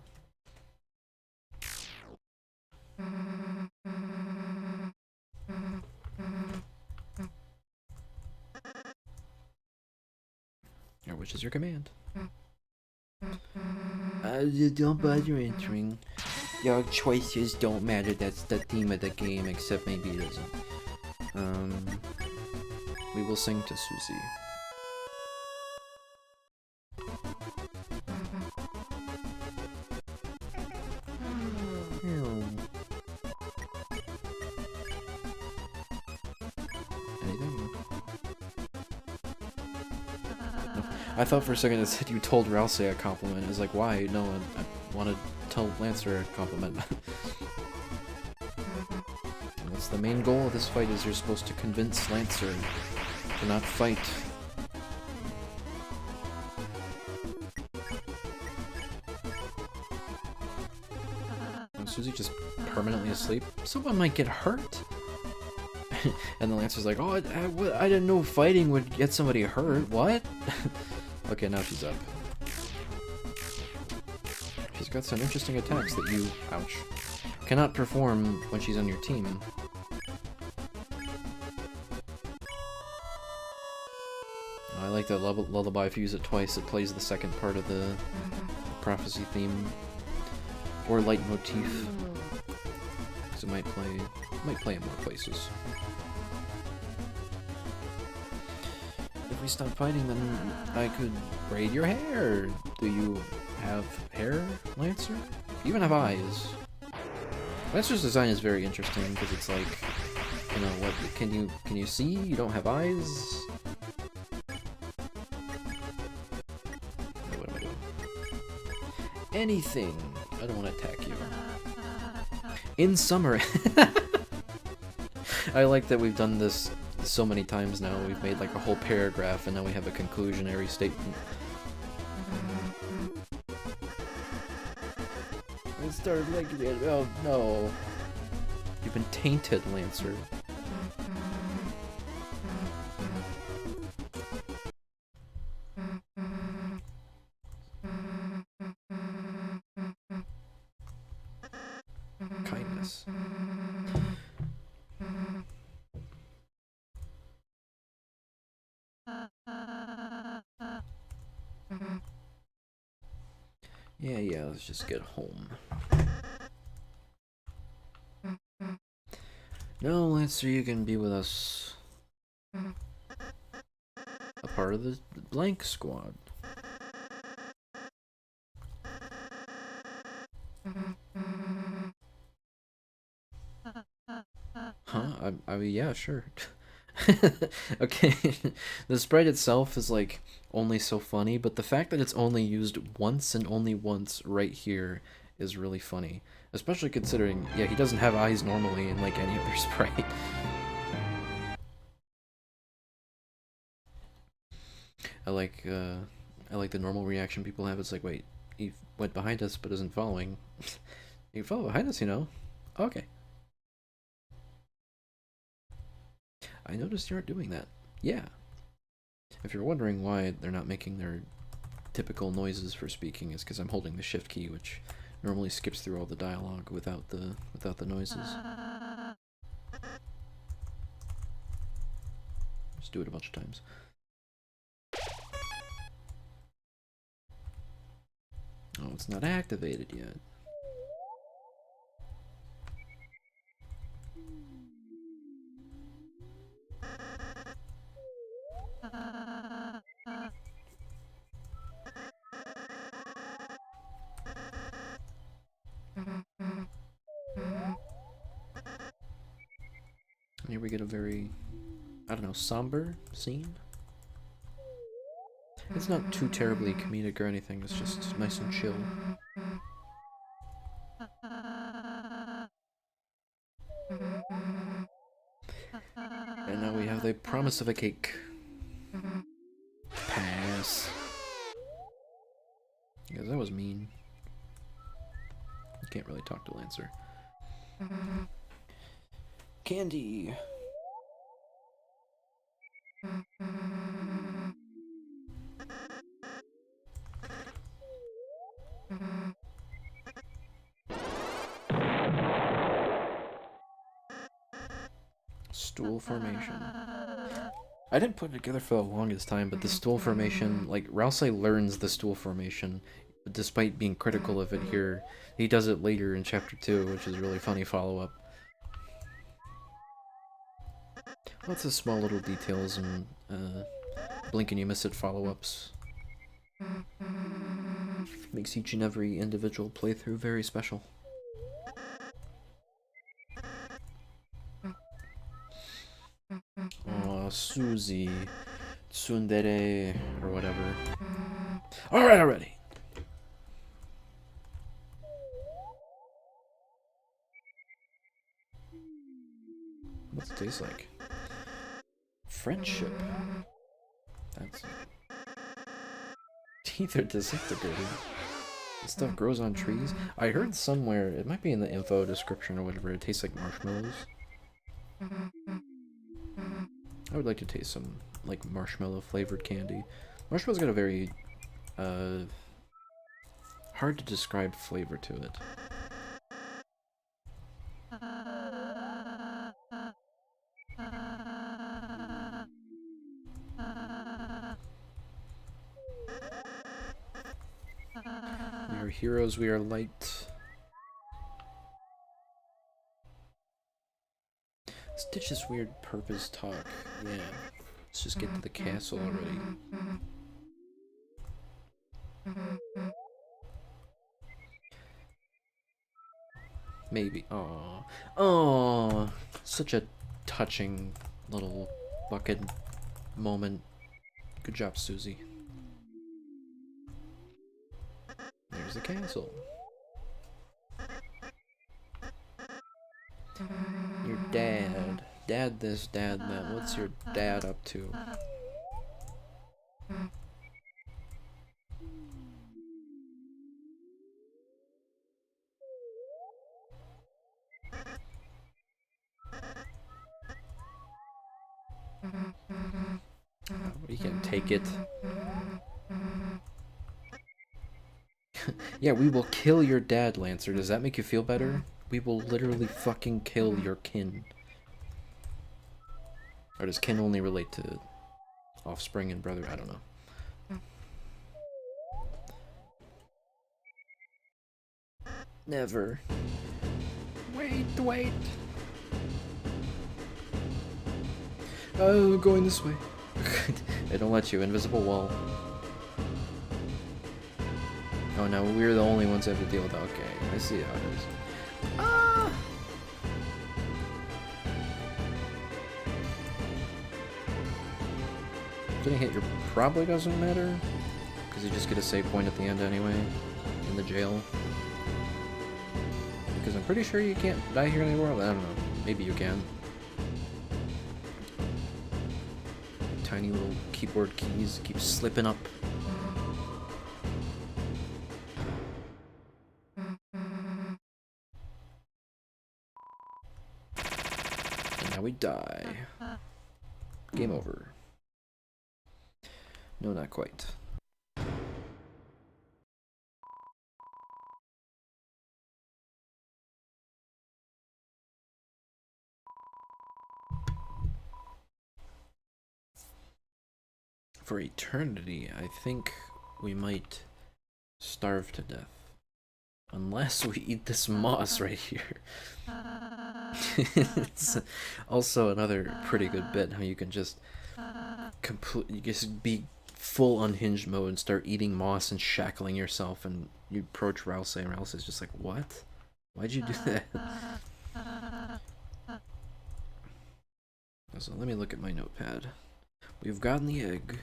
Or which is your command? Don't bother entering. Your choices don't matter, that's the theme of the game, except maybe it isn't. We will sing to Susie. Anything? I thought for a second it said you told Rousey a compliment. I was like, why? No, I want to tell Lancer a compliment. That's the main goal of this fight, is you're supposed to convince Lancer to not fight. Susie just permanently asleep? Someone might get hurt. And the Lancer's like, oh, I didn't know fighting would get somebody hurt. What? Okay, now she's up. She's got some interesting attacks that you, ouch, cannot perform when she's on your team. I like that lullaby. If you use it twice, it plays the second part of the prophecy theme. Or leitmotif. Because it might play in more places. If we stop fighting, then I could braid your hair. Do you have hair, Lancer? You even have eyes. Lancer's design is very interesting because it's like, you know, what can you see? You don't have eyes. What am I doing? Anything. I don't want to attack you. In summary, I like that we've done this so many times now. We've made like a whole paragraph and now we have a conclusionary statement. I started liking it. Oh no. You've been tainted, Lancer. Kindness. Yeah, let's just get home. No, Lancer, you can be with us. A part of the blank squad. Huh? I mean, yeah, sure. Okay, the sprite itself is like only so funny, but the fact that it's only used once and only once right here is really funny. Especially considering, yeah, he doesn't have eyes normally in like any other sprite. I like the normal reaction people have. It's like, wait, he went behind us but isn't following. You follow behind us, you know? Okay. I noticed you aren't doing that. Yeah. If you're wondering why they're not making their typical noises for speaking, is because I'm holding the shift key, which normally skips through all the dialogue without the noises. Just do it a bunch of times. Oh, it's not activated yet. Here we get a very, I don't know, somber scene. It's not too terribly comedic or anything, it's just nice and chill. And now we have the promise of a cake. Pass. Because that was mean. You can't really talk to Lancer. Candy! Stool formation. I didn't put it together for the longest time, but the stool formation, like, Rousey learns the stool formation, despite being critical of it here. He does it later in Chapter 2, which is a really funny follow-up. Lots of small little details and blink and you miss it follow-ups. Makes each and every individual playthrough very special. Oh, Susie, Tsundere, or whatever. Alright, already! What's it taste like? Friendship. That's... Teeth are disintegrating. This stuff grows on trees? I heard somewhere, it might be in the info description or whatever, it tastes like marshmallows. I would like to taste some, like, marshmallow flavored candy. Marshmallow's got a very, hard to describe flavor to it. We are heroes, we are light. Let's ditch this weird purpose talk. Yeah. Let's just get to the castle already. Maybe. Aww. Aww. Such a touching little bucket moment. Good job, Susie. There's the castle. Your dad. Dad this, dad that. What's your dad up to? We can take it. Yeah, we will kill your dad, Lancer. Does that make you feel better? We will literally fucking kill your kin. Or does kin only relate to offspring and brother? I don't know. Never. Wait. Oh, going this way. They don't let you. Invisible wall. Oh no, we're the only ones that have to deal with that. Okay, I see how it is. Ah! Getting hit here probably doesn't matter, because you just get a save point at the end anyway, in the jail. Because I'm pretty sure you can't die here anymore. I don't know. Maybe you can. Tiny little keyboard keys keep slipping up. And now we die. Game over. No, not quite. For eternity, I think we might starve to death. Unless we eat this moss right here. It's also another pretty good bit how you can just be full unhinged mode and start eating moss and shackling yourself, and you approach Rouse and Rouse is just like, what? Why'd you do that? So let me look at my notepad. We've gotten the egg.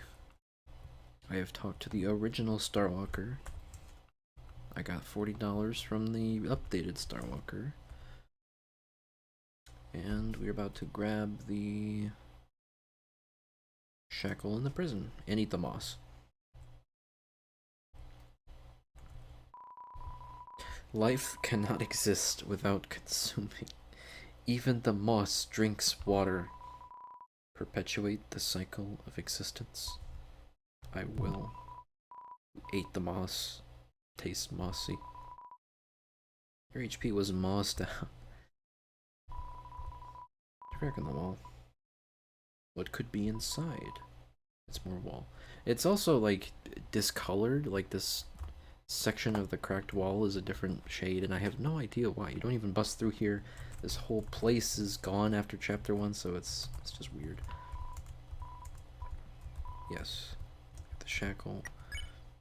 I have talked to the original Starwalker. I got $40 from the updated Starwalker. And we're about to grab the shackle in the prison and eat the moss. Life cannot exist without consuming. Even the moss drinks water. Perpetuate the cycle of existence. I will. Ate the moss. Tastes mossy. Your HP was mossed out. Crack in the wall. What could be inside? It's more wall. It's also like discolored, like this section of the cracked wall is a different shade, and I have no idea why. You don't even bust through here. This whole place is gone after chapter 1, so it's just weird. Yes. The shackle.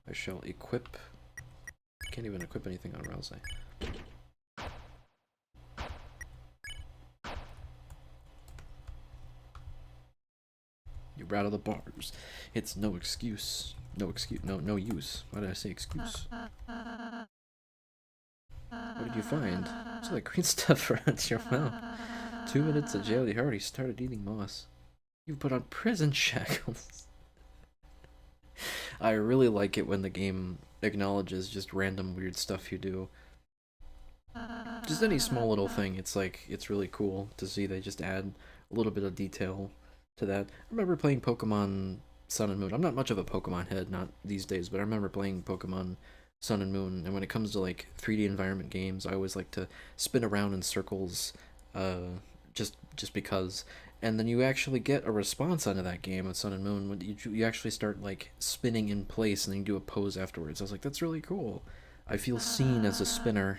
I shall equip. Can't even equip anything on Rouse. You rattle the bars. It's no excuse. No excuse. No use. Why did I say excuse? What did you find? What's all that green stuff around your mouth? 2 minutes of jail, you already started eating moss. You put on prison shackles. I really like it when the game acknowledges just random weird stuff you do. Just any small little thing, it's really cool to see they just add a little bit of detail to that. I remember playing Pokemon Sun and Moon. I'm not much of a Pokemon head, not these days, but I remember playing Pokemon Sun and Moon, and when it comes to like 3D environment games, I always like to spin around in circles, just because. And then you actually get a response out of that game of Sun and Moon when you actually start like spinning in place, and then you do a pose afterwards. I was like, that's really cool. I feel seen as a spinner.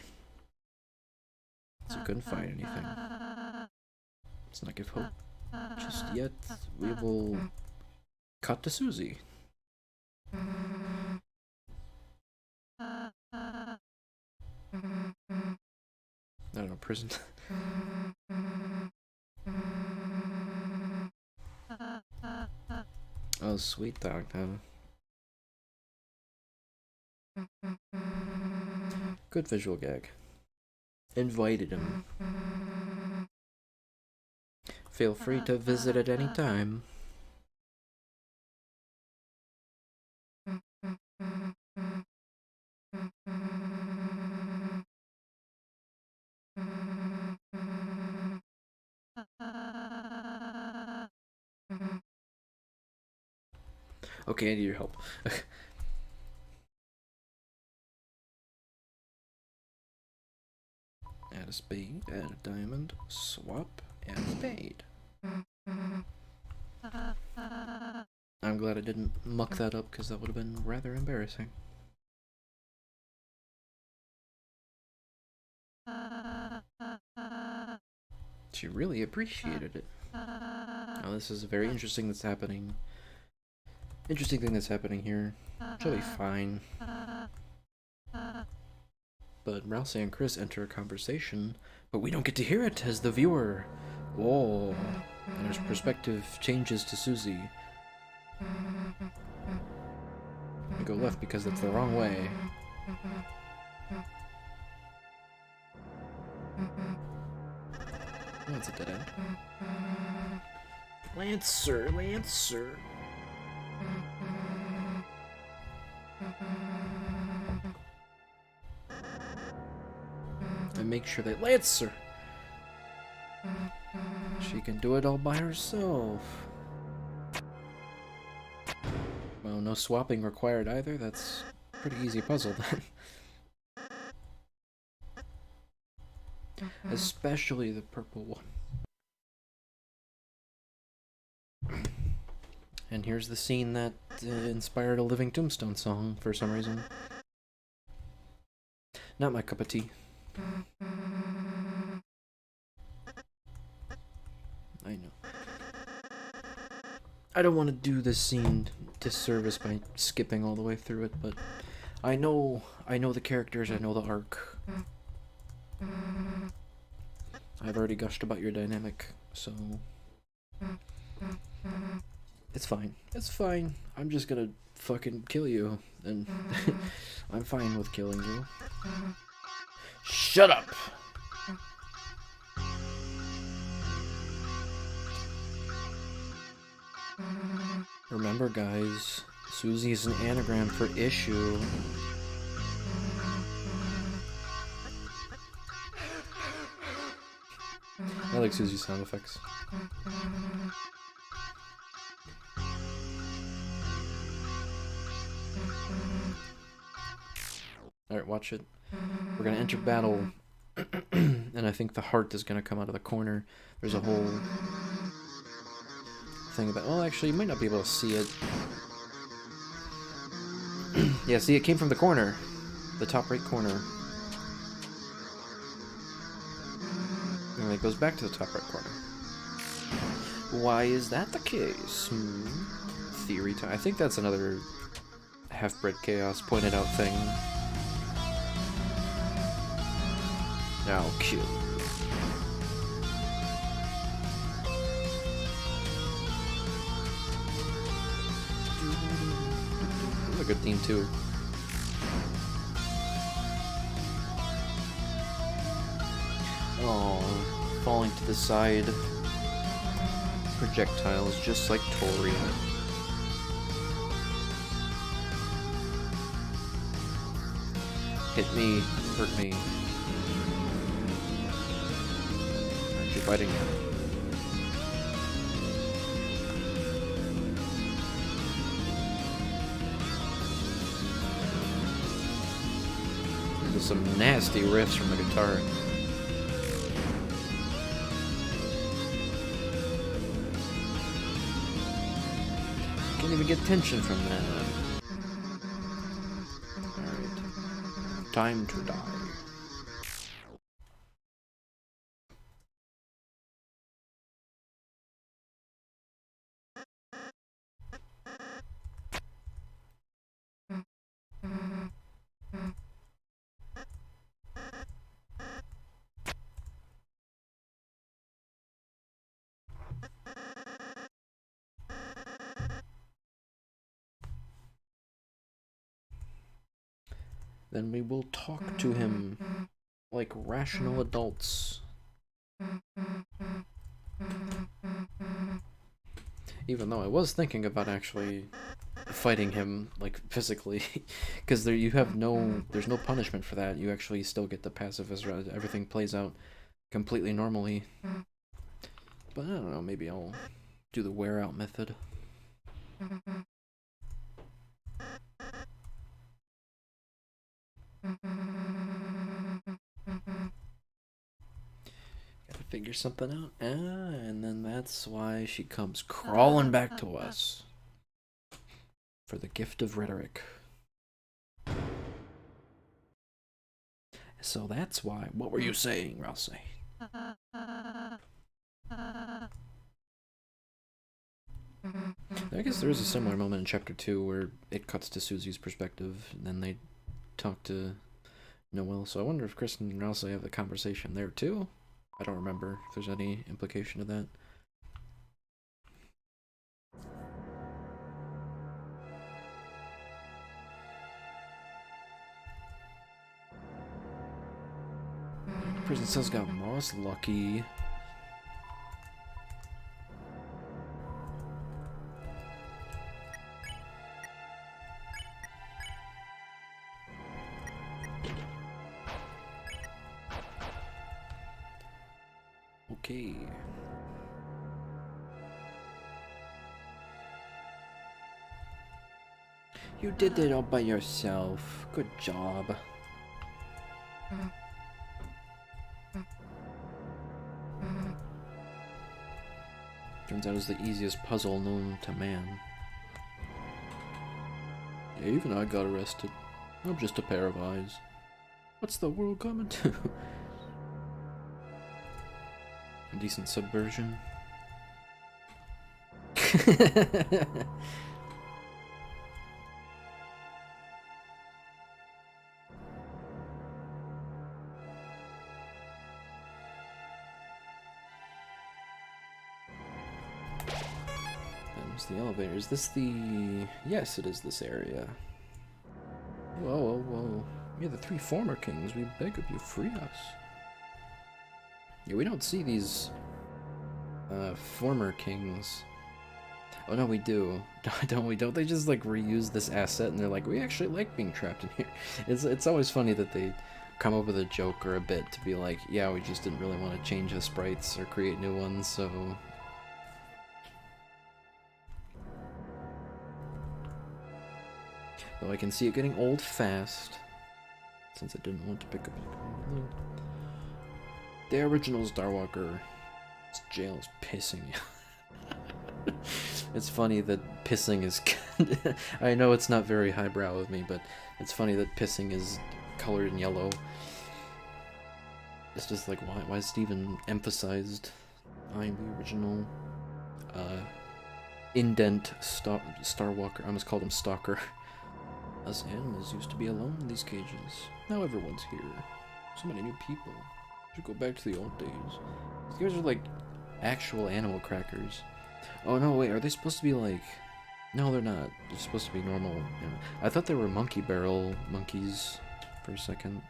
So I couldn't find anything. Let's not give hope just yet. We will cut to Susie. I don't know, prison. Oh, sweet dog, huh? Good visual gag. Invited him. Feel free to visit at any time. Okay, I need your help. Add a spade, add a diamond, swap, add a spade. I'm glad I didn't muck that up, because that would have been rather embarrassing. She really appreciated it. Now this is very interesting that's happening. Interesting thing that's happening here. She'll be fine. But Rouse and Chris enter a conversation, but we don't get to hear it as the viewer. Whoa. And there's perspective changes to Susie. left because that's the wrong way. Oh, it's a dead end. Lancer, Lancer. And make sure that Lancer. She can do it all by herself. Well, no swapping required either. That's a pretty easy puzzle then. Especially the purple one. And here's the scene that inspired a Living Tombstone song for some reason. Not my cup of tea. I know. I don't want to do this scene disservice by skipping all the way through it, but I know the characters, I know the arc. I've already gushed about your dynamic, so it's fine. It's fine. I'm just gonna fucking kill you, and I'm fine with killing you. Shut up! Remember, guys, Susie is an anagram for issue. I like Susie's sound effects. Alright, watch it. We're gonna enter battle, and I think the heart is gonna come out of the corner. There's a whole thing about... Well, actually, you might not be able to see it. Yeah, see, it came from the corner. The top right corner. And it goes back to the top right corner. Why is that the case? Theory time. I think that's another Half-Bred Chaos pointed out thing. I'll kill you. That's a good theme too. Oh, falling to the side. Projectiles, just like Tori. Hit me, hurt me. Aren't you fighting me? There's some nasty riffs from the guitar. Can't even get tension from that. Alright. Time to die. Then we will talk to him like rational adults. Even though I was thinking about actually fighting him, like, physically, because there's no punishment for that. You actually still get the pacifist. Everything plays out completely normally. But I don't know, maybe I'll do the wear out method. Gotta figure something out. And then that's why she comes crawling back to us. For the gift of rhetoric. So that's why. What were you saying, Ralsei? I guess there is a similar moment in chapter 2 where it cuts to Susie's perspective, and then they talk to Noelle. So I wonder if Kristen and Ralsei have a conversation there too? I don't remember if there's any implication of that. Prison cells got moss lucky. Okay. You did it all by yourself. Good job. Turns out it's the easiest puzzle known to man. Yeah, even I got arrested. I'm just a pair of eyes. What's the world coming to? A decent subversion. There's the elevator. Is this the... Yes, it is this area. Whoa, whoa, whoa. You're the 3 former kings. We beg of you, free us. Yeah, we don't see these former kings. Oh no, we do. Don't we? Don't they just like reuse this asset and they're like, we actually like being trapped in here? It's always funny that they come up with a joke or a bit to be like, yeah, we just didn't really want to change the sprites or create new ones, so... Though I can see it getting old fast, since I didn't want to pick up... The original Starwalker. This jail is pissing you. It's funny that pissing is... I know it's not very highbrow of me, but it's funny that pissing is colored in yellow. It's just like, why is it even emphasized? I'm the original indent Starwalker. I almost called him Stalker. Us animals used to be alone in these cages. Now everyone's here. So many new people. Should go back to the old days. These guys are like actual animal crackers. Oh no, wait, are they supposed to be like... No, they're not. They're supposed to be normal. You know. I thought they were monkey barrel monkeys for a second.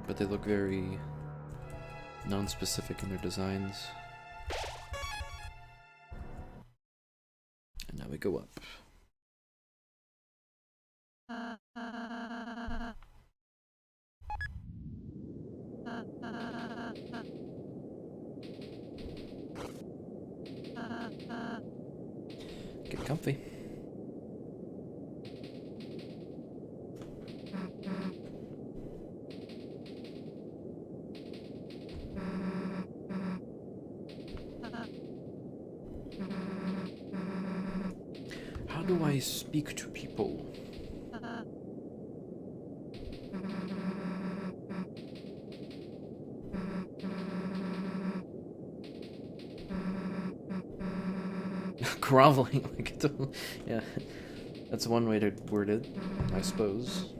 But they look very non-specific in their designs. And now we go up. Get comfy. How do I speak to people? Groveling, like it's yeah, that's one way to word it, I suppose.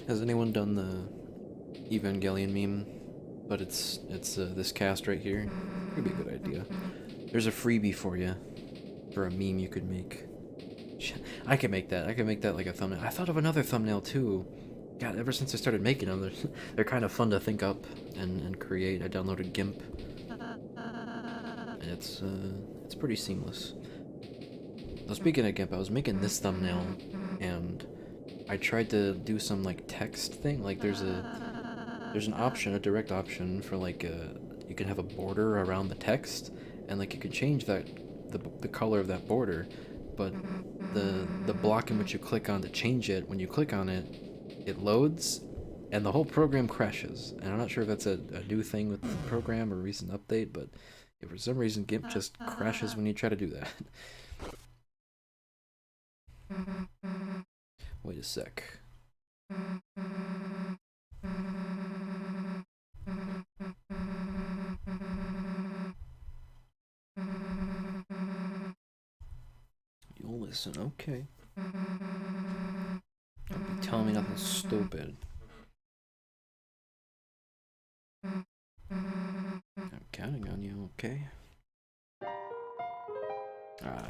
Has anyone done the Evangelion meme? But it's this cast right here. Could be a good idea. There's a freebie for you, for a meme you could make. I can make that. I can make that like a thumbnail. I thought of another thumbnail too. God, ever since I started making them, they're kind of fun to think up and create. I downloaded GIMP, and it's pretty seamless. Now, speaking of GIMP, I was making this thumbnail, and I tried to do some like text thing. Like there's an option, a direct option for like you can have a border around the text, and like you can change that the color of that border, but the block in which you click on to change it, when you click on it, it loads, and the whole program crashes. And I'm not sure if that's a new thing with the program or a recent update, but if for some reason GIMP just crashes when you try to do that. Wait a sec. You'll listen, okay. Don't be telling me nothing stupid. I'm counting on you, okay? Ah,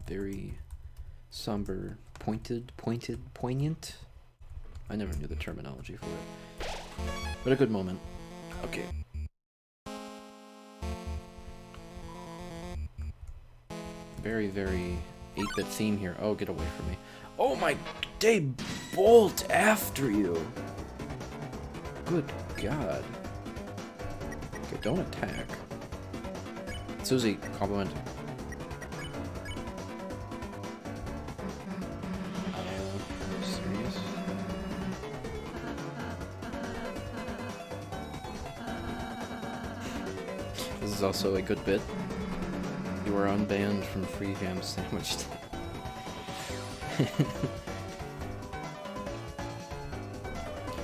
very somber, poignant? I never knew the terminology for it. But a good moment. Okay. Very, very 8-bit theme here. Oh, get away from me. Oh my, they bolt after you. Good God. Okay, don't attack. Susie, compliment. Are you serious? This is also a good bit. You are unbanned from free ham sandwich.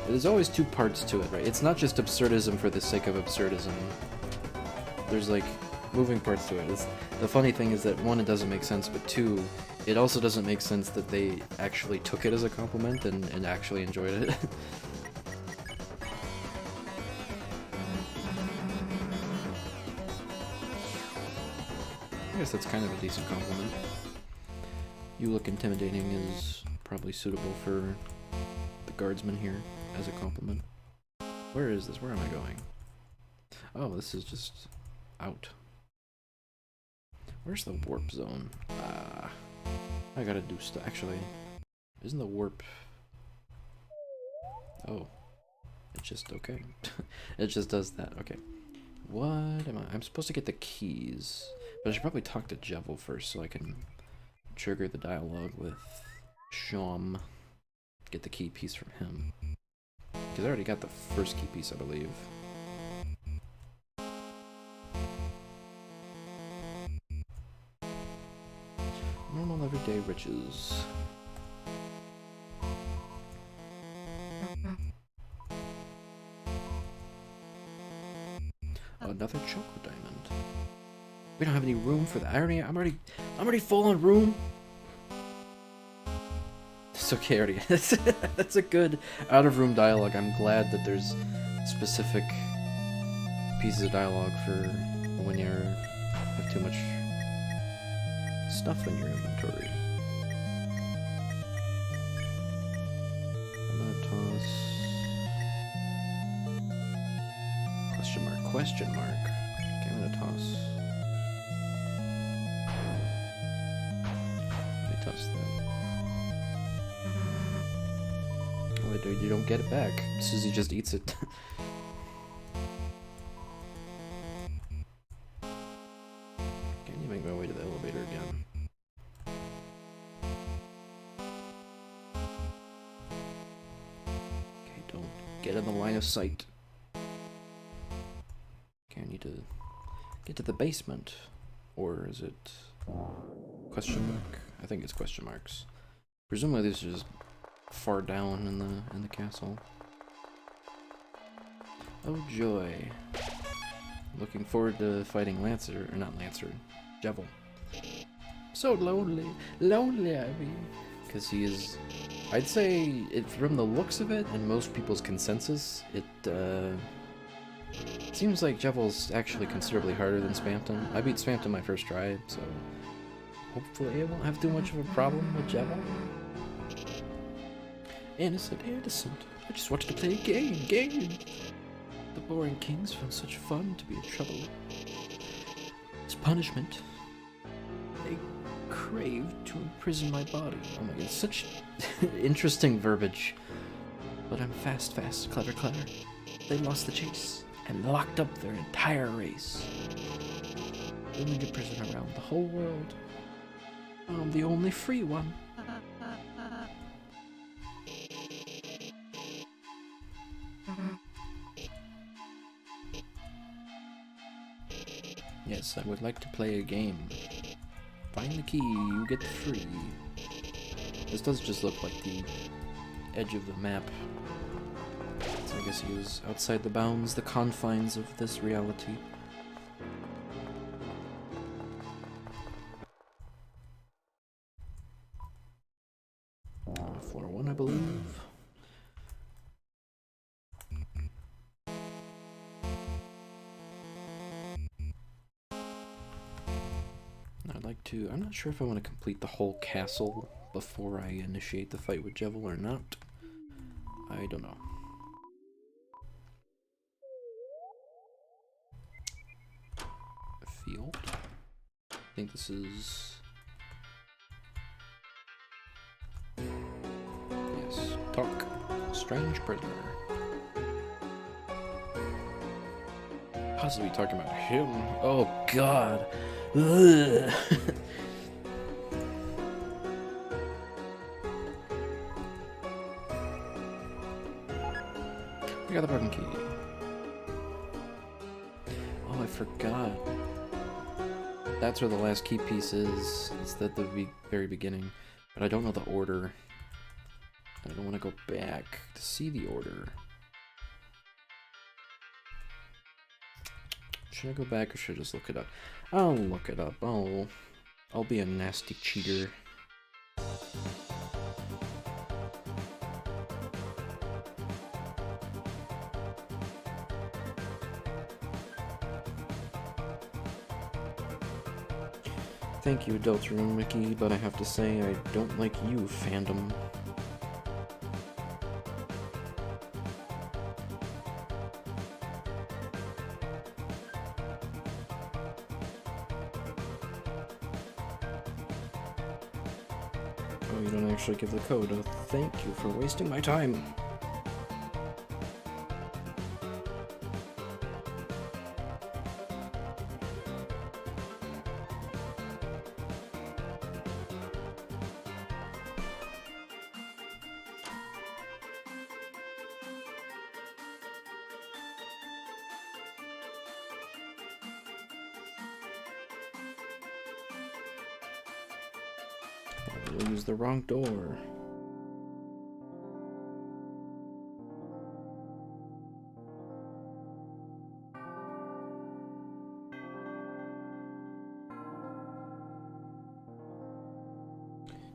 There's always two parts to it, right? It's not just absurdism for the sake of absurdism. There's like moving parts to it. The funny thing is that one, it doesn't make sense, but two, it also doesn't make sense that they actually took it as a compliment and actually enjoyed it. I guess that's kind of a decent compliment. You look intimidating is probably suitable for the guardsman here as a compliment. Where is this? Where am I going? Oh, this is just out. Where's the warp zone? I gotta do stuff. Actually, isn't the warp... Oh. It's just okay. It just does that. Okay. What am I? I'm supposed to get the keys. But I should probably talk to Jevil first so I can trigger the dialogue with Shom. Get the key piece from him. Because I already got the first key piece, I believe. Normal everyday riches. Another choco diamond. We don't have any room for that. I'm already full on room. It's okay, already. That's a good out of room dialogue. I'm glad that there's specific pieces of dialogue for when you have too much stuff in your inventory. I'm gonna toss question mark. Okay, I'm gonna toss. Let me toss that. Oh, dude, you don't get it back. Susie just eats it. Can't even make my way to the elevator again. Okay, don't get in the line of sight. Okay, I need to get to the basement. Or is it question mark? I think it's question marks. Presumably this is far down in the castle. Oh joy. Looking forward to fighting Lancer, or not Lancer, Jevil. So lonely, I mean. Because he is, I'd say, from the looks of it, and most people's consensus, it seems like Jevil's actually considerably harder than Spamton. I beat Spamton my first try, so hopefully I won't have too much of a problem with Jevil. Innocent. I just wanted to play a game. The boring kings found such fun to be in trouble. As punishment, they craved to imprison my body. Oh my god, such interesting verbiage. But I'm fast, clever. They lost the chase and locked up their entire race. They need to prison around the whole world. I'm the only free one. Yes, I would like to play a game. Find the key, you get free. This does just look like the edge of the map. So I guess he is outside the bounds, the confines of this reality. I'd like to... I'm not sure if I want to complete the whole castle before I initiate the fight with Jevil or not. I don't know. Field. I think this is... Yes. Talk. Strange prisoner. Possibly talking about him. Oh god. Ugh. I got the broken key. Oh, I forgot. That's where the last key piece is. It's at the very beginning. But I don't know the order. I don't want to go back to see the order. Should I go back or should I just look it up? I'll look it up. I'll be a nasty cheater. Thank you, Deltarune Ch, but I have to say I don't like you, fandom. Oh, you don't actually give the code. Oh, thank you for wasting my time. We'll use the wrong door.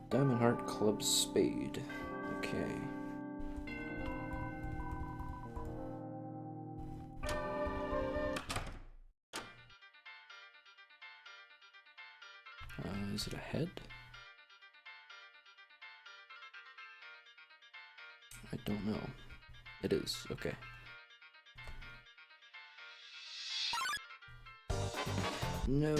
Diamond Heart Club Spade. Okay. Is it a head? I don't know. It is. Okay. No.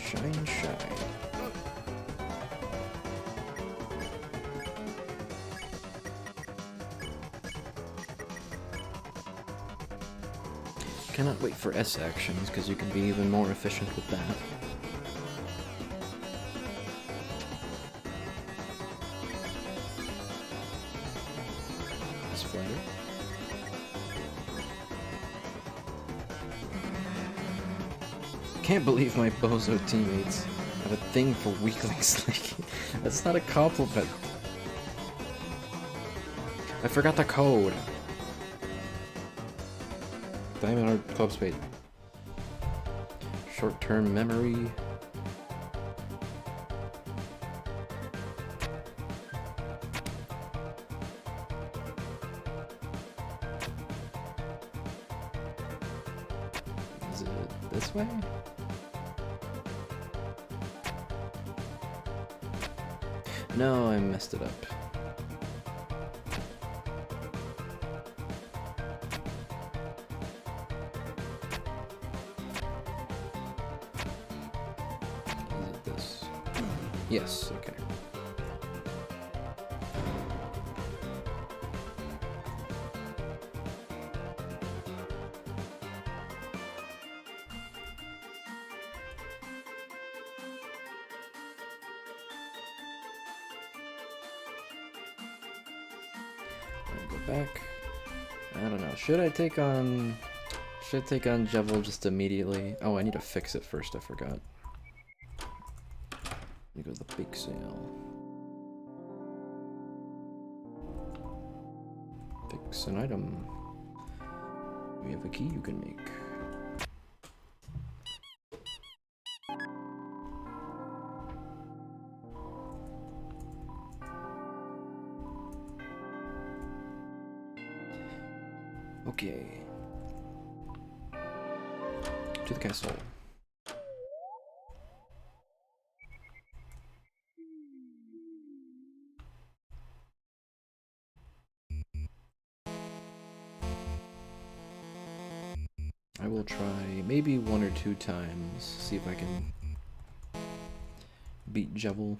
Shine, shine. Cannot wait for S actions, because you can be even more efficient with that. This flatter. Can't believe my bozo teammates have a thing for weaklings. That's not a compliment. I forgot the code. Diamond Heart Club Spade. Short-term memory. Is it this way? No, I messed it up. Is it this? Yes, okay. Go back. I don't know. Should I take on Jevil just immediately? Oh, I need to fix it first. I forgot. Let me go to the bake sale. Fix an item. We have a key you can make. Okay. To the castle. I will try maybe 1 or 2 times, see if I can beat Jevil.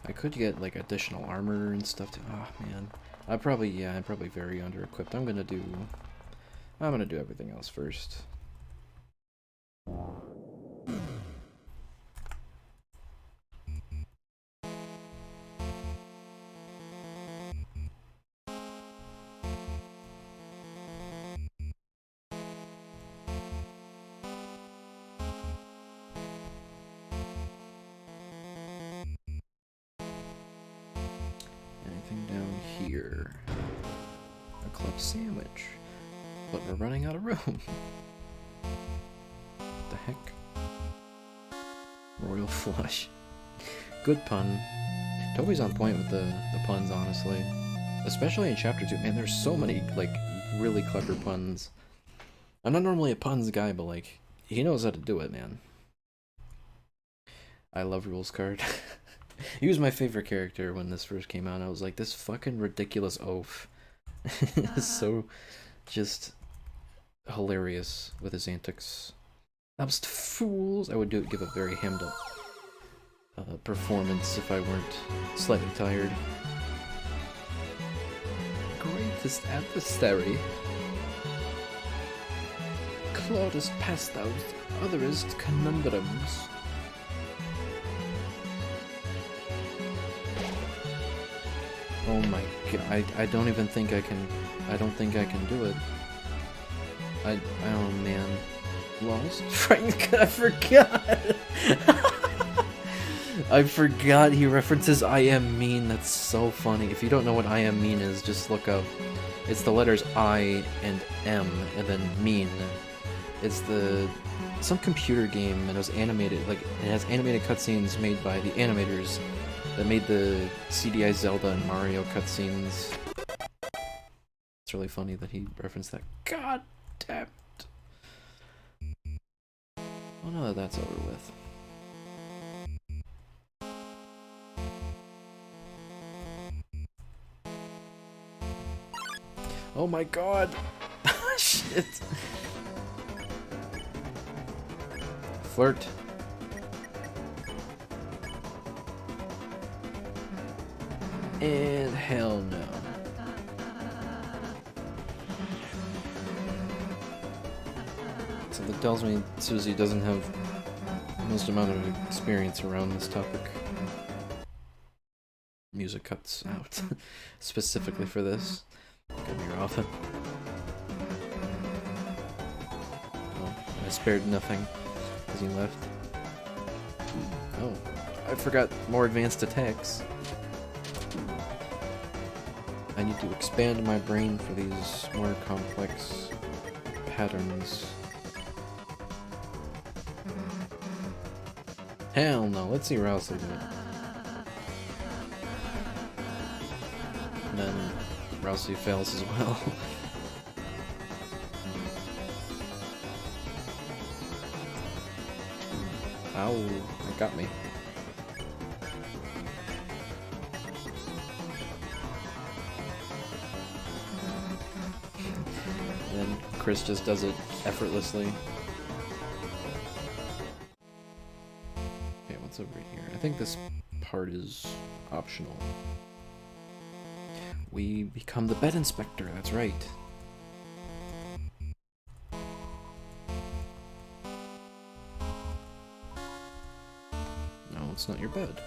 I could get like additional armor and stuff too. Oh man. I'm probably very under equipped. I'm gonna do everything else first. Anything down here? A club sandwich. But we're running out of room. What the heck? Royal flush. Good pun. Toby's on point with the puns, honestly. Especially in chapter 2. Man, there's so many, like, really clever puns. I'm not normally a puns guy, but, like, he knows how to do it, man. I love Rules Card. He was my favorite character when this first came out. I was like, this fucking ridiculous oaf is so just hilarious with his antics. Abst fools! I would give a very hammed up performance if I weren't slightly tired. Greatest adversary. Clodest past those otherest conundrums. Oh my god, I don't even think I can, I don't think I can do it. Oh man. Lost? Frank, I forgot! I forgot he references I am mean, that's so funny. If you don't know what I am mean is, just look up. It's the letters I and M, and then mean. It's some computer game, and it was animated, like, it has animated cutscenes made by the animators that made the CDI Zelda and Mario cutscenes. It's really funny that he referenced that. God damn it. Well, now that that's over with. Oh my god! Shit! Flirt. And hell no. So that tells me Susie doesn't have the most amount of experience around this topic. Music cuts out specifically for this. Cut me off it. Oh, I spared nothing because he left. Oh, I forgot more advanced attacks. I need to expand my brain for these more complex patterns. Hell no, let's see Rouse do it. And then Rousey fails as well. Ow, that got me. And then Chris just does it effortlessly. Okay, what's over here? I think this part is optional. We become the bed inspector, that's right. No, it's not your bed.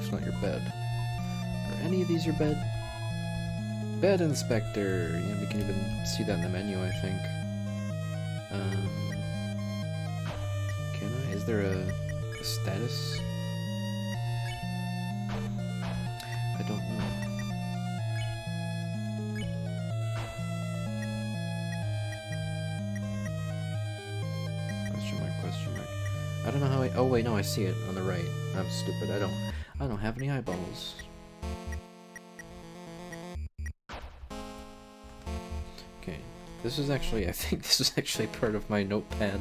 it's not your bed. Are any of these your bed? Bed inspector. Yeah, we can even see that in the menu, I think. Can I? Is there a status? I don't know. Question mark. I don't know how I. Oh wait, no, I see it on the right. I'm stupid. I don't have any eyeballs. Okay, this is actually. I think this is actually part of my notepad.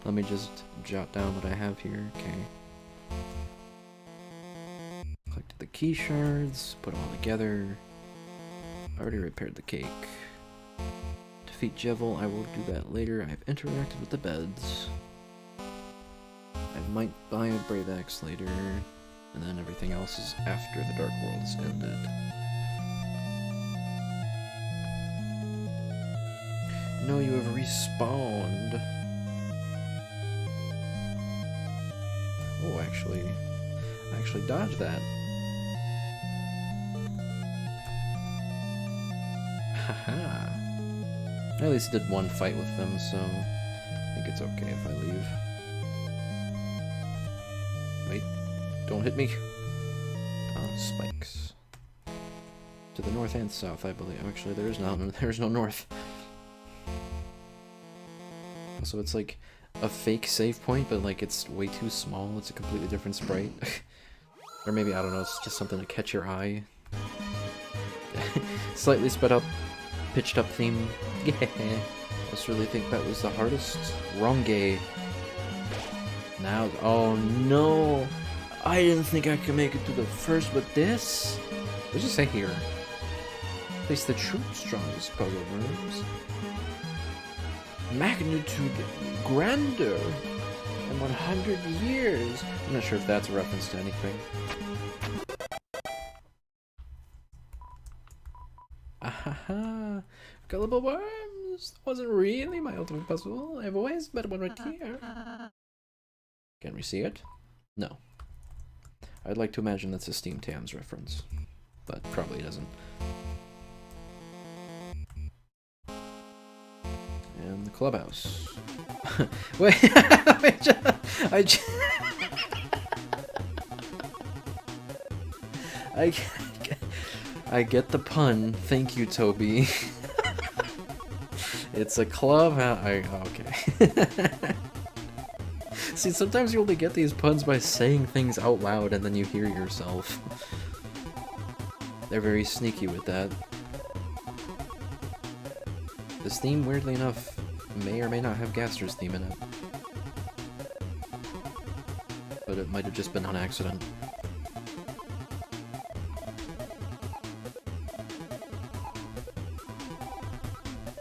Let me just jot down what I have here. Okay. Collected the key shards. Put it all together. Already repaired the cake. Defeat Jevil. I will do that later. I've interacted with the beds. I might buy a Brave Axe later, and then everything else is after the Dark World is ended. No, you have respawned. Oh, I actually dodged that. Haha. I at least did one fight with them, so I think it's okay if I leave. Wait, don't hit me. Spikes. To the north and south, I believe. Actually, there's no north. Also, it's like a fake save point, but like it's way too small. It's a completely different sprite. Or maybe, I don't know, it's just something to catch your eye. Slightly sped up, pitched up theme. Yeah. I just really think that was the hardest. Wrong gay. Now, oh no! I didn't think I could make it to the first, but this? What does it say here? Place the true strongest puzzle rooms. Magnitude grander in 100 years. I'm not sure if that's a reference to anything. Ahaha! Gullible worms! That wasn't really my ultimate puzzle. I've always bet one right here. Can we see it? No. I'd like to imagine that's a Steam Tams reference, but probably doesn't. And the clubhouse. Wait, I get the pun. Thank you, Toby. It's a clubhouse. Okay. See, sometimes you only get these puns by saying things out loud and then you hear yourself. They're very sneaky with that. This theme, weirdly enough, may or may not have Gaster's theme in it. But it might have just been on accident.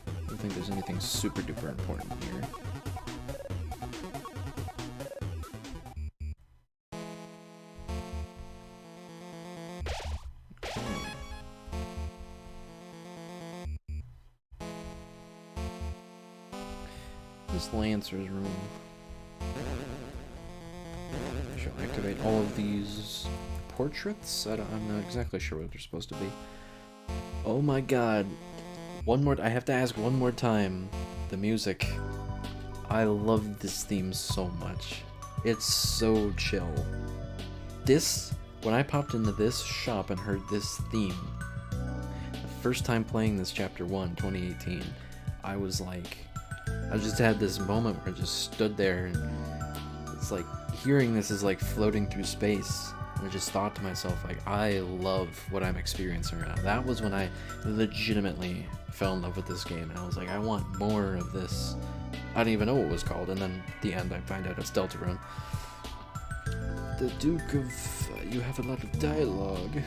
I don't think there's anything super duper important here. Lancer's room. I shall activate all of these portraits. I'm not exactly sure what they're supposed to be. Oh my god. I have to ask one more time. The music. I love this theme so much. It's so chill. When I popped into this shop and heard this theme, the first time playing this Chapter 1, 2018, I was like, I just had this moment where I just stood there and it's like, hearing this is like floating through space. And I just thought to myself, like, I love what I'm experiencing right now. That was when I legitimately fell in love with this game and I was like, I want more of this. I didn't even know what it was called, and then at the end I find out it's Deltarune. The Duke of... you have a lot of dialogue.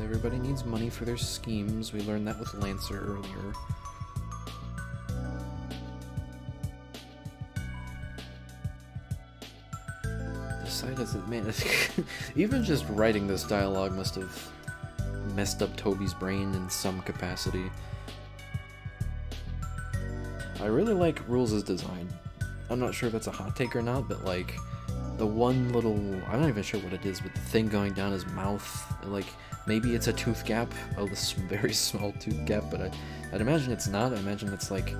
Everybody needs money for their schemes. We learned that with Lancer earlier. The site is, man, even just writing this dialogue must have messed up Toby's brain in some capacity. I really like Rules' design. I'm not sure if it's a hot take or not, but like the one little, I'm not even sure what it is, but the thing going down his mouth, like maybe it's a tooth gap, a very small tooth gap, but I'd imagine it's not. I imagine it's like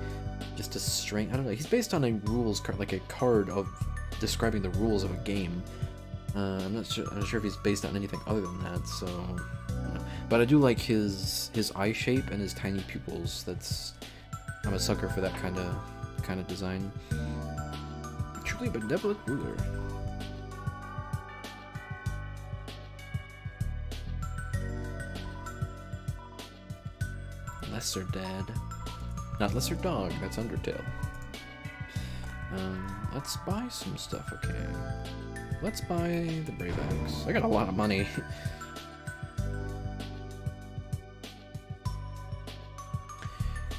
just a string. I don't know. He's based on a rules card, like a card of describing the rules of a game. I'm not sure if he's based on anything other than that. So, but I do like his eye shape and his tiny pupils. I'm a sucker for that kind of design. Truly benevolent ruler. Lesser Dad. Not Lesser Dog, that's Undertale. Let's buy some stuff, okay. Let's buy the Brave Axe. I got a lot of money.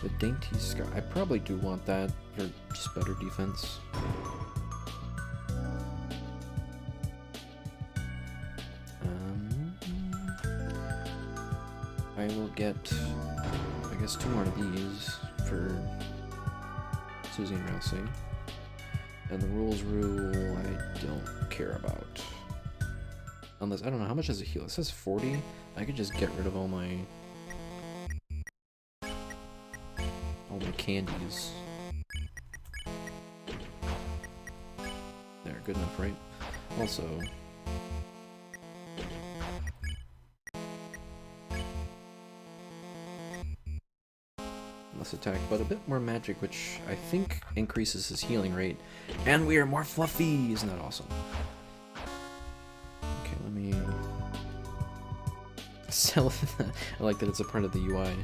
The Dainty Scar. I probably do want that for just better defense. I will get, I guess, 2 more of these for Susie and Rousey. And the rules rule I don't care about. Unless, I don't know, how much does it heal? It says 40? I could just get rid of all my candies. There, good enough, right? Also, less attack, but a bit more magic, which I think increases his healing rate. And we are more fluffy! Isn't that awesome? Okay, let me sell that. I like that it's a part of the UI.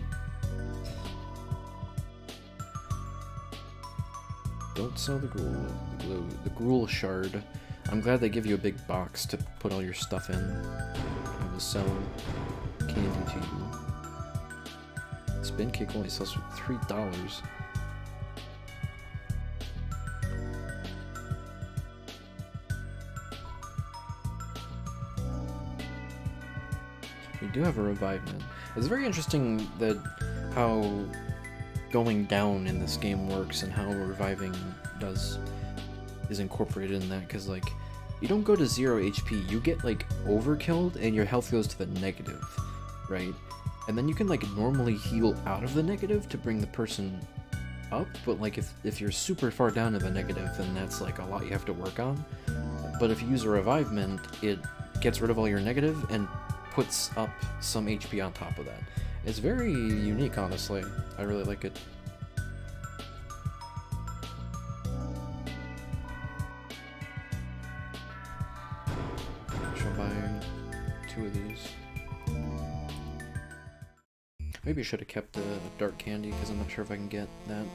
Don't sell the gruel shard. I'm glad they give you a big box to put all your stuff in. I will sell candy to you. Spin kick only sells for $3. We do have a revivement. It's very interesting that how going down in this game works and how reviving is incorporated in that, because like you don't go to 0 HP, you get like overkilled and your health goes to the negative, right? And then you can like normally heal out of the negative to bring the person up, but like if you're super far down in the negative, then that's like a lot you have to work on. But if you use a revivement, it gets rid of all your negative and puts up some HP on top of that. It's very unique, honestly. I really like it. Shall buy 2 of these. Maybe I should have kept the dark candy, because I'm not sure if I can get that.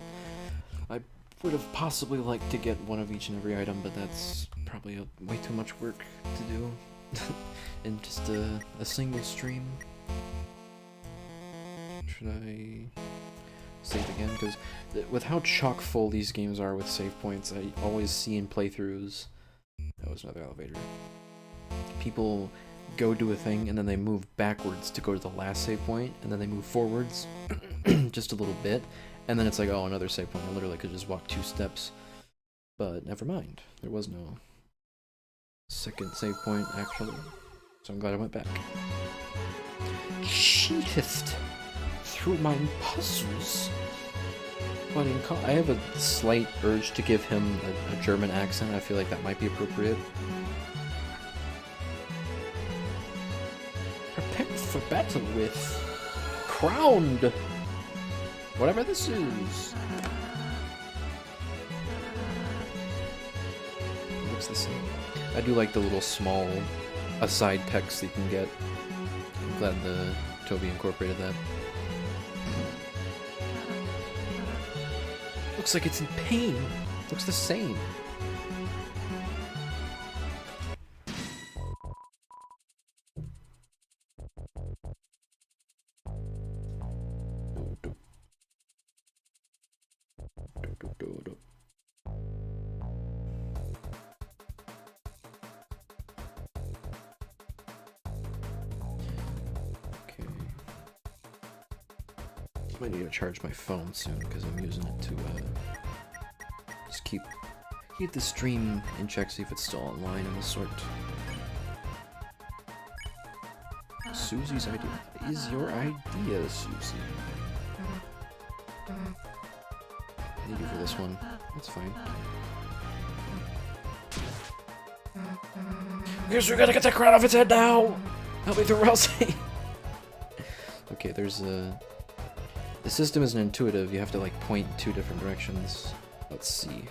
I would have possibly liked to get one of each and every item, but that's probably way too much work to do in just a single stream. Should I save again? Because with how chock full these games are with save points, I always see in playthroughs... That was another elevator. People go do a thing and then they move backwards to go to the last save point, and then they move forwards just a little bit, and then it's like, oh, another save point. I literally could just walk 2 steps. But never mind. There was no second save point, actually. So I'm glad I went back. Cheatest through my puzzles. But I have a slight urge to give him a German accent. I feel like that might be appropriate. Prepare for battle with crowned. Whatever this is. It looks the same. I do like the little small aside pecs that you can get. I'm glad Toby incorporated that. Looks like it's in pain. Looks the same. I need to charge my phone soon because I'm using it to just keep Keep the stream in check, see if it's still online and the sort. Susie's idea is your idea, Susie. Thank you for this one. That's fine. Guess we gotta get that crown off its head now! Help me through, Ralsei! Okay, there's a... The system isn't intuitive, you have to like point in 2 different directions. Let's see.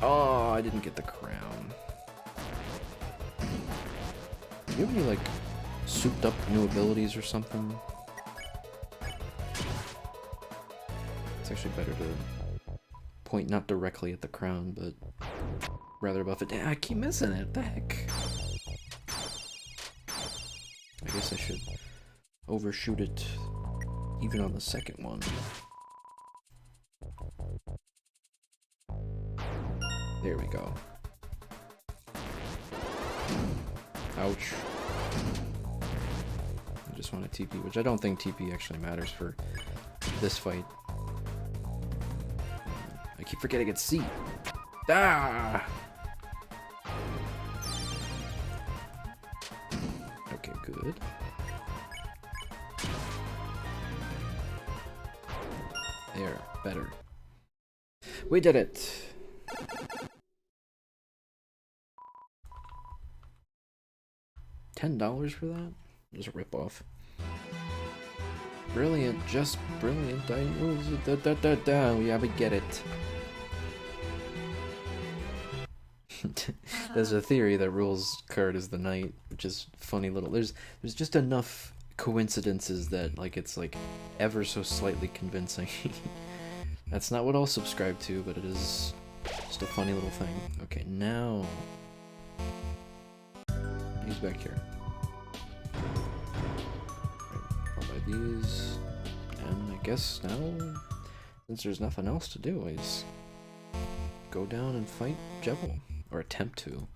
Oh, I didn't get the crown. Do you have any like souped up new abilities or something? It's actually better to point not directly at the crown, but rather above it. I keep missing it. What the heck? I guess I should overshoot it even on the second one. There we go. Ouch. I just want a TP, which I don't think TP actually matters for this fight. I keep forgetting it's C. Ah! Okay, good. There, better. We did it! $10 for that? Just a ripoff. Brilliant, just brilliant. Yeah, we get it. There's a theory that Rule's card is the knight, which is funny little. There's just enough coincidences that like it's like ever so slightly convincing. That's not what I'll subscribe to, but it is just a funny little thing. Okay, now he's back here. Right, I'll buy these, and I guess now, since there's nothing else to do, I just go down and fight Jevil. Or attempt to,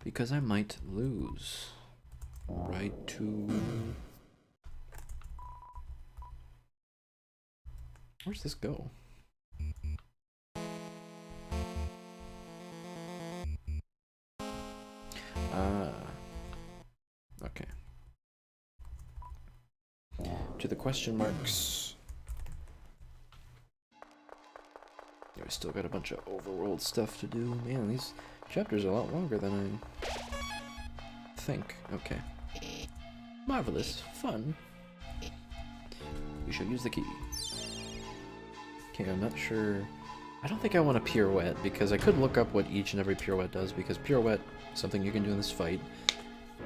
because I might lose. Right to... Where's this go? Okay. To the question marks. Yeah, we still got a bunch of overworld stuff to do. Man, these chapters are a lot longer than I think. Okay. Marvelous. Fun. We shall use the key. Okay, I'm not sure. I don't think I want a pirouette, because I could look up what each and every pirouette does, because pirouette is something you can do in this fight.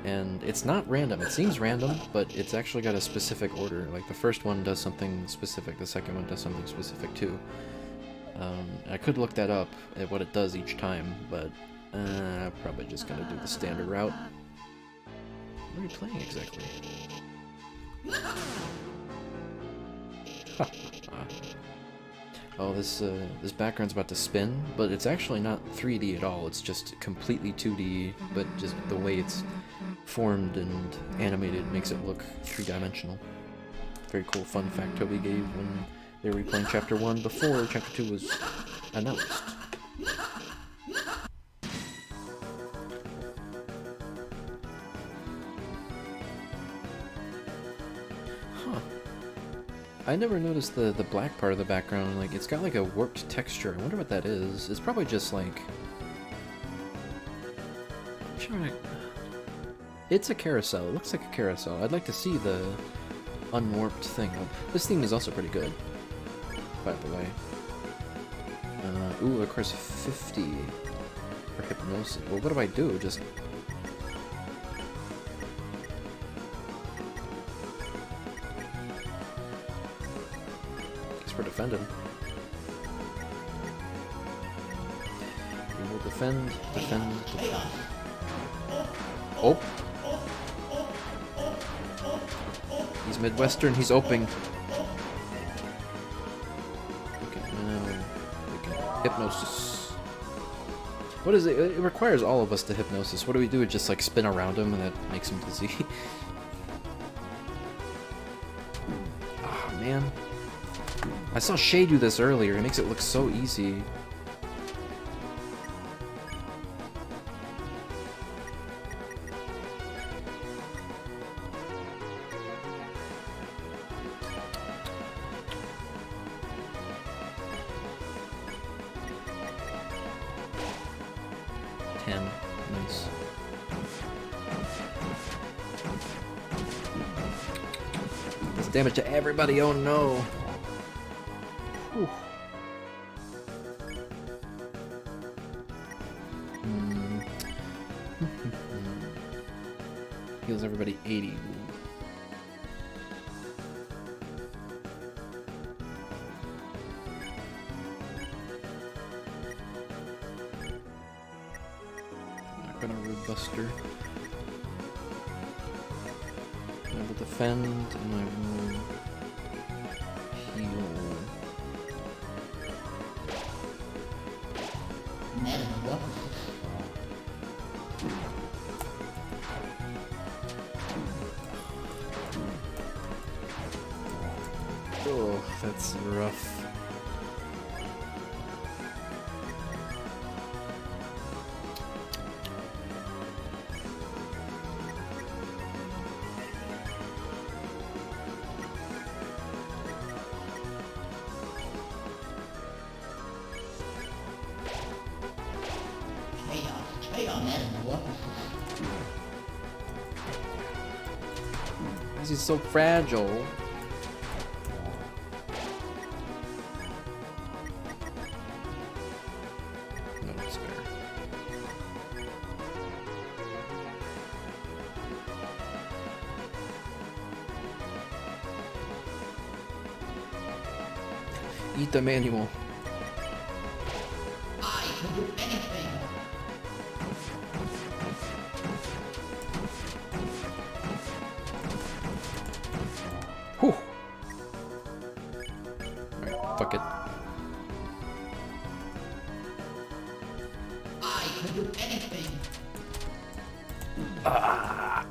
And it's not random. It seems random, but it's actually got a specific order. Like, the first one does something specific, the second one does something specific too. I could look that up at what it does each time, but I'm probably just gonna do the standard route. What are you playing exactly? Oh, this background's about to spin, but it's actually not 3D at all. It's just completely 2D, but just the way it's formed and animated makes it look 3-dimensional. Very cool fun fact Toby gave when they were replaying Chapter 1 before Chapter 2 was announced. Huh. I never noticed the black part of the background. Like, it's got like a warped texture. I wonder what that is. It's probably just like... It's a carousel. It looks like a carousel. I'd like to see the unwarped thing. This theme is also pretty good, by the way. Ooh, of course, 50 for hypnosis. Well, what do I do? Just... Guess we're defending. We will defend, defend, defend. Oh! He's Midwestern, he's oping. Okay, now we can hypnosis. What is it? It requires all of us to hypnosis. What do we do? Just like spin around him and that makes him dizzy? Ah, man. I saw Shay do this earlier. It makes it look so easy. Nice. That's damage to everybody, oh no! Whew. Heals everybody 80. Gonna Rootbuster. I will defend and I will heal. Oh, that's rough. Why is he so fragile? No, it's fair. Eat the manual. I can do anything. Whew. Alright, fuck it. I can do anything. Ah.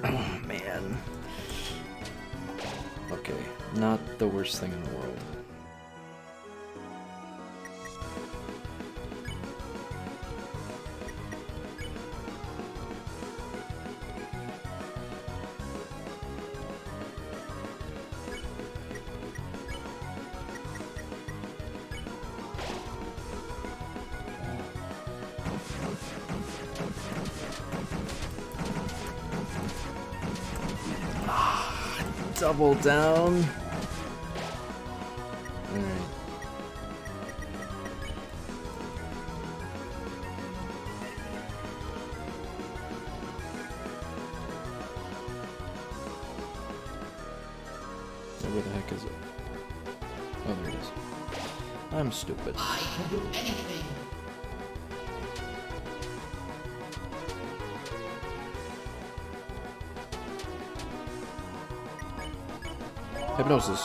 Oh, man. Okay, not the worst thing in the world. Double down. Alright. Where the heck is it? Oh, there it is. I'm stupid. I can do anything. Hypnosis.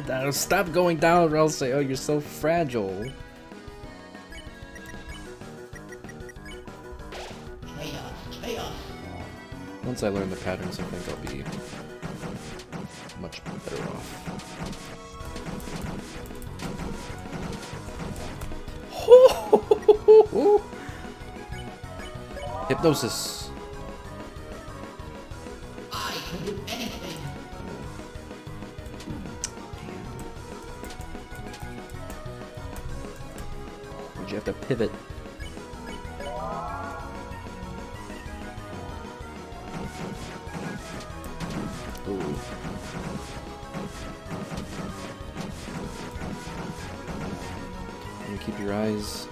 God, stop going down or I'll say, oh, you're so fragile. Chaos. Once I learn the patterns, I think I'll be much better off. Hypnosis. I can do anything. Would you have to pivot? Ooh. And keep your eyes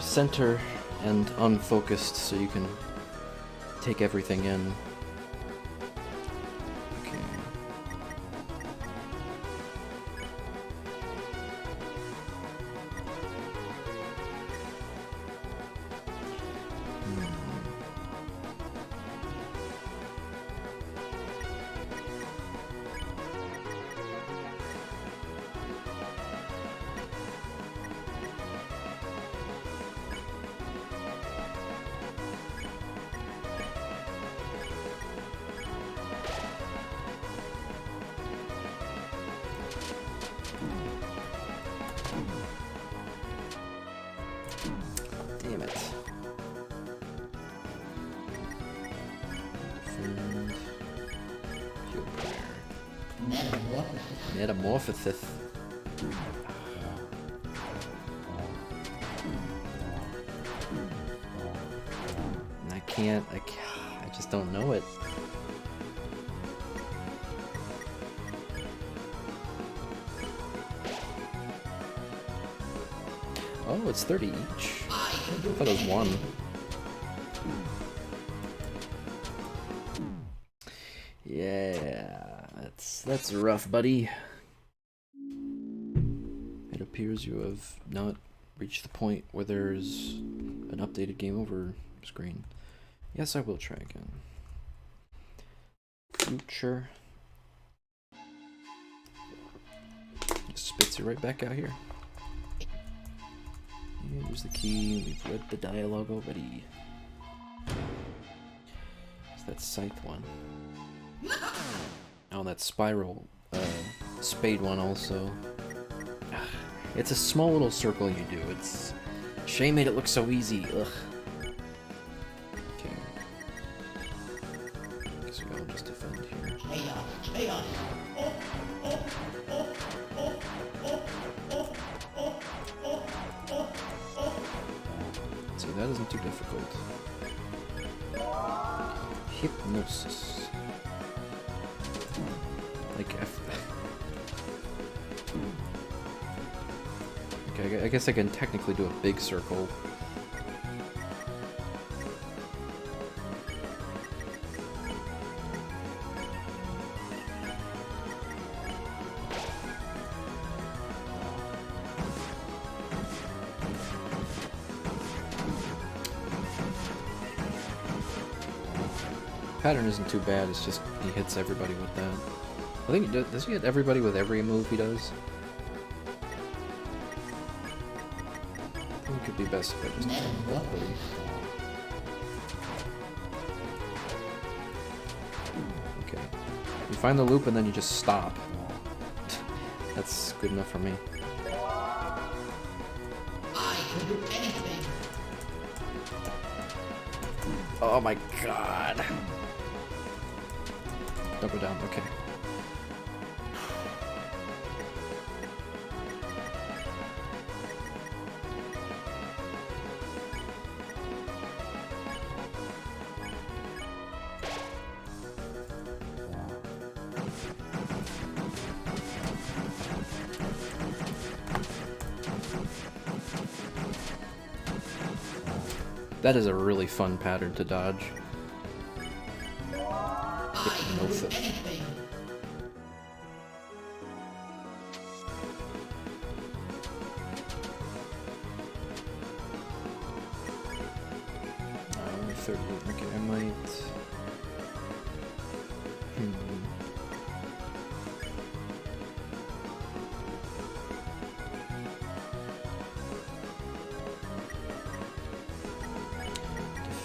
center and unfocused so you can take everything in. Okay. Defend. Heal prayer. Metamorphosis. Metamorphosis. I just don't know it. Oh, it's 30 each. I thought it was one. Yeah, that's rough, buddy. It appears you have not reached the point where there's an updated game over screen. Yes, I will try again. Future. Just spits it right back out here. Yeah, use the key. We've read the dialogue already. It's that scythe one. Oh, that spiral spade one also. It's a small little circle you do. It's Shay made it look so easy. Ugh. Okay. Guess I'll just defend here. Chaos. Chaos. See, that isn't too difficult. Hypnosis. Like okay, I guess I can technically do a big circle. Pattern isn't too bad, it's just he hits everybody with that. I think he does he hit everybody with every move he does? I think it could be best if I just everybody. Okay. You find the loop and then you just stop. That's good enough for me. I can do anything. Oh my god. Double down, okay. That is a really fun pattern to dodge. Hypnosis. Anything. Only 38. Okay, I might.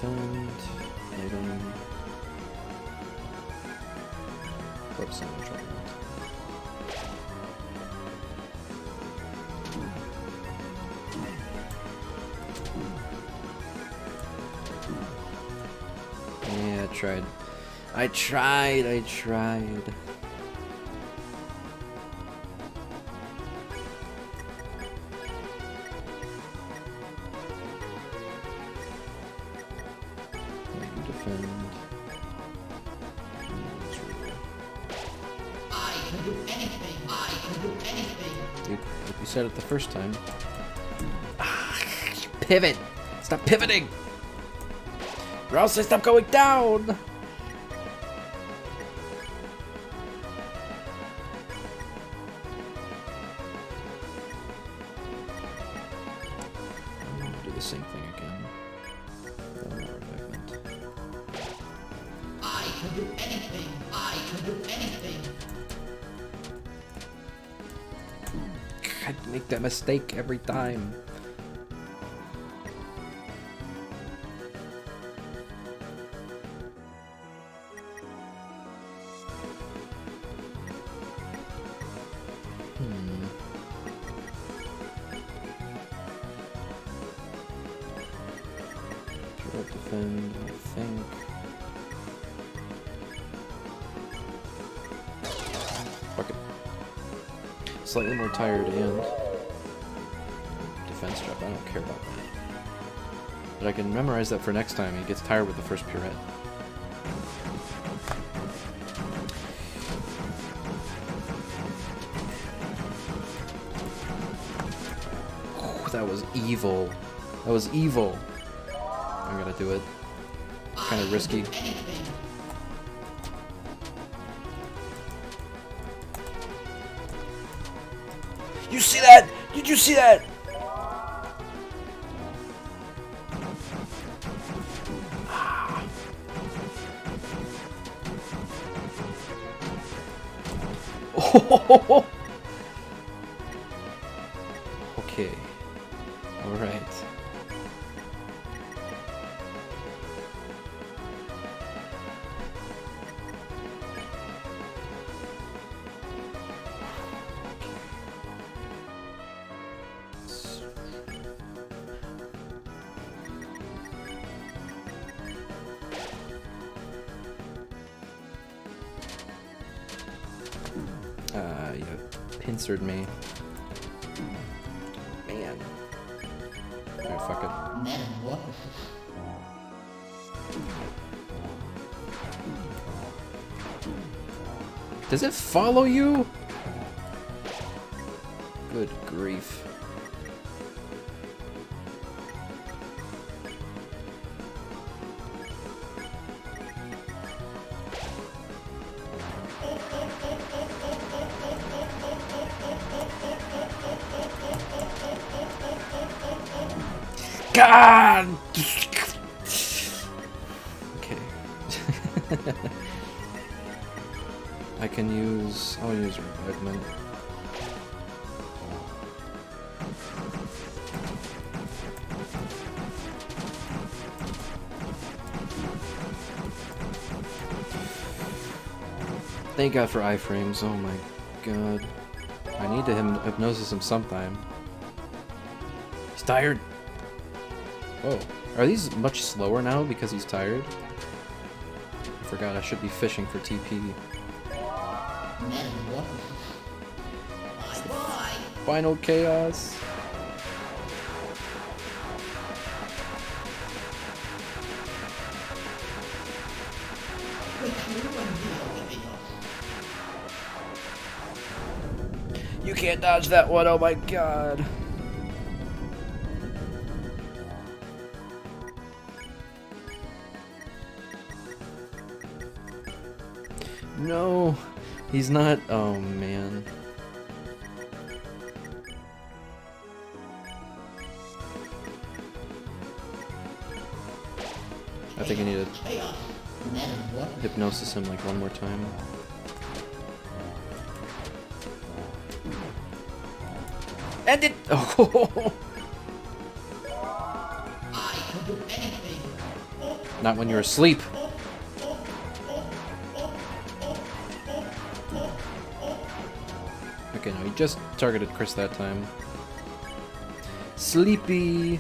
Defend. Item. Focus on enjoyment. Yeah, I tried. I tried. Defend. I can do anything. I can do anything. You said it the first time. Pivot! Stop pivoting! Or else I stop going down! I'm gonna do the same thing again. One more fragment. I can do anything. I can do anything. I make that mistake every time. Defend, I think. slightly more tired and defense trap. I don't care about that. But I can memorize that for next time. He gets tired with the first pirouette. Oh, that was evil. That was evil. I gotta do it. Kind of risky. You see that? Did you see that? Oh. Okay. All right. You pincered me. Man. Alright, fuck it. Metamorphosis. Does it follow you? Good grief. God! Okay. I can use... I'll use Revivement. Thank God for iframes, oh my god. I need to hypnosis him sometime. He's tired! Oh, are these much slower now because he's tired? I forgot I should be fishing for TP. Metamorphosis. Bye-bye. Final chaos! You can't dodge that one, oh my god! No, he's not. Oh man. I think I need to Chaos. Metamorphosis. hypnosis him like one more time. End it! Oh. I can do anything. Not when you're asleep. Okay, no, he just targeted Chris that time. Sleepy.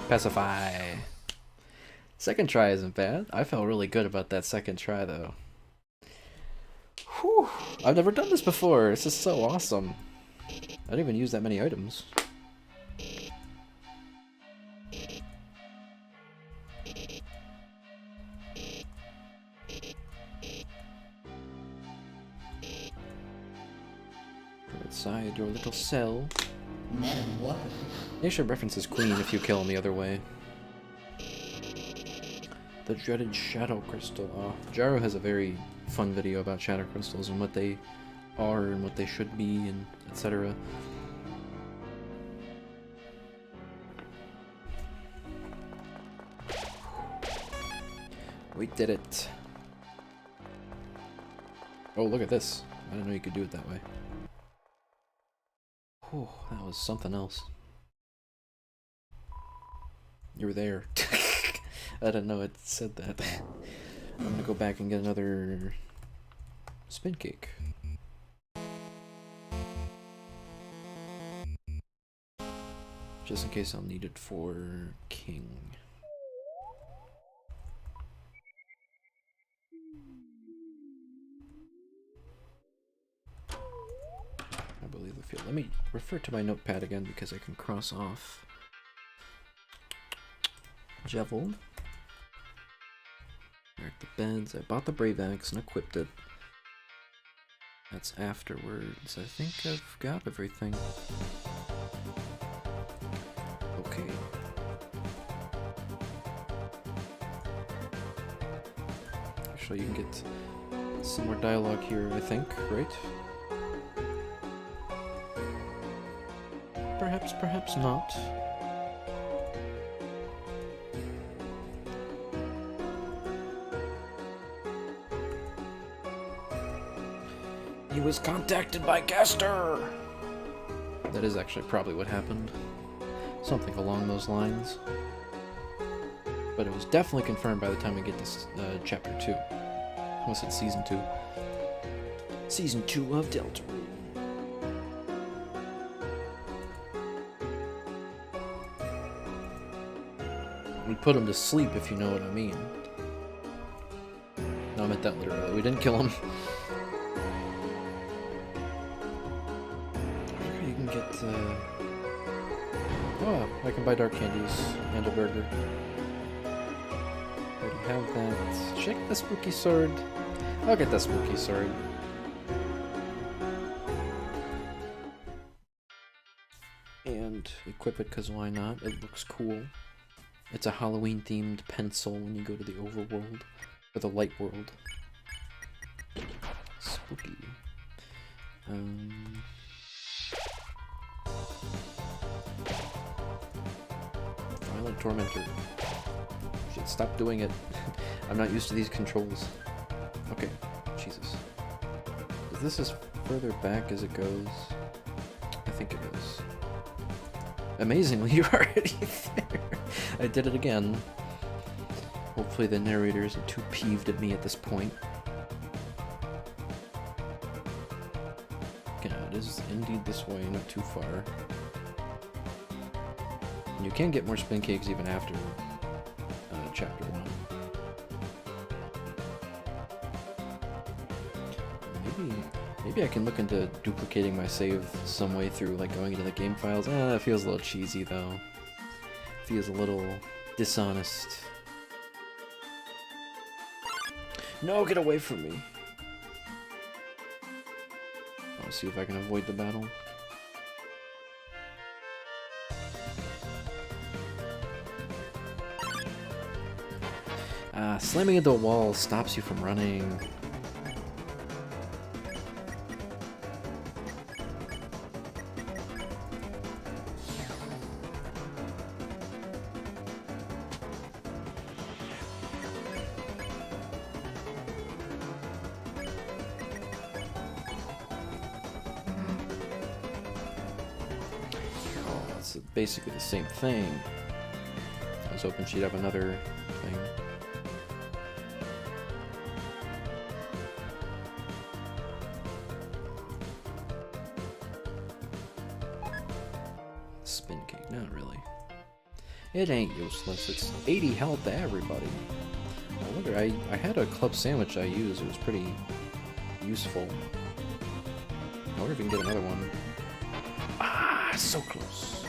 Pacify. Second try isn't bad. I felt really good about that second try, though. Whew. I've never done this before. This is so awesome. I didn't even use that many items. Inside your little cell. Metamorphosis. They should reference his queen if you kill him the other way. The dreaded shadow crystal. Jaro has a very fun video about shadow crystals and what they are and what they should be and etc. We did it. Oh, look at this. I didn't know you could do it that way. Oh, that was something else. You were there. I didn't know it said that. I'm gonna go back and get another spin cake. Just in case I'll need it for King. Here, let me refer to my notepad again because I can cross off. Jevel. There are the beds. I bought the Brave Axe and equipped it. That's afterwards. I think I've got everything. Okay. Actually, you can get some more dialogue here, I think, right? Perhaps, perhaps not. He was contacted by Gaster! That is actually probably what happened. Something along those lines. But it was definitely confirmed by the time we get to Chapter 2. I almost said Season 2. Season 2 of Deltarune. We put him to sleep, if you know what I mean. No, I meant that literally. We didn't kill him. You can get, oh, I can buy dark candies and a burger. Already have that. Should I get the spooky sword? I'll get the spooky sword. And equip it, because why not? It looks cool. It's a Halloween-themed pencil when you go to the overworld, or the light world. Spooky. Violent Tormentor. Should stop doing it. I'm not used to these controls. Okay, Jesus. Is this as further back as it goes? I think it is. Amazingly, you're already there. I did it again. Hopefully the narrator isn't too peeved at me at this point. Yeah, it is indeed this way, not too far. And you can get more spin cakes even after Chapter 1. Maybe I can look into duplicating my save some way through, like, going into the game files. That feels a little cheesy, though. Feels a little dishonest. No, get away from me! I'll see if I can avoid the battle. Slamming into a wall stops you from running. Basically the same thing. I was hoping she'd have another thing. Spin cake, not really. It ain't useless. It's 80 health to everybody. I wonder, I had a club sandwich I used. It was pretty useful. I wonder if we can get another one. Ah, so close.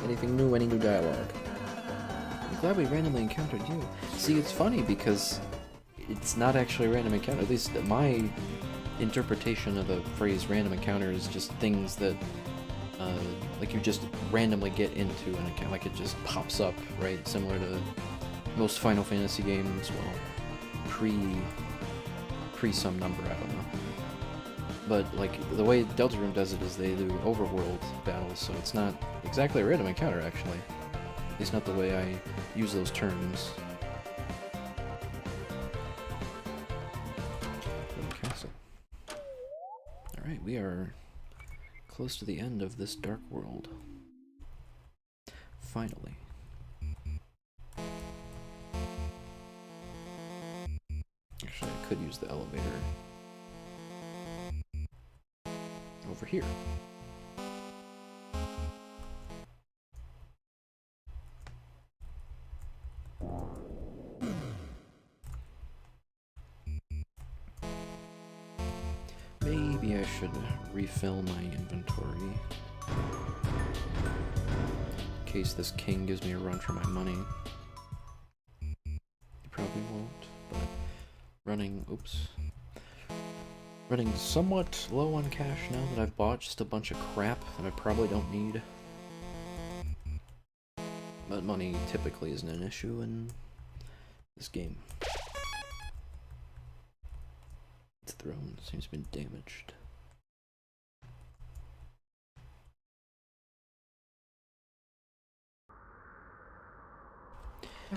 Anything new? Any new dialogue? I'm glad we randomly encountered you. See, it's funny because it's not actually a random encounter. At least my interpretation of the phrase random encounter is just things that, like, you just randomly get into an account. Like, it just pops up, right? Similar to most Final Fantasy games. Well, pre some number, I don't know. But, like, the way Deltarune does it is they do overworld battles, so it's not exactly a random encounter, actually. At least not the way I use those terms. Castle. Alright, we are close to the end of this dark world. Finally. Actually, I could use the elevator. over here. Maybe I should refill my inventory. In case this king gives me a run for my money. He probably won't, but running somewhat low on cash now that I've bought just a bunch of crap that I probably don't need. But money typically isn't an issue in this game. The throne seems to have been damaged.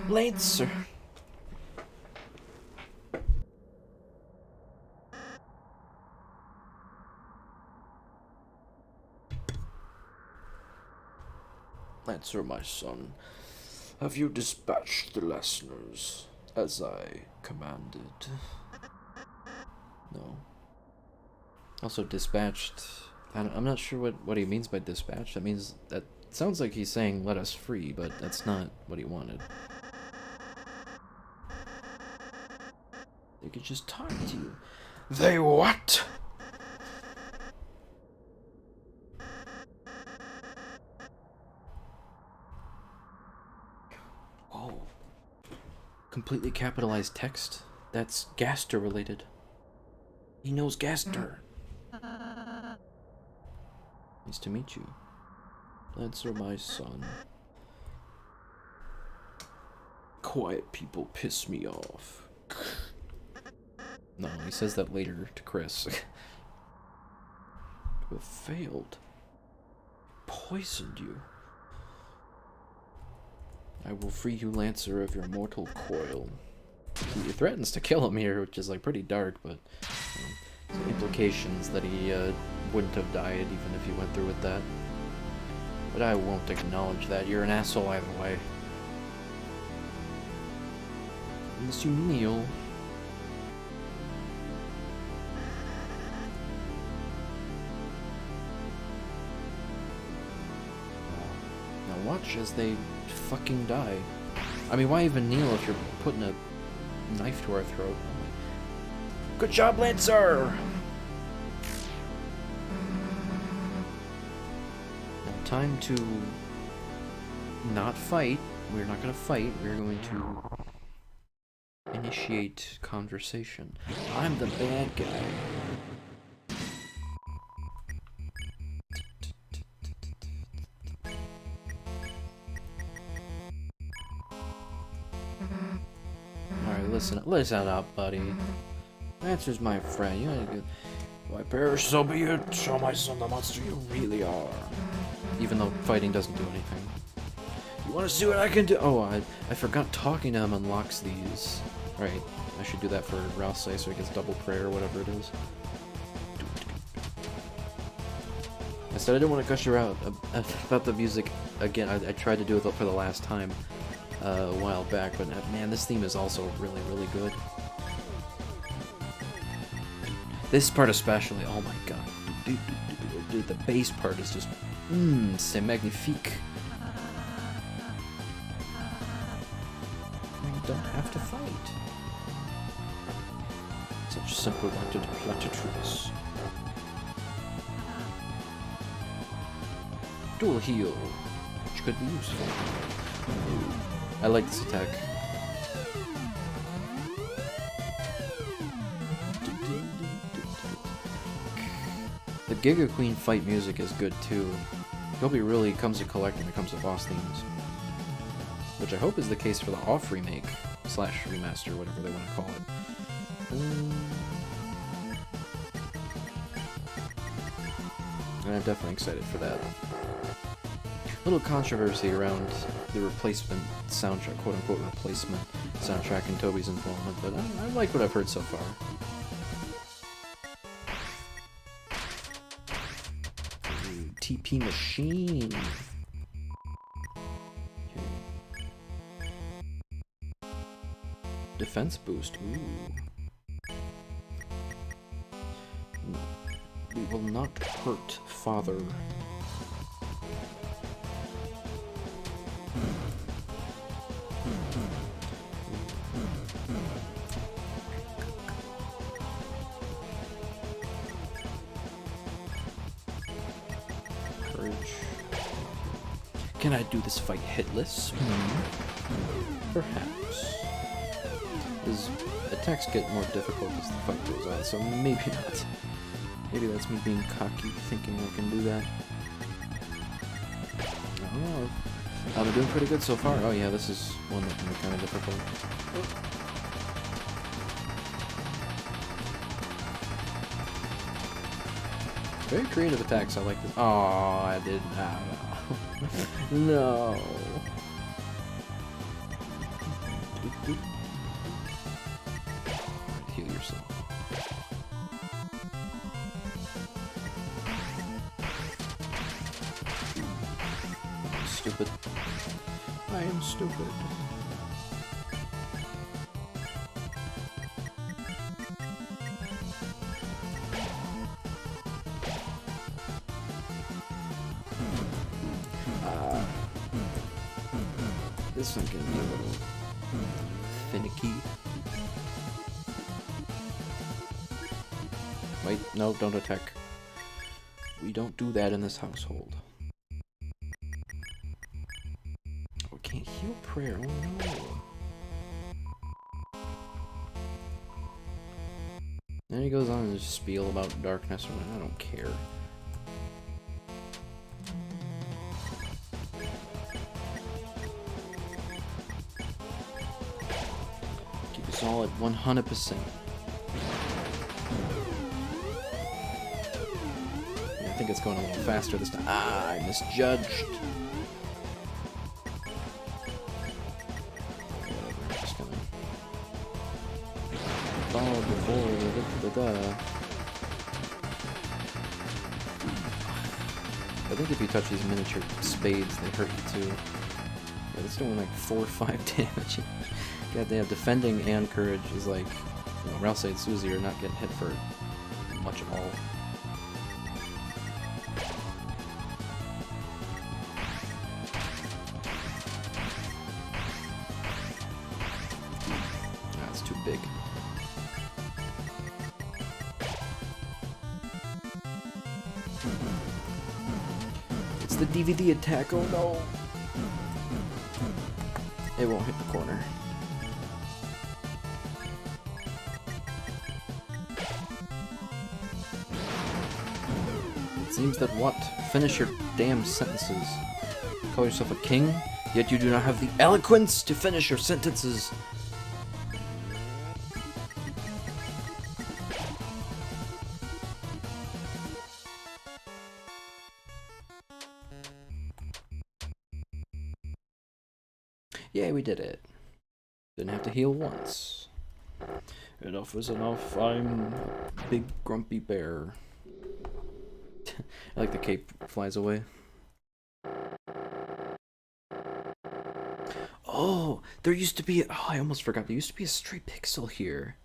Lancer! Lancer, my son, have you dispatched the listeners as I commanded? No. Also dispatched, I'm not sure what he means by dispatched. That means, that sounds like he's saying let us free, but that's not what he wanted. They could just talk to you. They what? Oh. Completely capitalized text? That's Gaster related. He knows Gaster. Nice to meet you. Lancer, my son. Quiet people piss me off. No, he says that later to Chris. You have failed. Poisoned you. I will free you, Lancer, of your mortal coil. He threatens to kill him here, which is like pretty dark, but some implications that he wouldn't have died even if he went through with that. But I won't acknowledge that. You're an asshole either way. Unless you kneel. Now watch as they fucking die. I mean, why even kneel if you're putting a knife to our throat? Good job, Lancer! Now, time to not fight. We're not gonna fight. We're going to initiate conversation. I'm the bad guy. Listen up, buddy. Lancer's my friend. You know, why perish, so be it. Show my son the monster you really are. Even though fighting doesn't do anything. You want to see what I can do? Oh, I forgot talking to him unlocks these. Right, I should do that for Rouse so he gets double prayer or whatever it is. I said I didn't want to gush her out about the music again. I tried to do it for the last time. A while back, but man, this theme is also really, really good. This part especially, oh my god. Dude, the bass part is just, c'est magnifique. You don't have to fight. Such simple platitudes. Dual heal, which could be useful. I like this attack. The Giga Queen fight music is good too. Hope he really comes to collect when it comes to boss themes. Which I hope is the case for the off remake / remaster, whatever they want to call it. And I'm definitely excited for that. Little controversy around the replacement soundtrack, quote-unquote replacement soundtrack and Toby's involvement, but I like what I've heard so far. Ooh, TP machine. Okay. Defense boost. Ooh. We will not hurt father. Courage. Can I do this fight hitless? Perhaps. His attacks get more difficult as the fight goes on, so maybe not. Maybe that's me being cocky, thinking I can do that. Oh, I've been doing pretty good so far. Oh yeah, this is one that can be kind of difficult. Very creative attacks, I like this. Oh, I didn't. No. Alright, heal yourself. Stupid. I am stupid. This one's gonna be a little finicky. Wait, no, don't attack. We don't do that in this household. We can't heal prayer, oh no. Then he goes on and just spiel about darkness, and I don't care. Keep us all at 100%. I think it's going a little faster this time. Ah, I misjudged. Whatever, I'm just gonna follow before I think if you touch these miniature spades, they hurt you too. Yeah, it's doing like 4 or 5 damage. Goddamn, defending and courage is like, you know, Rouse and Susie are not getting hit for much at all. That's too big. It's the DVD attack, oh no! It won't hit the corner. It seems that what? Finish your damn sentences. Call yourself a king, yet you do not have the eloquence to finish your sentences. Yay, we did it. Didn't have to heal once. Enough is enough. I'm big grumpy bear. I like the cape flies away. Oh, there used to be. Oh, I almost forgot. There used to be a stray pixel here.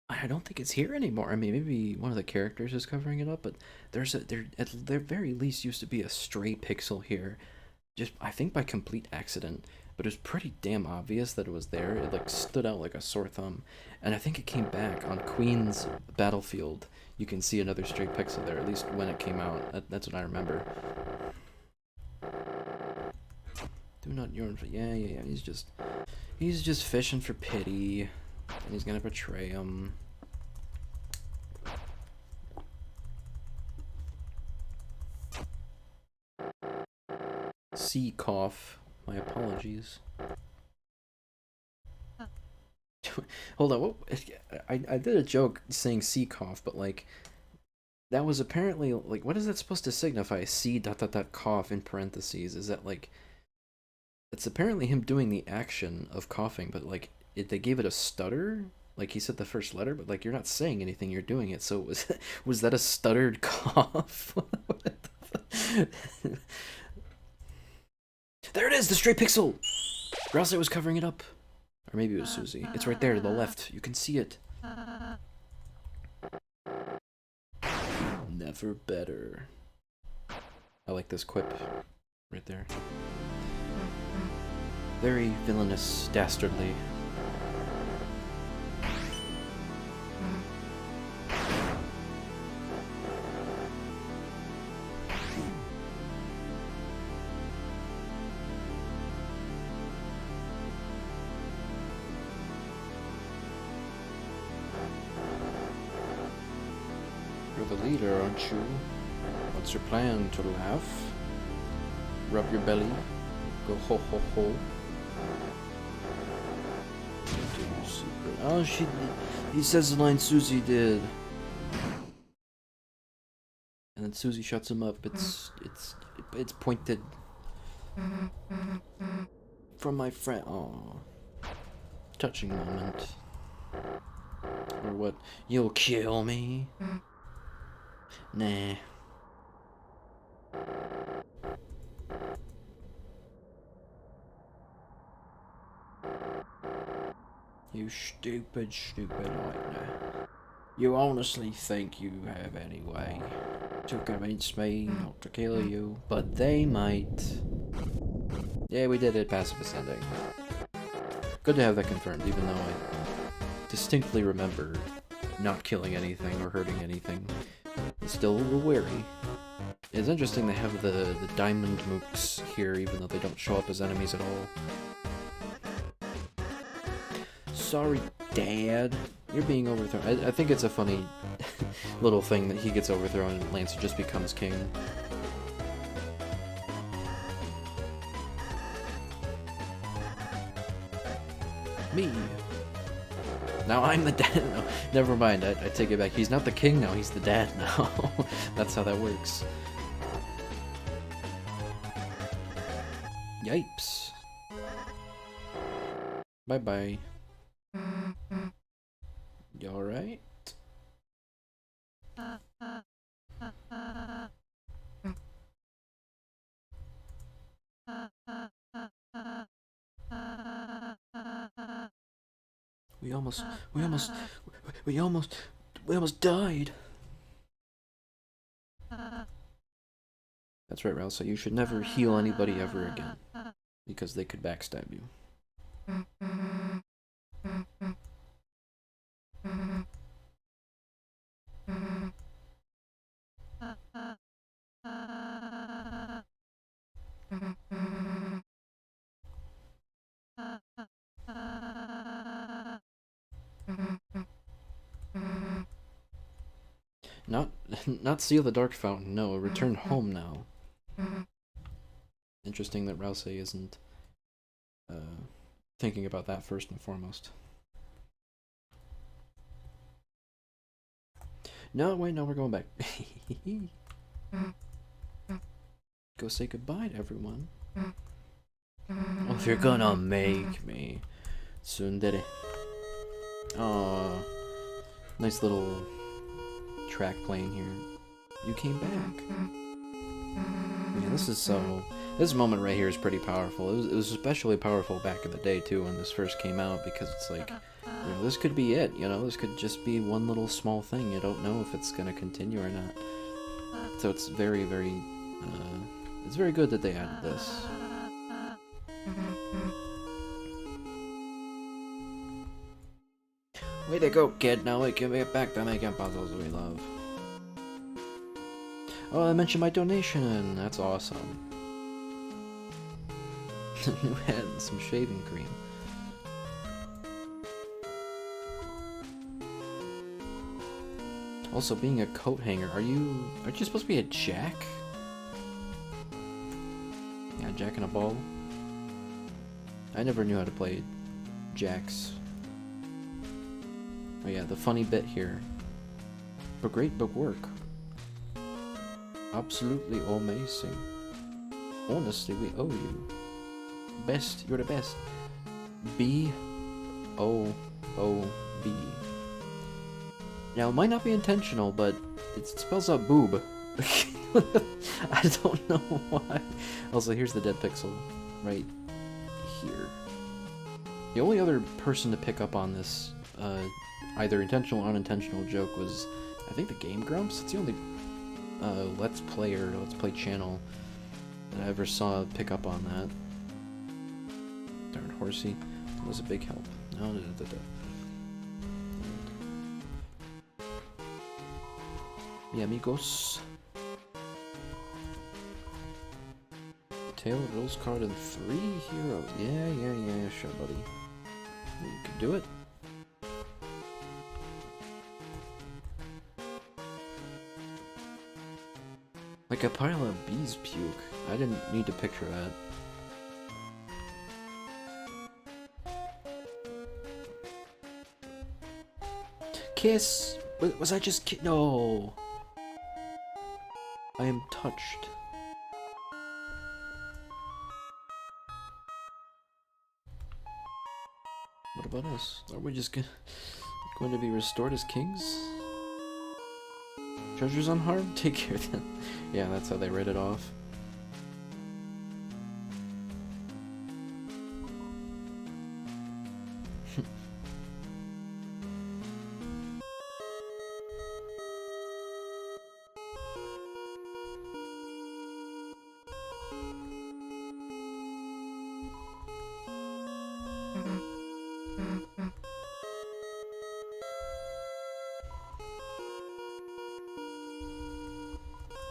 I don't think it's here anymore. I mean, maybe one of the characters is covering it up, but there at the very least used to be a stray pixel here. Just, I think by complete accident, but it was pretty damn obvious that it was there. It like stood out like a sore thumb, and I think it came back on Queen's battlefield. You can see another stray pixel there, at least when it came out. That's what I remember. Do not yearn for. Yeah. He's just fishing for pity, and he's gonna betray him. Sea cough. My apologies. Hold on. I did a joke saying sea cough, but like that was apparently like, what is that supposed to signify? C ... cough in parentheses. Is that like? It's apparently him doing the action of coughing, but like they gave it a stutter. Like he said the first letter, but like you're not saying anything. You're doing it. So was that a stuttered cough? There it is, the stray pixel! Grouse was covering it up. Or maybe it was Susie. It's right there to the left. You can see it. never better. I like this quip right there. Very villainous, dastardly. You're the leader, aren't you? What's your plan? To laugh? Rub your belly? Go ho ho ho? Oh, he says the line Susie did. And then Susie shuts him up. It's pointed from my friend. Oh, touching moment. Or what? You'll kill me? Nah. You stupid lightner. You honestly think you have any way to convince me not to kill you? But they might. Yeah, we did it. Pacifist ending. Good to have that confirmed, even though I distinctly remember not killing anything or hurting anything. I'm still a little wary. It's interesting they have the diamond mooks here, even though they don't show up as enemies at all. Sorry, Dad. You're being overthrown. I think it's a funny little thing that he gets overthrown and Lancer just becomes king. Me. Now I'm the dad. No, never mind. I take it back. He's not the king now. He's the dad now. That's how that works. Yipes. Bye-bye. You alright? We almost died. That's right, Ralph. So you should never heal anybody ever again, because they could backstab you. Not seal the dark fountain, no, return home now. Interesting that Rouse isn't thinking about that first and foremost. No, wait, no, we're going back. Go say goodbye to everyone. Oh, if you're gonna make me. Tsundere. Aww. Nice little track playing here. You came back. Yeah, this moment right here is pretty powerful. It was especially powerful back in the day too when this first came out, because it's like, you know, this could be it, you know, this could just be one little small thing. You don't know if it's gonna continue or not. So it's very, very, it's very good that they added this. Way to go, kid. Now we can get back to making puzzles we love. Oh, I mentioned my donation. That's awesome. New head and some shaving cream. Also, being a coat hanger, aren't you supposed to be a jack? Yeah, jack and a ball. I never knew how to play jacks. Oh yeah, the funny bit here. But great book work. Absolutely amazing. Honestly, we owe you. Best, you're the best. B-O-O-B. Now, it might not be intentional, but it spells out boob. I don't know why. Also, here's the dead pixel. Right here. The only other person to pick up on this, either intentional or unintentional joke was, I think, the Game Grumps. It's the only Let's Player, Let's Play channel that I ever saw pick up on that. Darn horsey. That was a big help. No, Mi amigos. Tail Rose card and 3 heroes. Yeah, sure, buddy. You can do it. Like a pile of bees puke. I didn't need to picture that. Kiss! Was I just no! I am touched. What about us? Are we just going to be restored as kings? Treasures unharmed? Take care then. Yeah, that's how they read it off.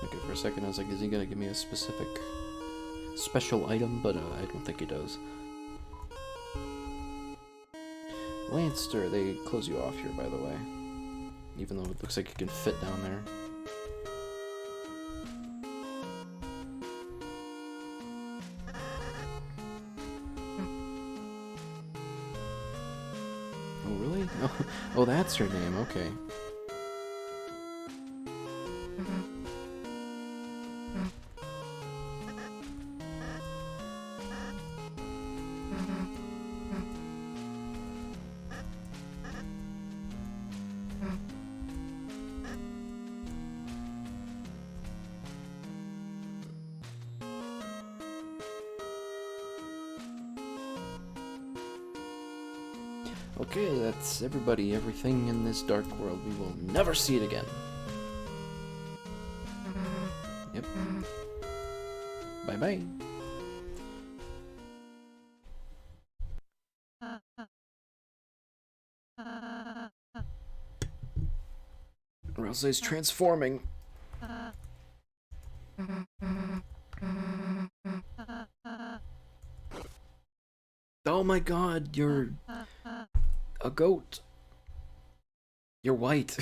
Okay, for a second I was like, is he gonna give me a special item? But I don't think he does. Lancer, they close you off here, by the way. Even though it looks like you can fit down there. Oh, really? Oh, that's her name, okay. Okay, that's everybody, everything in this dark world. We will never see it again. Yep. Bye-bye. Rousey's transforming. Oh my god, you're a goat. You're white.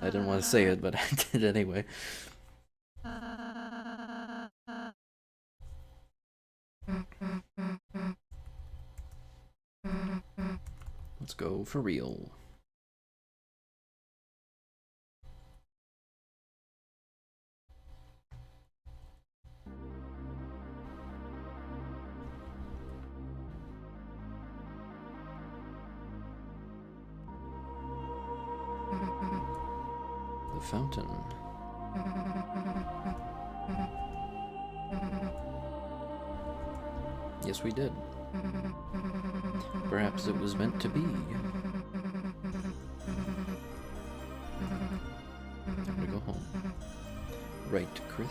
I didn't want to say it, but I did anyway. Let's go for real. The fountain. Yes, we did. Perhaps it was meant to be. Time to go home. Right, Chris?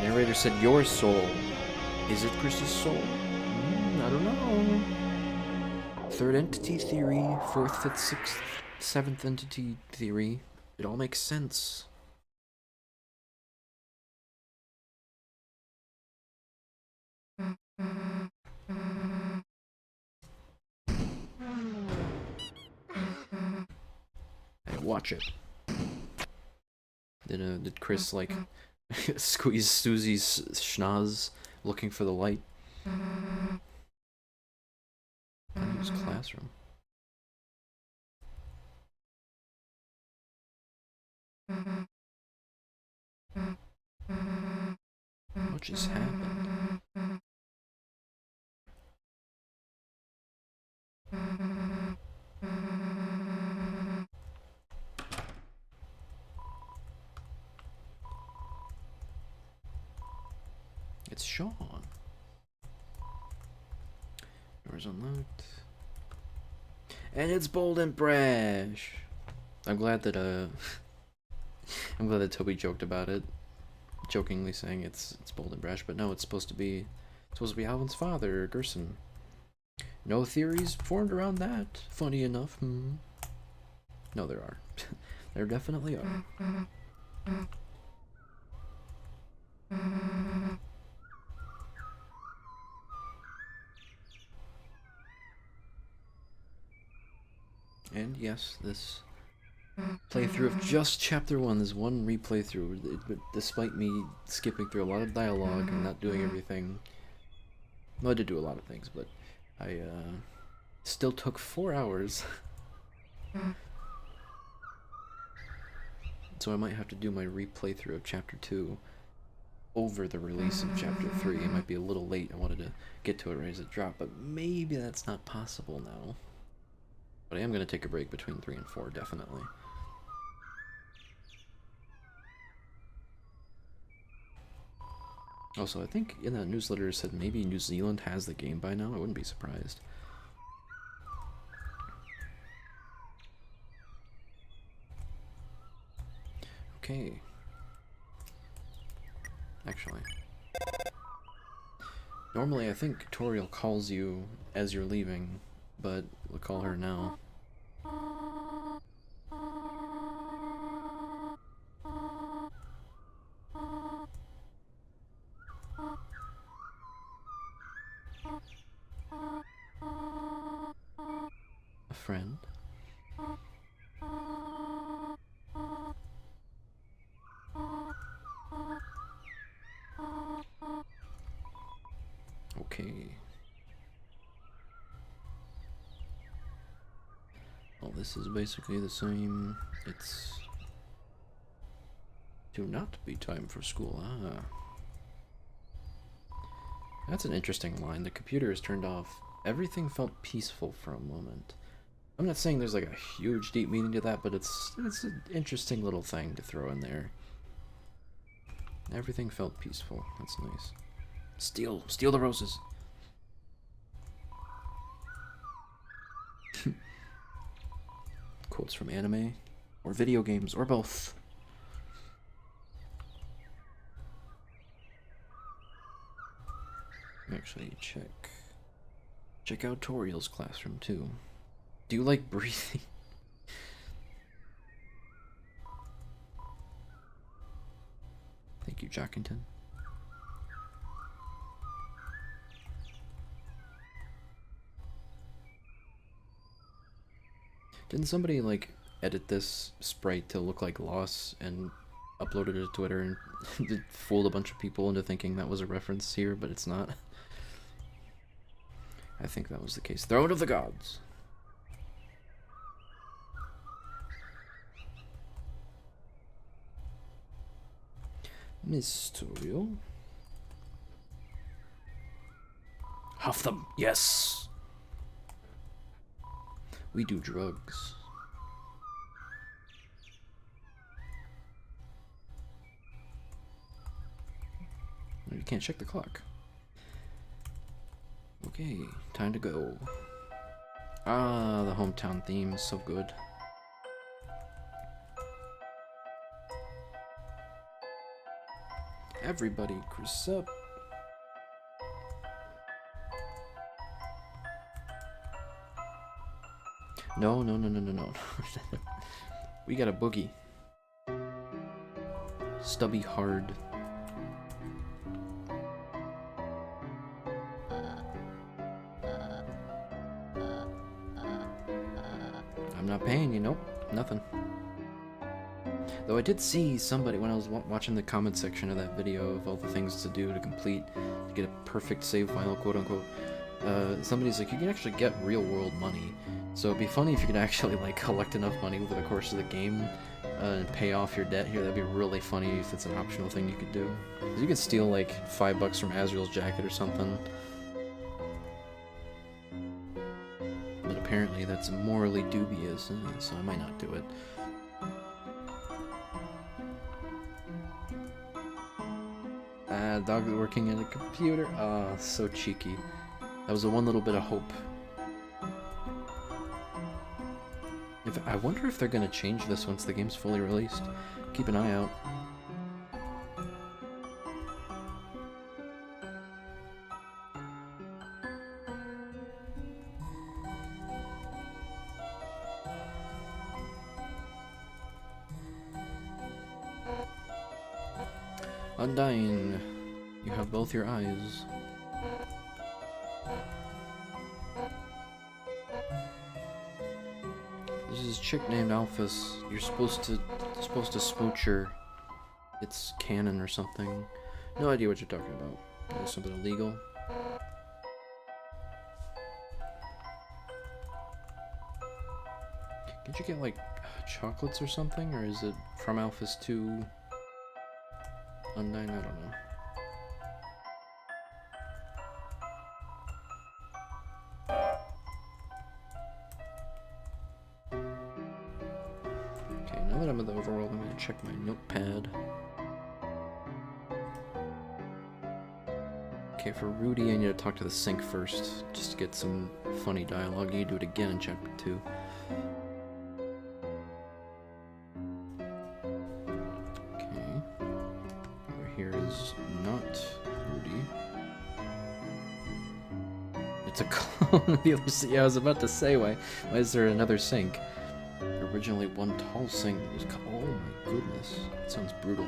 Narrator said your soul. Is it Chris's soul? I don't know. Third entity theory, fourth, fifth, sixth, seventh entity theory. It all makes sense. Hey, watch it. Did Chris like squeeze Susie's schnoz looking for the light? Unused classroom. What just happened? It's Sean. Doors unlocked. And it's bold and brash. I'm glad that I'm glad that Toby joked about it, jokingly saying it's bold and brash, but no, it's supposed to be Alvin's father, Gerson. No theories formed around that. Funny enough. No, there are. There definitely are. And yes, this playthrough of just chapter 1, this one replay through, despite me skipping through a lot of dialogue and not doing everything. Well, I did do a lot of things, but I still took 4 hours. So I might have to do my replay through of chapter 2 over the release of chapter 3. It might be a little late. I wanted to get to it right as it dropped, but maybe that's not possible now. But I am going to take a break between 3 and 4, definitely. Also, I think in that newsletter it said maybe New Zealand has the game by now. I wouldn't be surprised. Okay. Actually. Normally I think Toriel calls you as you're leaving, but we'll call her now. A friend? Okay. Well, this is basically the same. It's do not be time for school. Ah. That's an interesting line. The computer is turned off. Everything felt peaceful for a moment. I'm not saying there's like a huge deep meaning to that, but it's an interesting little thing to throw in there. Everything felt peaceful. That's nice. Steal the roses. Quotes from anime, or video games, or both. Actually, check out Toriel's classroom too. Do you like breathing? Thank you, Jockington. Didn't somebody like edit this sprite to look like Loss and uploaded it to Twitter and fooled a bunch of people into thinking that was a reference here, but it's not? I think that was the case. Throne of the Gods. Miss Toriel. Huff them, yes! We do drugs. You can't check the clock. Okay, time to go. Ah, the hometown theme is so good. Everybody, Chris up. No. We got a boogie. Stubby hard. I'm not paying you, nope, nothing. Though I did see somebody, when I was watching the comment section of that video of all the things to do to complete, to get a perfect save file, quote unquote, somebody's like, you can actually get real world money. So it'd be funny if you could actually like collect enough money over the course of the game and pay off your debt here. That'd be really funny if it's an optional thing you could do. 'Cause you could steal like $5 from Azrael's jacket or something. But apparently that's morally dubious, so I might not do it. Dog working at a computer. Ah, so cheeky. That was the one little bit of hope I wonder if they're gonna change this once the game's fully released. Keep an eye out. Undying. You have both your eyes. This is a chick named Alphys. You're supposed to smooch her. It's canon or something. No idea what you're talking about. Maybe something illegal. Did you get like chocolates or something, or is it from Alphys to Undying? I don't know. Okay, now that I'm in the overworld, I'm gonna check my notepad. Okay, for Rudy, I need to talk to the sink first, just to get some funny dialogue. You need to do it again in chapter 2. Okay. Over here is not Rudy. It's a clone of the other sink. Yeah, I was about to say, why is there another sink? Originally one tall sink. Oh my goodness. That sounds brutal.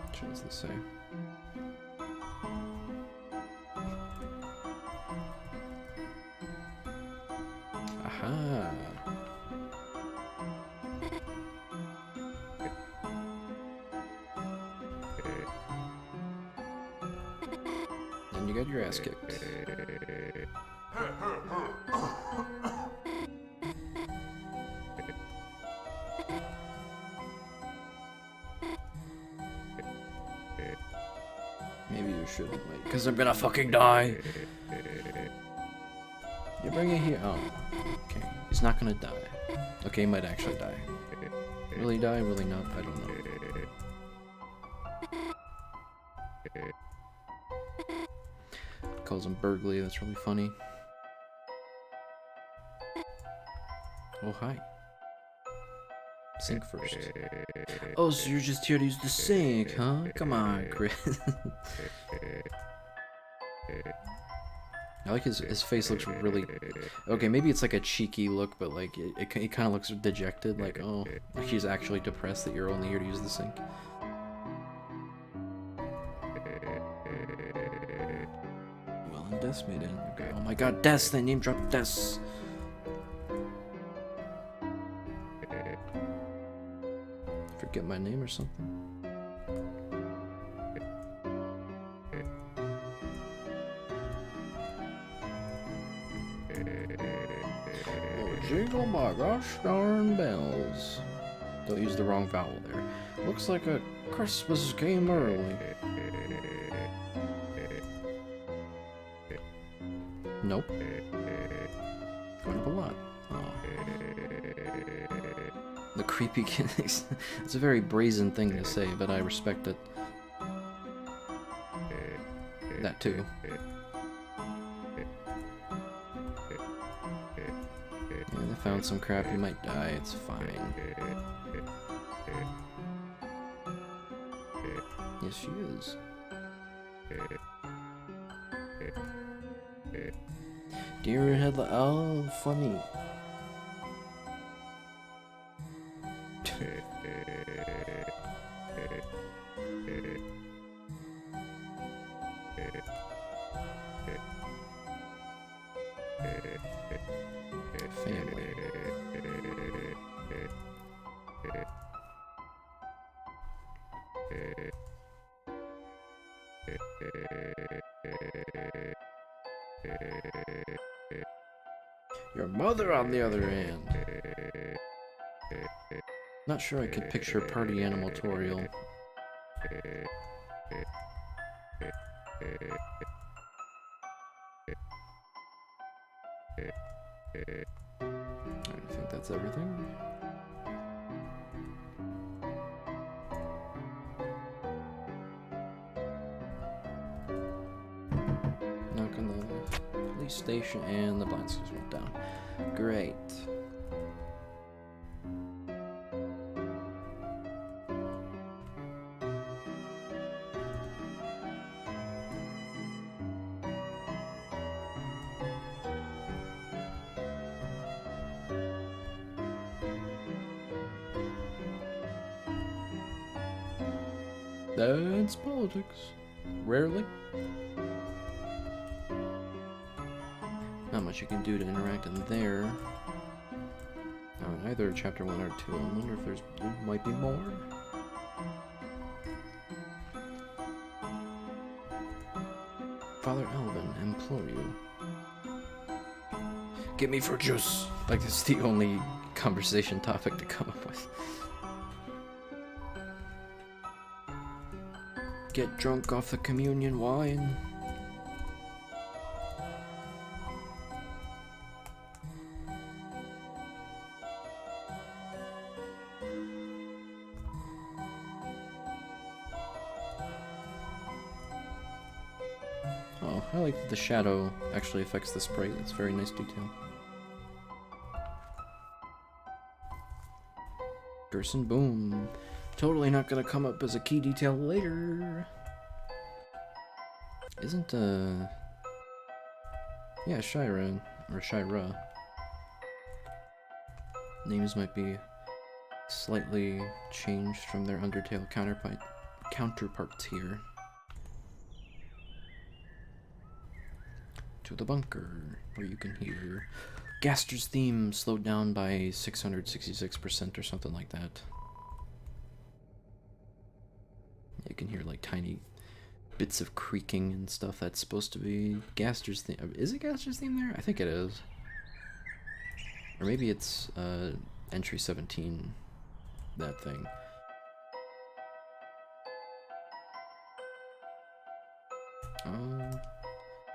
What does this say? Aha. And you got your ass kicked. Maybe you shouldn't wait, because I'm gonna fucking die. You bring it here. Oh, okay. He's not gonna die. Okay, he might actually die. Will he die? Will he not? I don't know. Calls him Burgley. That's really funny. Oh, hi. Sink first. Oh, so you're just here to use the sink, huh? Come on, Chris. I like his face looks really... Okay, maybe it's like a cheeky look, but like it kind of looks dejected. Like, oh, like he's actually depressed that you're only here to use the sink. Well, and Des made it. Okay. Oh my god, Des! They name dropped Des! Forget my name or something? Oh, jingle my gosh darn bells. Don't use the wrong vowel there. Looks like a Christmas came early. Nope. Going up a lot. Oh. The creepy kid. It's a very brazen thing to say, but I respect it. That too. Yeah, they found some crap. You might die. It's fine. Yes, she is. Deer headlight. Oh, funny. Family. Your mother, on the other hand. Not sure I could picture party animatorial. I think that's everything. police station, and the blinds just went down. Great. That's politics. Rarely. Not much you can do to interact in there. Now, in either chapter 1 or 2, I wonder if there might be more. Father Elvin, implore you. Get me fruit juice! Like, it's the only conversation topic to come up with. Get drunk off the communion wine. Oh, I like that the shadow actually affects the sprite. That's very nice detail. Gerson Boom. Totally not gonna come up as a key detail later. Isn't, yeah, Shira, or Shira. Names might be slightly changed from their Undertale counterparts here. To the bunker, where you can hear Gaster's theme slowed down by 666% or something like that. You can hear like tiny bits of creaking and stuff. That's supposed to be Gaster's theme. Is it Gaster's theme there? I think it is. Or maybe it's entry 17, that thing.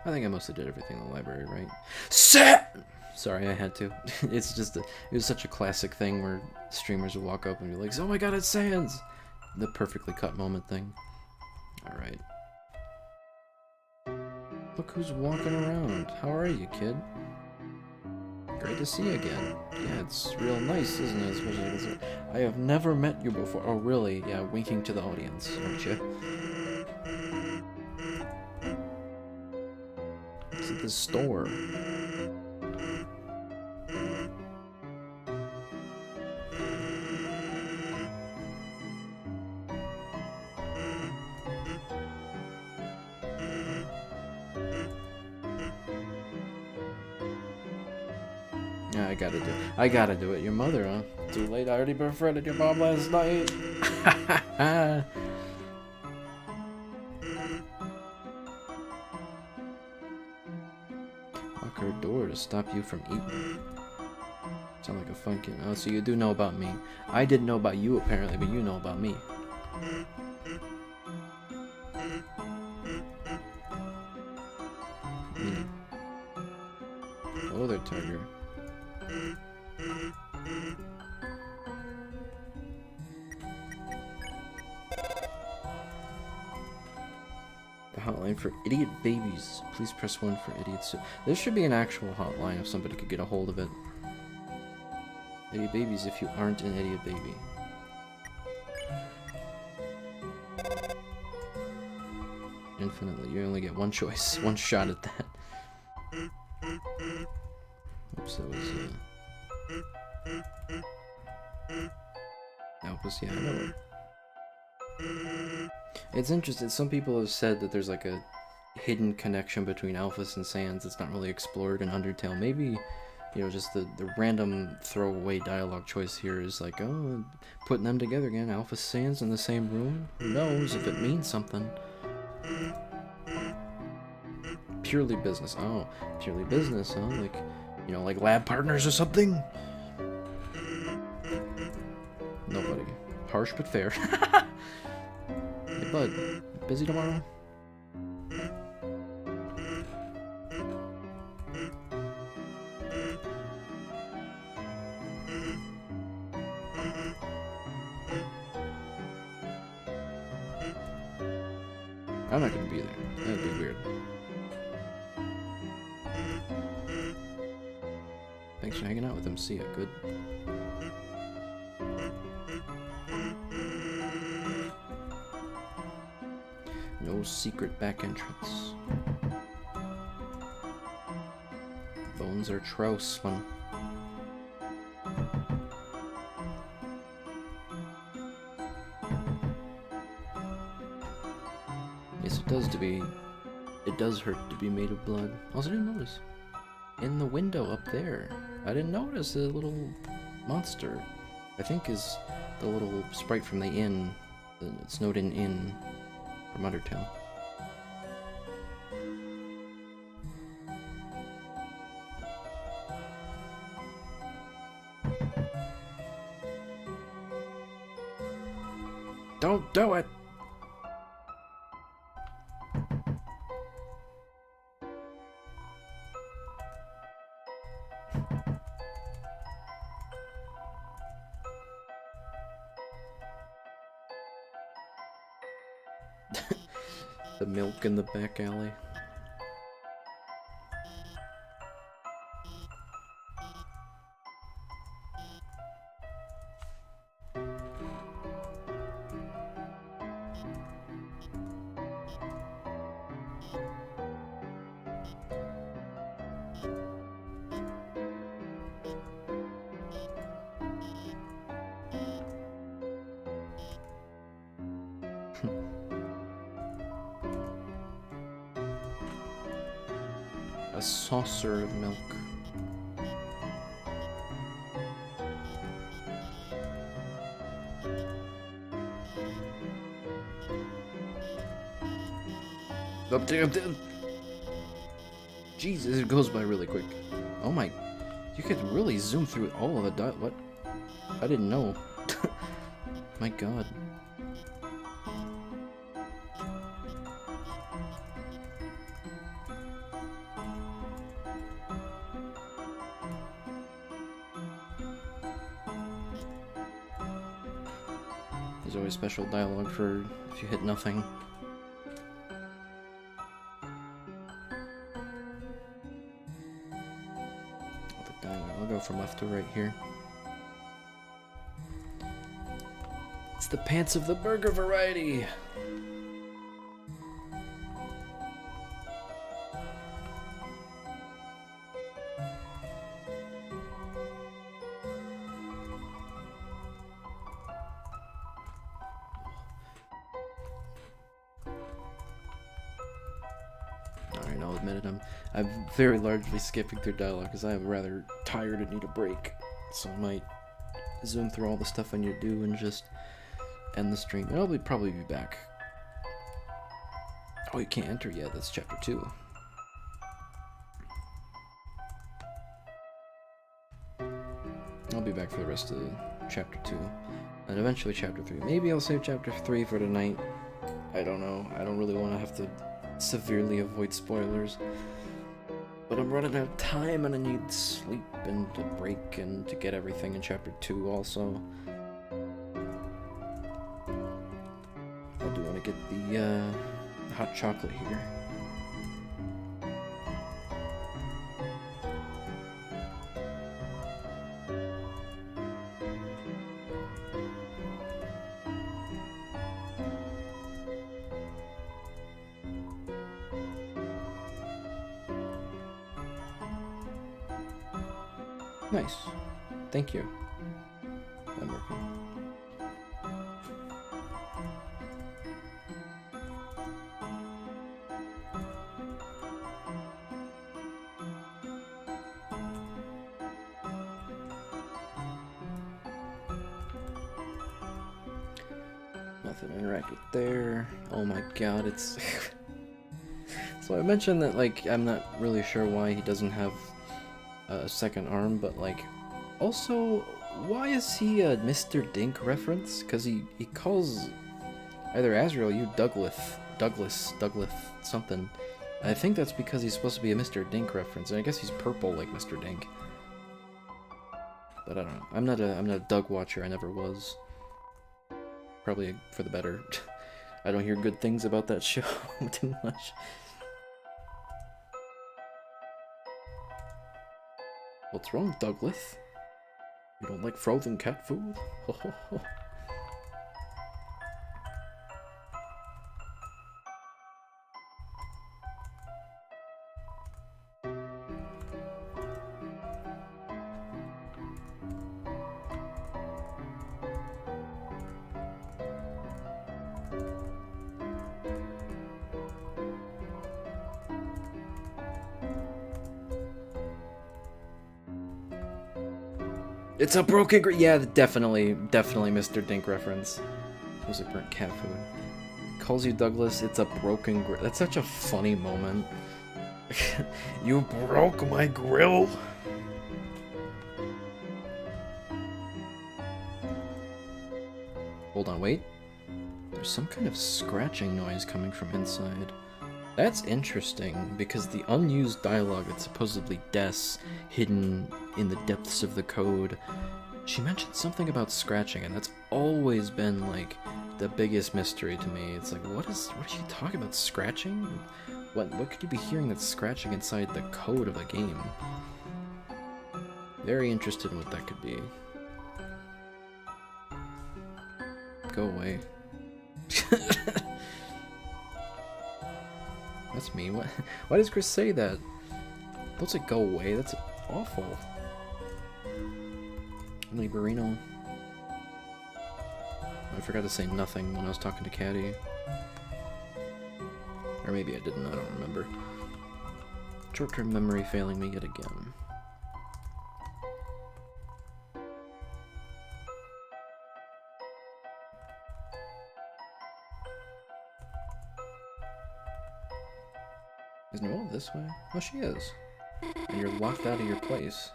I think I mostly did everything in the library, right? Sorry, I had to. It's just it was such a classic thing where streamers would walk up and be like, "Oh my god, it's Sans!" The perfectly cut moment thing. Alright. Look who's walking around. How are you, kid? Great to see you again. Yeah, it's real nice, isn't it? Especially because I have never met you before. Oh, really? Yeah, winking to the audience, aren't you? It's at the store. I gotta do it. Your mother, huh? Too late. I already befriended your mom last night. Lock her door to stop you from eating. Sound like a fun kid. Oh, so you do know about me. I didn't know about you apparently, but you know about me. Hello there, Tiger. The hotline for idiot babies. Please press 1 for idiots. There should be an actual hotline if somebody could get a hold of it. Idiot babies if you aren't an idiot baby. Infinitely. You only get one choice. One shot at that. Oops, that was, Alpus, yeah, I know it. It's interesting, some people have said that there's like a hidden connection between Alphys and Sans that's not really explored in Undertale. Maybe, you know, just the random throwaway dialogue choice here is like, oh, putting them together again, Alphys, Sans in the same room? Who knows if it means something? Purely business. Oh, purely business, huh? Like, you know, like lab partners or something? Nobody. Harsh but fair. Hey, bud. Busy tomorrow? I'm not gonna be there. That'd be weird. Thanks for hanging out with him. See ya. Good. No secret back entrance. Bones are Trouse one. Yes, it does hurt to be made of blood. Also, I didn't notice. In the window up there, I didn't notice a little monster. I think is the little sprite from the inn, the Snowden Inn from Undertale. Don't do it! The milk in the back alley. A saucer of milk. Up there, up there. Jesus, it goes by really quick. Oh my, you could really zoom through all of the what? I didn't know. My god. There's always special dialogue for if you hit nothing. I'll go from left to right here. It's the pants of the burger variety! Alright, I'll admit it, I'm very largely skipping through dialogue because I'm rather tired and need a break. So I might zoom through all the stuff I need to do and just end the stream. And I'll probably be back. Oh, you can't enter yet, that's chapter 2. I'll be back for the rest of chapter 2. And eventually chapter 3. Maybe I'll save chapter 3 for tonight. I don't know. I don't really want to have to severely avoid spoilers. But I'm running out of time and I need sleep and a break and to get everything in chapter 2 also. I do want to get the hot chocolate here. Nice. Thank you. I'm working. Nothing to interact with there. Oh my god, it's... So I mentioned that, like, I'm not really sure why he doesn't have a second arm, but like, also, why is he a Mr. Dink reference? Because he calls either Azrael you Douglas something. I think that's because he's supposed to be a Mr. Dink reference, and I guess he's purple like Mr. Dink. But I don't know. I'm not a Doug watcher. I never was. Probably for the better. I don't hear good things about that show too much. What's wrong, Douglas? You don't like frozen cat food? Ho ho ho. It's a broken yeah, definitely Mr. Dink reference. It was like burnt cat food. Calls you Douglas, it's a broken grill. That's such a funny moment. You broke my grill. Hold on, wait. There's some kind of scratching noise coming from inside. That's interesting, because the unused dialogue that's supposedly Des hidden in the depths of the code, she mentioned something about scratching, and that's always been, like, the biggest mystery to me. It's like, what is she talking about? Scratching? What could you be hearing that's scratching inside the code of a game? Very interested in what that could be. Go away. That's me. Why does Chris say that? Don't say go away. That's awful. Liberino. I forgot to say nothing when I was talking to Caddy. Or maybe I didn't. I don't remember. Short-term memory failing me yet again. Isn't Noelle this way? Oh, she is. And you're locked out of your place.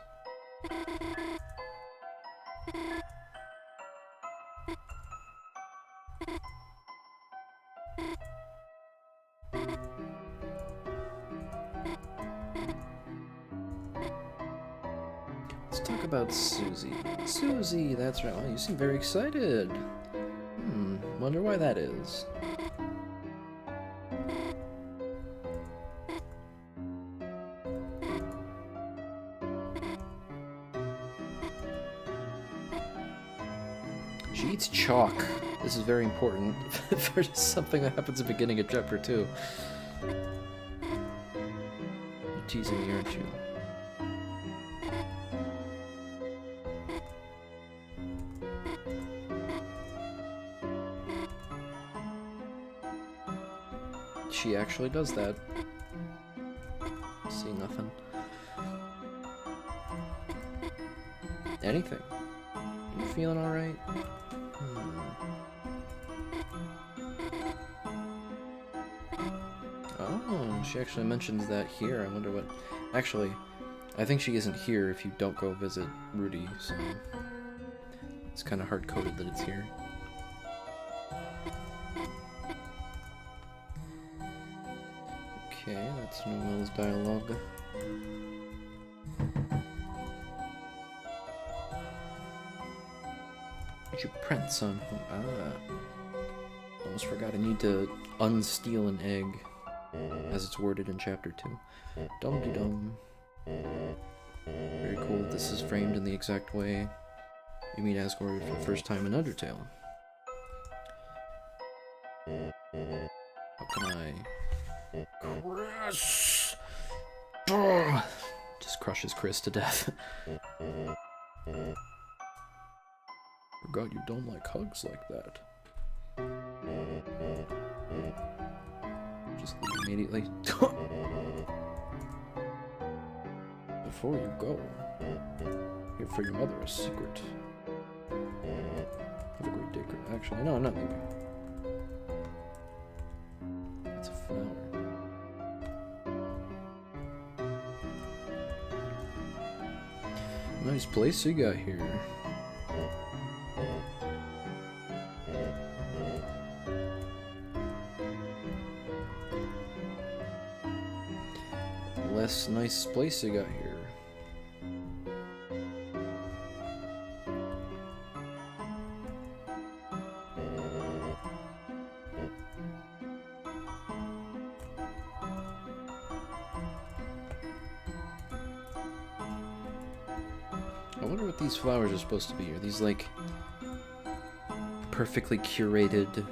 Let's talk about Susie. Susie, that's right. Well, you seem very excited. Wonder why that is. She eats chalk. This is very important for something that happens at the beginning of chapter 2. You're teasing me, aren't you? She actually does that. See nothing. Anything. You feeling alright? Oh, she actually mentions that here. I wonder what... Actually, I think she isn't here if you don't go visit Rudy, so... It's kind of hard-coded that it's here. Okay, that's Noelle's dialogue. Would you prance on home? Ah. Almost forgot I need to unsteal an egg, as it's worded in chapter 2. Dum-de-dum. Very cool. This is framed in the exact way you meet Asgore for the first time in Undertale. How can I... Chris! Just crushes Chris to death. Forgot you don't like hugs like that. Just leave immediately. Before you go, here for your mother a secret. Have a great day, Chris. Actually, no, I'm not leaving. It's a flower. Nice place you got here. Less nice place you got here. wonder what these flowers are supposed to be. Are these like perfectly curated,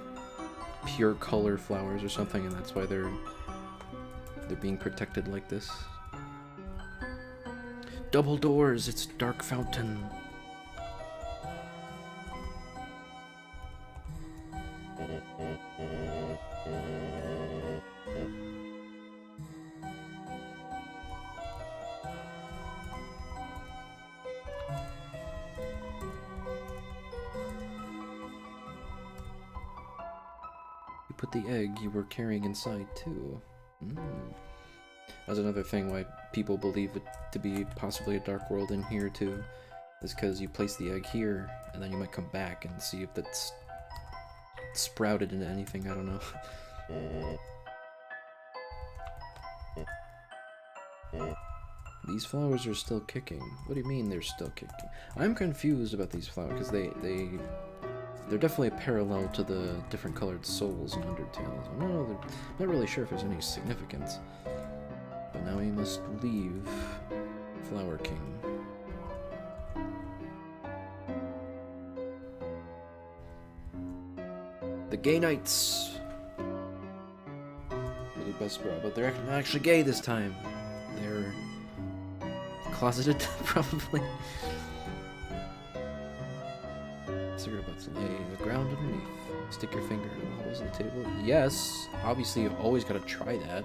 pure color flowers or something, and that's why they're being protected like this? Double doors, it's Dark Fountain. You put the egg you were carrying inside too. That's another thing why people believe it to be possibly a dark world in here too, is because you place the egg here, and then you might come back and see if that's sprouted into anything, I don't know. These flowers are still kicking. What do you mean they're still kicking? I'm confused about these flowers, because they're definitely a parallel to the different colored souls in Undertale. I'm not really sure if there's any significance. But now we must leave Flower King. The Gay Knights! Really best bro, but they're not actually gay this time. They're closeted, probably. Cigarette butts lay the ground underneath. Stick your finger in the holes in the table. Yes! Obviously, you've always got to try that.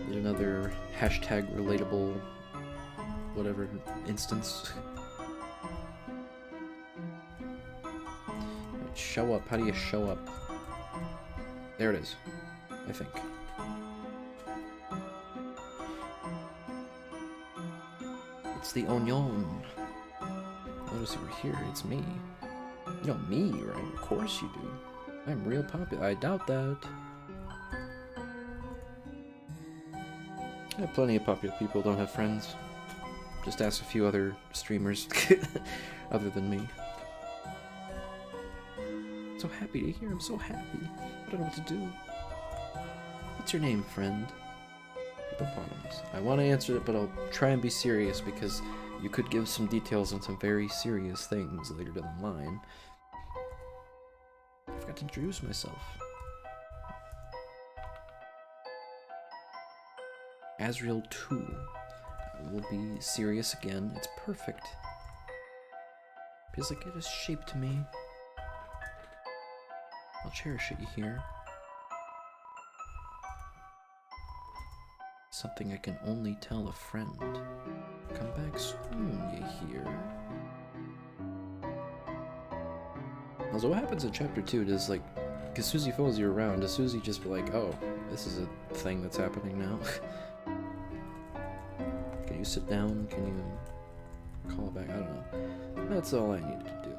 Yet another hashtag relatable whatever instance. Right, show up. How do you show up? There it is. I think. It's the Onion. Notice you were here. It's me. You know me, right? Of course you do. I'm real popular. I doubt that. Yeah, plenty of popular people don't have friends. Just ask a few other streamers other than me. So happy to hear. I'm so happy. I don't know what to do. What's your name, friend? Hippopotamus. I want to answer it, but I'll try and be serious because you could give some details on some very serious things later down the line. I forgot to introduce myself. Azrael 2. I will be serious again. It's perfect. Feels like it has shaped me. I'll cherish it, you hear? Something I can only tell a friend. Come back soon, you hear? Also, what happens in Chapter 2 does, like, because Susie follows you around, does Susie just be like, oh, this is a thing that's happening now? Can you sit down? Can you call it back? I don't know. That's all I needed to do.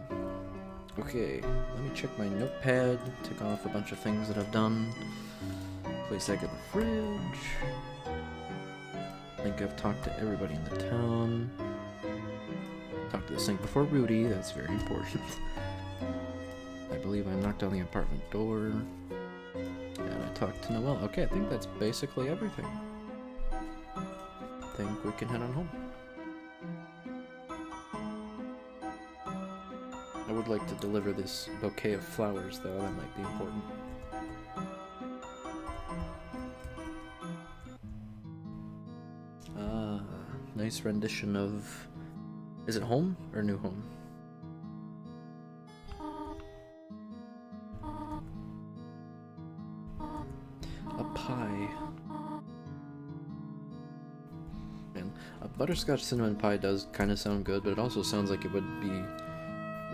Okay, let me check my notepad, tick off a bunch of things that I've done. Place egg in the fridge. I think I've talked to everybody in the town. Talked to the sink before Rudy, that's very important. I believe I knocked on the apartment door. And I talked to Noelle. Okay, I think that's basically everything. I think we can head on home. I would like to deliver this bouquet of flowers, though. That might be important. Ah, nice rendition of... Is it Home or New Home? A pie. Man, a butterscotch cinnamon pie does kind of sound good, but it also sounds like it would be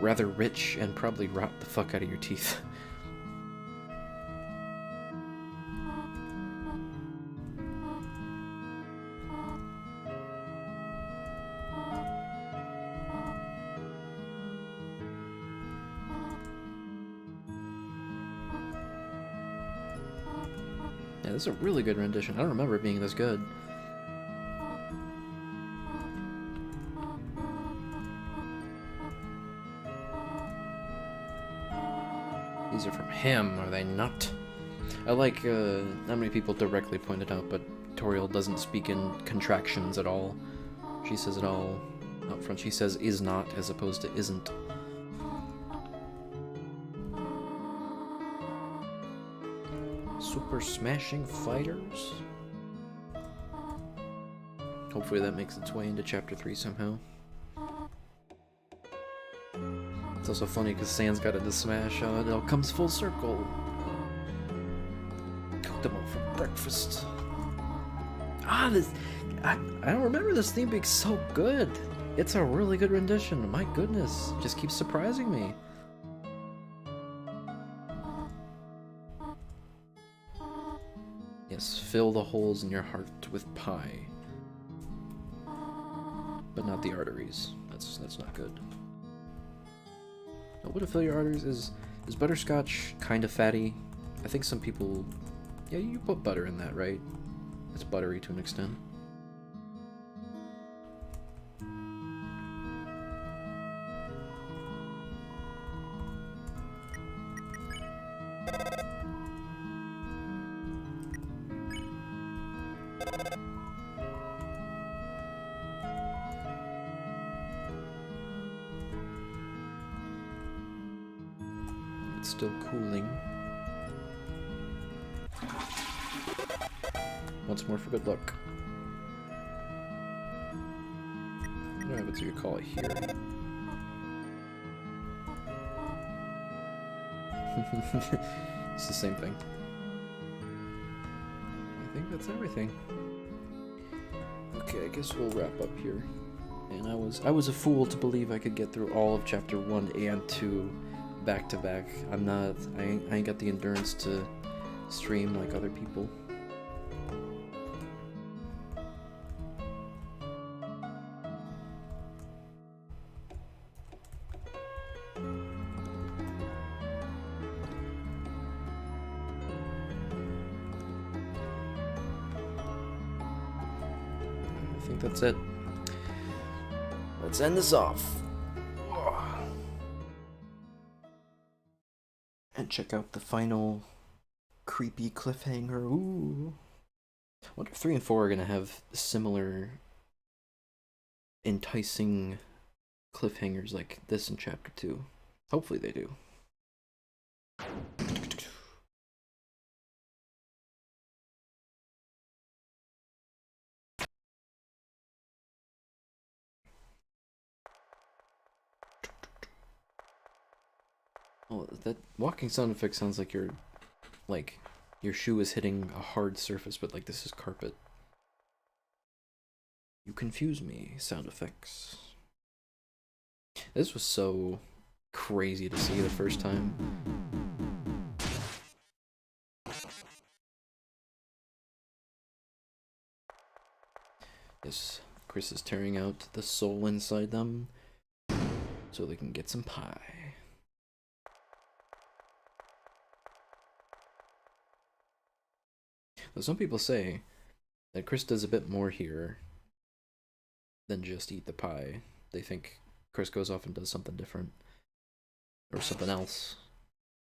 rather rich and probably rot the fuck out of your teeth. Yeah, this is a really good rendition. I don't remember it being this good. These are from him, are they not? I like, not many people directly pointed out, but Toriel doesn't speak in contractions at all. She says it all up front. She says is not as opposed to isn't. Super Smashing Fighters? Hopefully that makes its way into Chapter 3 somehow. It's also funny because Sans got into Smash, it all comes full circle. Cooked them all for breakfast. I don't remember this theme being so good. It's a really good rendition. My goodness, it just keeps surprising me. Yes, fill the holes in your heart with pie. But not the arteries. That's not good. What to fill your arteries is butterscotch kind of fatty? I think some people, yeah, you put butter in that, right? It's buttery to an extent. It's still cooling. Once more for good luck. I don't know what you call it here. It's the same thing. I think that's everything. Okay, I guess we'll wrap up here. And I was a fool to believe I could get through all of chapter 1 and 2 back to back. I ain't got the endurance to stream like other people. I think that's it. Let's end this off. And check out the final creepy cliffhanger. Ooh. I wonder if 3 and 4 are gonna have similar enticing cliffhangers like this in chapter 2. Hopefully they do. Oh, that walking sound effect sounds like your shoe is hitting a hard surface, but like this is carpet. You confuse me, sound effects. This was so crazy to see the first time. Yes, Chris is tearing out the soul inside them so they can get some pie. Now, some people say that Chris does a bit more here than just eat the pie. They think Chris goes off and does something different. Or something else.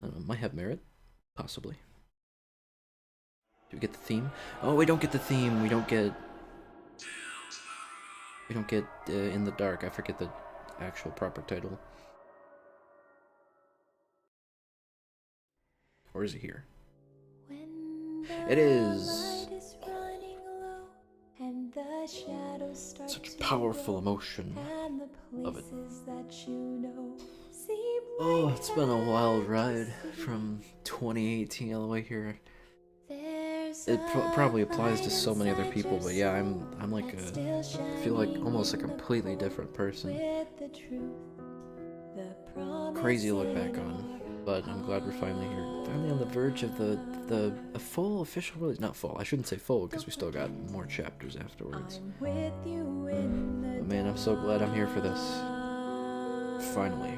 I don't know, might have merit. Possibly. Do we get the theme? Oh, we don't get the theme. We don't get In the Dark. I forget the actual proper title. Or is it here? It is. Such a powerful emotion of it. Oh, it's been a wild ride from 2018 all the way here. It probably applies to so many other people, but yeah, I'm like I feel like almost a completely different person. Crazy to look back on, but I'm glad we're finally here. Finally on the verge of the full official release. Not full, I shouldn't say full, because we still got more chapters afterwards. But man, I'm so glad I'm here for this. Finally.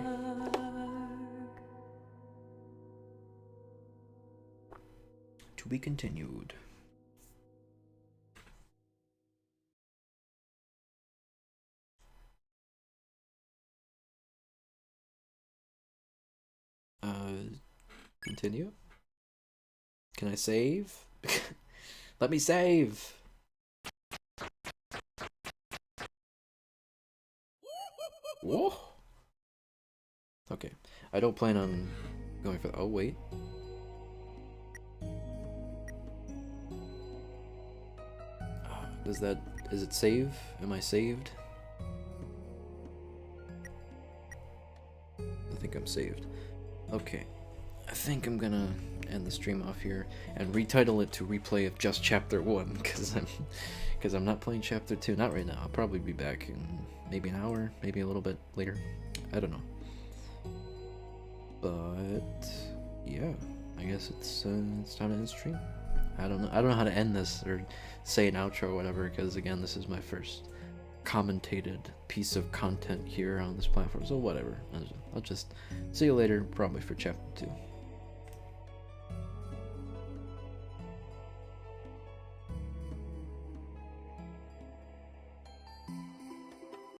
To be continued. Continue? Can I save? Let me save! Whoa. Okay, I don't plan on going for. Oh wait. Is it save? Am I saved? I think I'm saved. Okay. I think I'm gonna end the stream off here and retitle it to replay of just chapter 1 because I'm not playing chapter 2. Not right now. I'll probably be back in maybe an hour, maybe a little bit later. I don't know. But yeah, I guess it's time to end the stream. I don't know how to end this or say an outro or whatever, because again, this is my first commentated piece of content here on this platform, so whatever. I'll just see you later, probably for chapter 2.